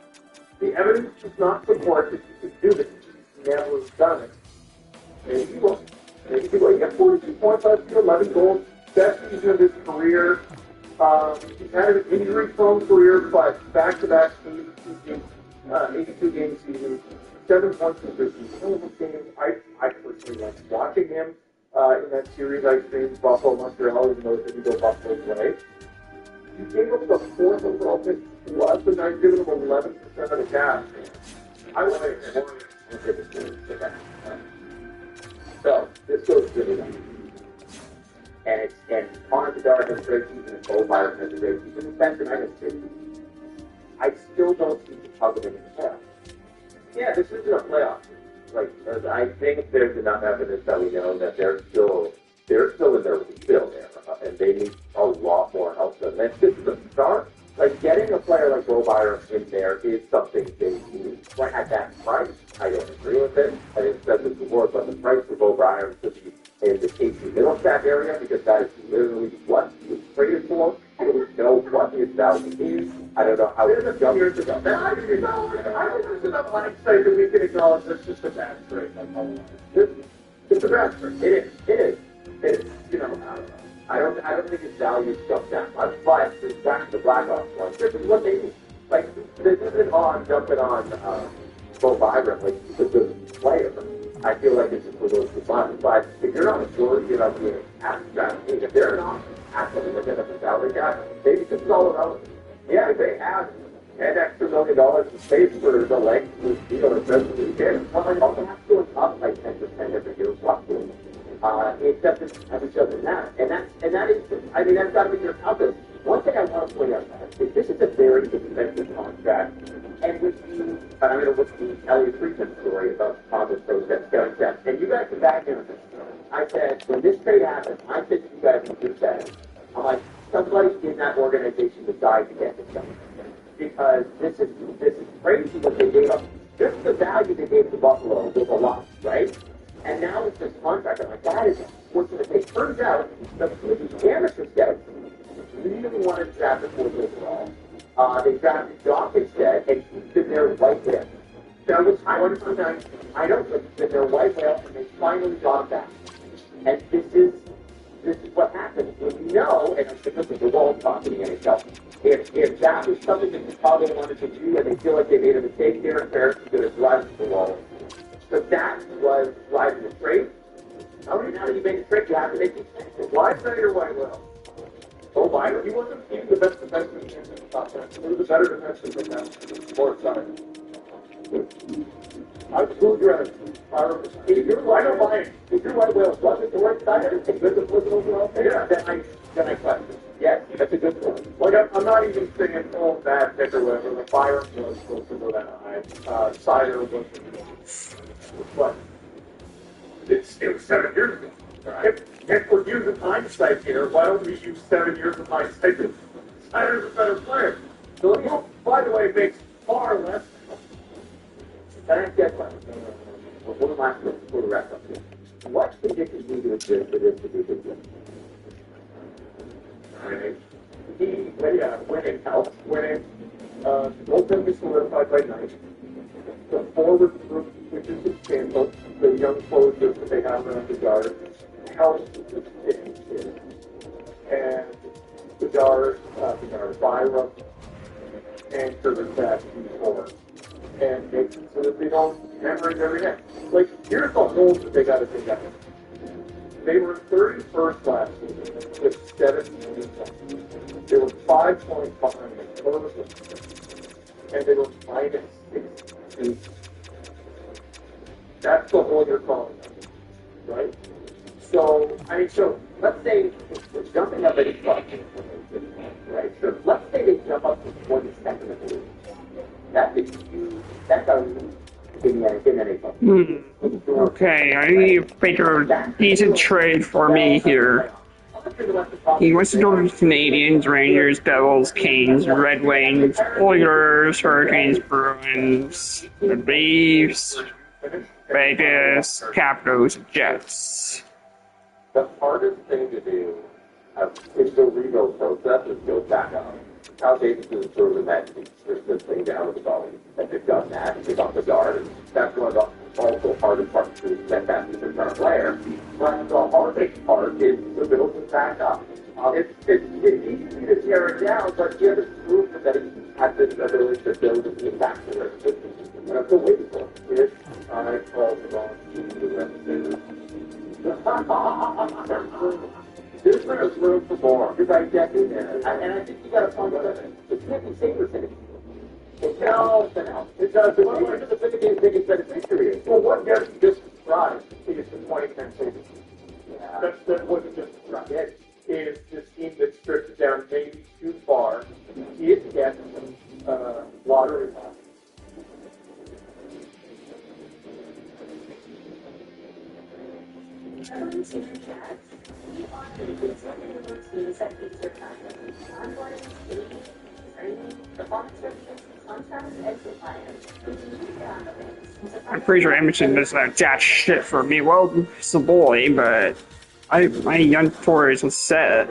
The evidence does not support that he can do this. He's never done it. Maybe he will. Maybe he will. He got 42 points last year, 11 goals, best season of his career. He's had an injury-prone career, but back-to-back 82-game season, 7 points in the season. I personally liked watching him in that series I streamed, Buffalo, Montreal, even though it didn't go Buffalo's way. He gave up the 4th overall pick plus, and I've given him 11% of the cap. I would say more than that. So, this goes really well. And Connor Bedard has a great season, and Bo Byron has a great season, and Spencer Knight has a great season. I still don't see Chicago winning the playoffs. Yeah, this isn't a playoff. Like, I think there's enough evidence that we know that they're still in their rebuild era, and they need a lot more help than that. This is a start. Like, getting a player like Bo Byron in there is something they need. Right at that price, I don't agree with it. I think that's the support, but the price for Bo Byron should be in the KC Middlestat area, because that is literally what he was traded for. I don't know what his value is. I don't know how it was done years ago. I think there's enough hindsight that we can acknowledge that's just a bad trade. It's a bad trade. It is. You know, I don't think his value jumped that much. But back to the Blackhawks one, this is what they need. Like, this isn't on jumping on Bo Byron, like he's a good player. I feel like it's just for those who want. But if you're not sure, you're not being abstract. If they're not actually looking at the salary cap, maybe this is all irrelevant. Yeah, if they have $10 extra million in space for the length of the deal, especially the game, but like also have to go up like 10% every year, roughly. Except it's have each other now. And that is, I mean, that's got to be your compass. One thing I want to point out is this is a very expensive contract. And with the, I'm going to repeat Elliot Friedman's story about Thomas process going down. And you guys can back in. I said, when this trade happened, I said to you guys what you said. I'm like, somebody in that organization decided to get this done. Because this is crazy what they gave up. Just the value they gave to Buffalo was a lot, right? And now with this contract, I'm like, that is unfortunate. It turns out the amateur scouts really wanted to draft the 4th overall. They drafted Jock instead, and he's been their white whale. That was 29. I know, but he's been their white whale, and they finally got that. And this is what happens when you know, and it's because of the wall talk in the NHL. If that was something that Chicago wanted to do, and they feel like they made a mistake here, Ferris is going to drive the wall. So that was driving the trade. Now that you made the trick, you have to make the extension. Why is that your white whale? Oh, my. He wasn't even the best defenseman in the top 10. He was a better defenseman than that. More exciting. I proved your if your white whale, if your white whale wasn't the right side, and good to flip it over out there, then I question. Yes, that's a good point. Like, I'm not even saying, oh, bad pick or whatever. The Byron was supposed to go that high. Cider was supposed to go. But it was 7 years ago. Right. If we're using hindsight here, why don't we use 7 years of hindsight? Cider's a better player. So, by the way, makes far less. Can I ask you a question? One of my questions before we wrap up here. What conditions need to exist for this to be a good deal? Winning helps. Winning. Goaltending is solidified by night. The forward group, which is substantial, the young closers that they have around the guard, helps with the pitching team. And the guard, Byram, anchors that before. And make it so that they don't hammer it every night. Like, here's the holes that they got to take out. They were 31st last season with 17 points. They were 5 points behind the first, and they were minus 16. That's the hole you're calling them, right? So let's say we're jumping up any club, right? So let's say they jump up to 22nd in the league. That's a huge, that's a in any club. Okay, I need to make a decent trade for me here. He wants to go to the Canadians, Rangers, Devils, Kings, Red Wings, Oilers, Hurricanes, Bruins, the Leafs, Vegas, Capitals, Jets. The hardest thing to do in the rebuild process is go back up. How they can sort of that this thing down with the body. And they've done that. They've got the guard. And that's one of the also hardest parts to set that as a star player. But the hardest part is the middle to back up. It's easy to tear it down, but you have to prove that it has the ability to build and get back to it. And I'm still waiting for it. I called the wrong team to There's room for more. You're right, definitely there. And I think you got to find out that it can't be safer than it. No. It does. One of the biggest beneficiaries. Well, what gets you just described is the 2010 season. Yeah. That wasn't just described. It is this team that stripped it down maybe too far. It gets lottery loss. Everyone's in the chat. We are the universities that feature content. Onboarding, dating, training, performance reviews, contracts, and suppliers. I'm pretty sure Emerson does that jack shit for me. Well, it's a boy, but my young Taurus was set.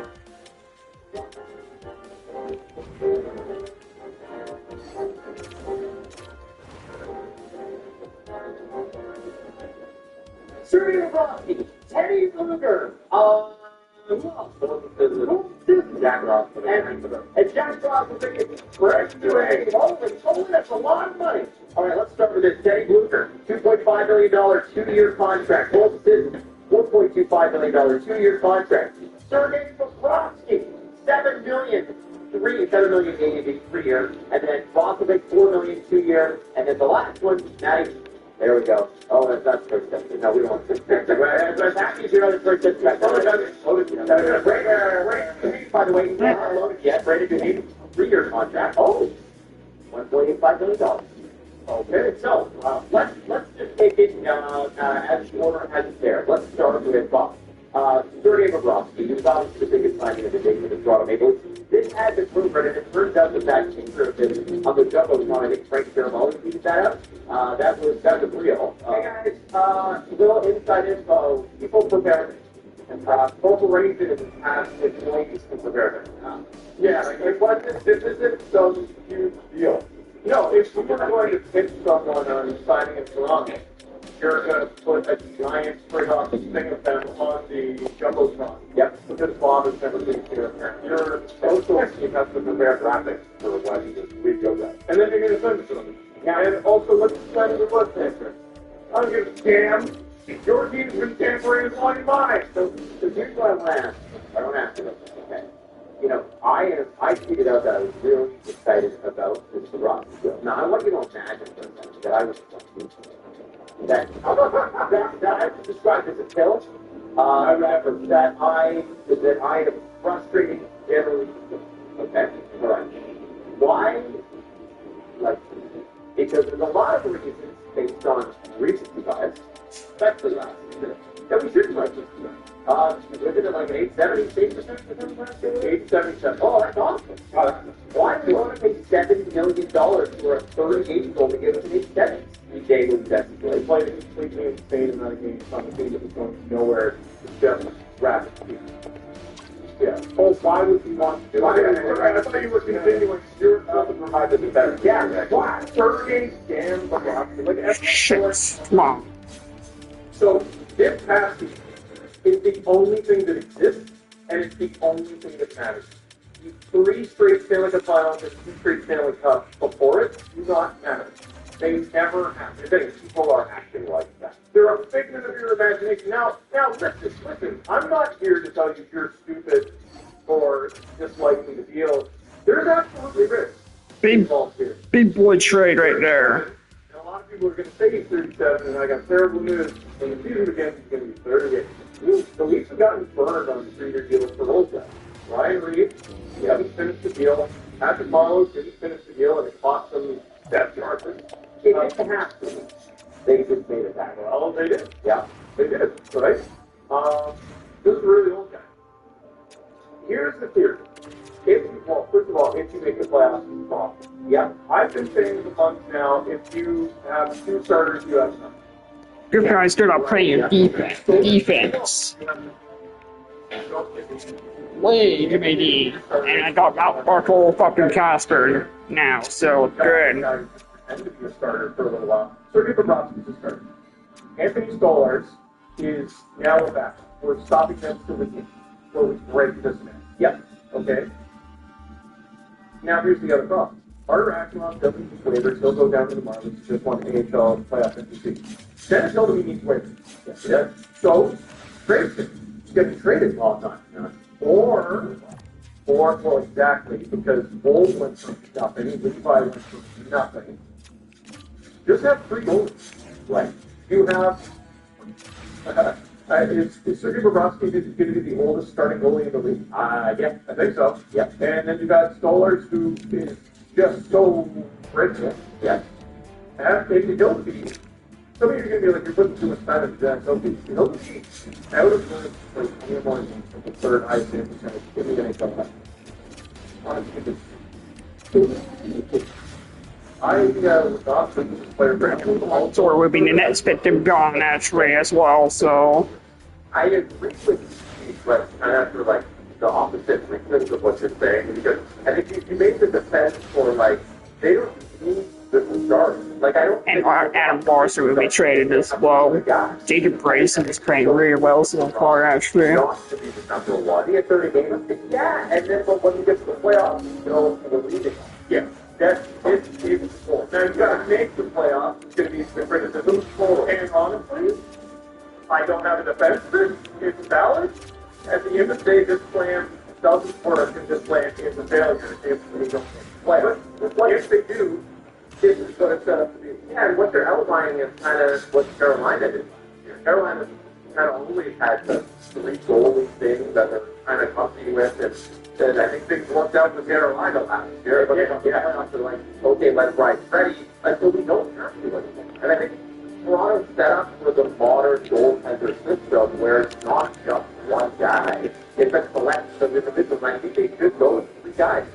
Sergey Bobrovsky, Teddy Luger, Jack Ross, and Jack Ross will take it fresh to a holy, that's a lot of money. All right, let's start with this. Teddy Luger, $2.5 million 2-year contract. Both seasons, $4.25 million 2-year contract. Sergey Bobrovsky, $7 million 80 3 years, and then Bostic, $4 million 2 years, and then the last one, Matty. There we go. Oh, that's first step. No, we don't want to. As happy as you know, the first step. By the way, not loaded yet. Brady Duheen, 3-year contract. Oh, $1.85 million. Okay, so let's just take it as the order as it's there. Let's start with Bob. Sergey Bobrovsky, he was obviously the biggest signing of the day for the Toronto Maple Leafs. This had been proven, and it turns out that picture of him on the Jumbotron, I think Frank Caramello tweeted that out. That was real. Hey guys, little inside info. People prepare. Corporations in the past employees can prepare them. This isn't some huge deal. No, if you were going to pitch someone on signing in Toronto, you're going to put a giant spray off thing of them on the Jumbotron. Yep. Because Bob has never been here. You're also you have to prepare graphics for what you just rebuild that. And then you're going to send it to them. Yeah. And also, let's send the work picture. I don't give a damn. Your team's been tampering as long as mine. So here's what I want to ask you. I don't ask you, okay? You know, I tweeted out that I was really excited about this Rocky deal. Now, I want you to imagine for a second that I was that I would describe as a pill. That I am frustrating generally. Okay, all right. Why? Like, because there's a lot of reasons based on recency bias, especially last season, that we shouldn't like this year. Was it like an 877? Oh, that's awesome. Why do we want to pay $7 million for a 38 goal to give us an 870? DJ was best. They played an completely insane amount of games on the team that was going nowhere. Just rapid speed. Yeah. Oh, why would you want to do it? I thought you were continuing to provide the better. Yeah, why? 30 damn blocks. Like every Shit, come on. So this past season is the only thing that exists, and it's the only thing that matters. The 3 straight Stanley Cup finals and 2 straight Stanley Cups before it do not matter. They never happen. People are acting like that. They're a figment of your imagination. Now, listen. I'm not here to tell you you're stupid or disliking the deal. There's absolutely risk involved here. Big boy trade right there. And a lot of people are going to say he's 37, and I got terrible news. When the season begins, he's going to be 38. The Leafs have gotten burned on the 3-year deals for Rosette. Ryan Reed, he hasn't finished the deal. Patrick Marleau didn't finish the deal, and it cost them Seth Jarvis. It didn't have to. They just made it that way. Well, they did. Yeah. They did, right? This is a really old guy. Here's the theory. First of all, if you make the playoffs, you fall. Yeah. I've been saying for months now, if you have 2 starters, you have nothing. Good guys, good at playing defense. Way too many. And I got out Bartle fucking Casper now, so good. And to be a starter for a little while. Sergei Bobrovsky's a starter. Anthony Stolarz is now a back. We're stopping them to the game. Well, we break this man. Yep. Okay? Now here's the other problem. Artur Akimov doesn't need waivers. He'll go down to the Marlins. He just won AHL playoff MVP. Dennis Hildeby needs waivers. Yes, yeah. So, trade him. He's getting traded all the time. Well, exactly, because Bold went from nothing, Levi went from nothing. Just have 3 goalies. Right. You have, is Sergei Bobrovsky going to be the oldest starting goalie in the league? Yeah. I think so. Yeah. And then you got Stolarz, who is just so rich. Yeah. And maybe Hildeby. Some of you are going to be like, you're putting too much time into that. Hildeby out of the 21 third high stand percentage in the NHL. I was off to this player brand. Also, we're being the next bit to gone actually as well, so. I agree with Steve, but kind of for like the opposite reasons of what you're saying, because I think you made the defense for like they don't need the stars. Like I don't. And Adam Barcer will be traded as well. Jacob Brayson is playing really well so far, actually. Not to be the number 1. He had 30 games. Yeah, and then when he gets to the playoffs, he'll lead it. Yeah. It's full. Now, you've got to make the playoffs. It's going to be some criticism. And honestly, I don't have a defenseman. It's valid. At the end of the day, this plan doesn't work, and this plan is a failure if they don't play. But if they do, this is what it's set up to be. Yeah, and what they're outlining is kind of what Carolina did. Carolina kind of always had the 3 goalie thing that they're kind of comfy with, and I think things worked out with Carolina last year. But they're like, okay, let's ride Freddie until we don't have to anymore. And I think Toronto's set up for the modern goaltender system where it's not just one guy. It's a collection of individuals. I think they should go with 3 guys.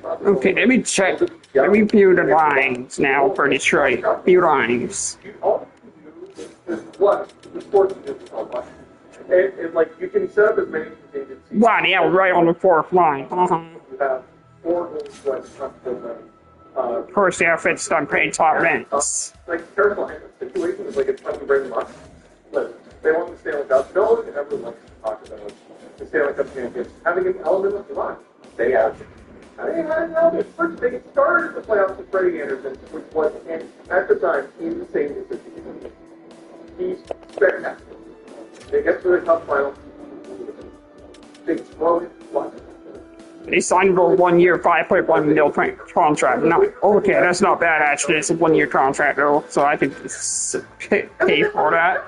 Okay, let me check. Let me view the lines now for Detroit. View lines. All you can do is what the sports is so much. And like, you can set up as many contingencies. Wow, yeah, right on the 4th line. You have 4 goals when it comes to them. Of course, the outfit's done paying top rents. Like, Carolina's situation is like, it's when you bring them up. But they want the Stanley Cup. No one ever wants to talk about the Stanley Cup champions having an element of line. They have. I mean, I don't know. First, they started the playoffs with Freddie Anderson, which was, and at the time, insane decision. He's spectacular. They get to the cup final. They throw it once. He signed for a 1 year, $5.1 million contract. No, okay, that's not bad actually. It's a 1 year contract though, so I could pay for that.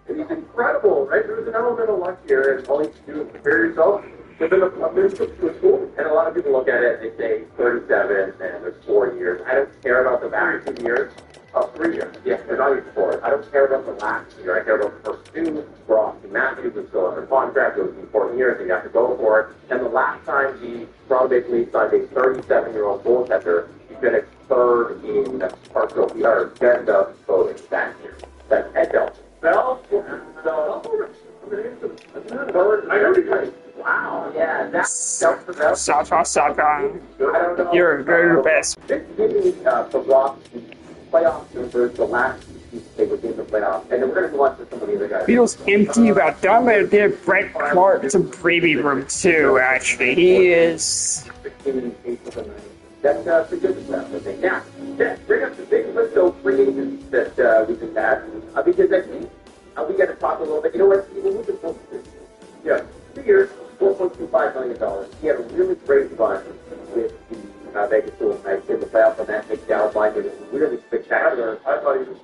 And he's incredible, right? There's an element of luck here, and all you can do is prepare yourself within a membership to a school. And a lot of people look at it, they say 37, and there's 4 years. I don't care about the back 2 years. 3 years. Yeah, they're not even 4. I don't care about the last year. I care about the first 2. For Austin Matthews was still under contract. It was 4 years, and you have to go for it. And the last time the Toronto Maple Leafs signed a 37-year-old goaltender, he finished third in Park Trophy, or end of voting that year. That's Ed Belcher. I know you guys. Wow. Yeah, that's Suck, you're the best. This is the Rock playoff numbers, the last they were in the playoffs, and then we're going to go on to some of the other guys. Feels empty about done, but did Brett Clark to Brady Room too, actually. He is. That's the good stuff, I think. Now, bring up the big list of free agents that we just had, because I think we got to talk a little bit. You know what, Steven, we've been supposed to do. Yeah, 2 years, $4.25 million. He had a really great run with the Vegas Golden Knights in the playoffs on that McDowell line. It was really spectacular. I thought he was.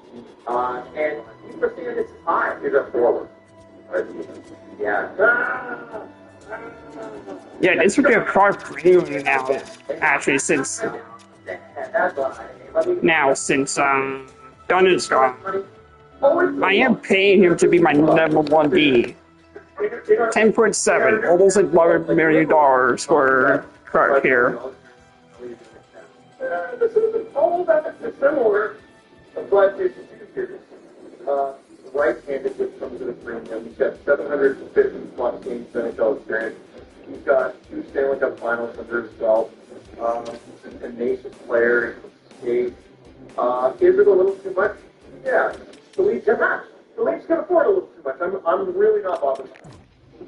And he was saying it's high. He's a forward. Yeah. Yeah, this would be a Clark Brady now, actually, since Dunn is gone. I am paying him to be my number 1B. 10.7, almost $11 million for Clark here. This isn't all that similar, but it's serious. Right-handed, which comes with a premium. He's got 750 plus games NHL experience. He's got 2 Stanley Cup Finals under his belt. He's a tenacious player. He can skate. Is it a little too much? Yeah. The Leafs can afford a little too much. I'm really not bothered.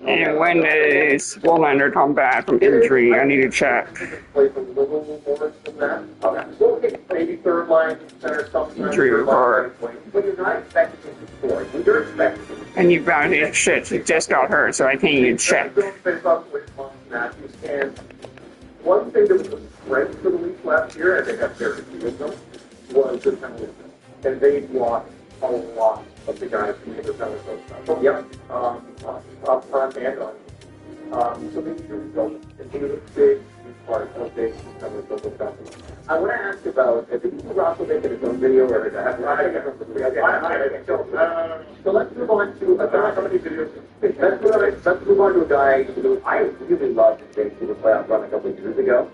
And when is Wolander come back from injury? I need to check. Plays a little more than that. Okay. So maybe third line center, something. Injury report. But you're not expecting him to score. You're expecting him. And you found it, shit, he just got hurt, so I can't even check. Matthews, and one thing that was a strength for the Leafs last year, I think I've shared with them, was the penalty. And they blocked a lot of the guys who made the penalty. Yep. Up front and on. So they do go. And he was a big part of the penalty. I want to ask about, did you Russell make it his own video, or did I have So let's move on to a guy. How many videos? Let's move on to a guy who I really loved in the playoff run a couple of years ago.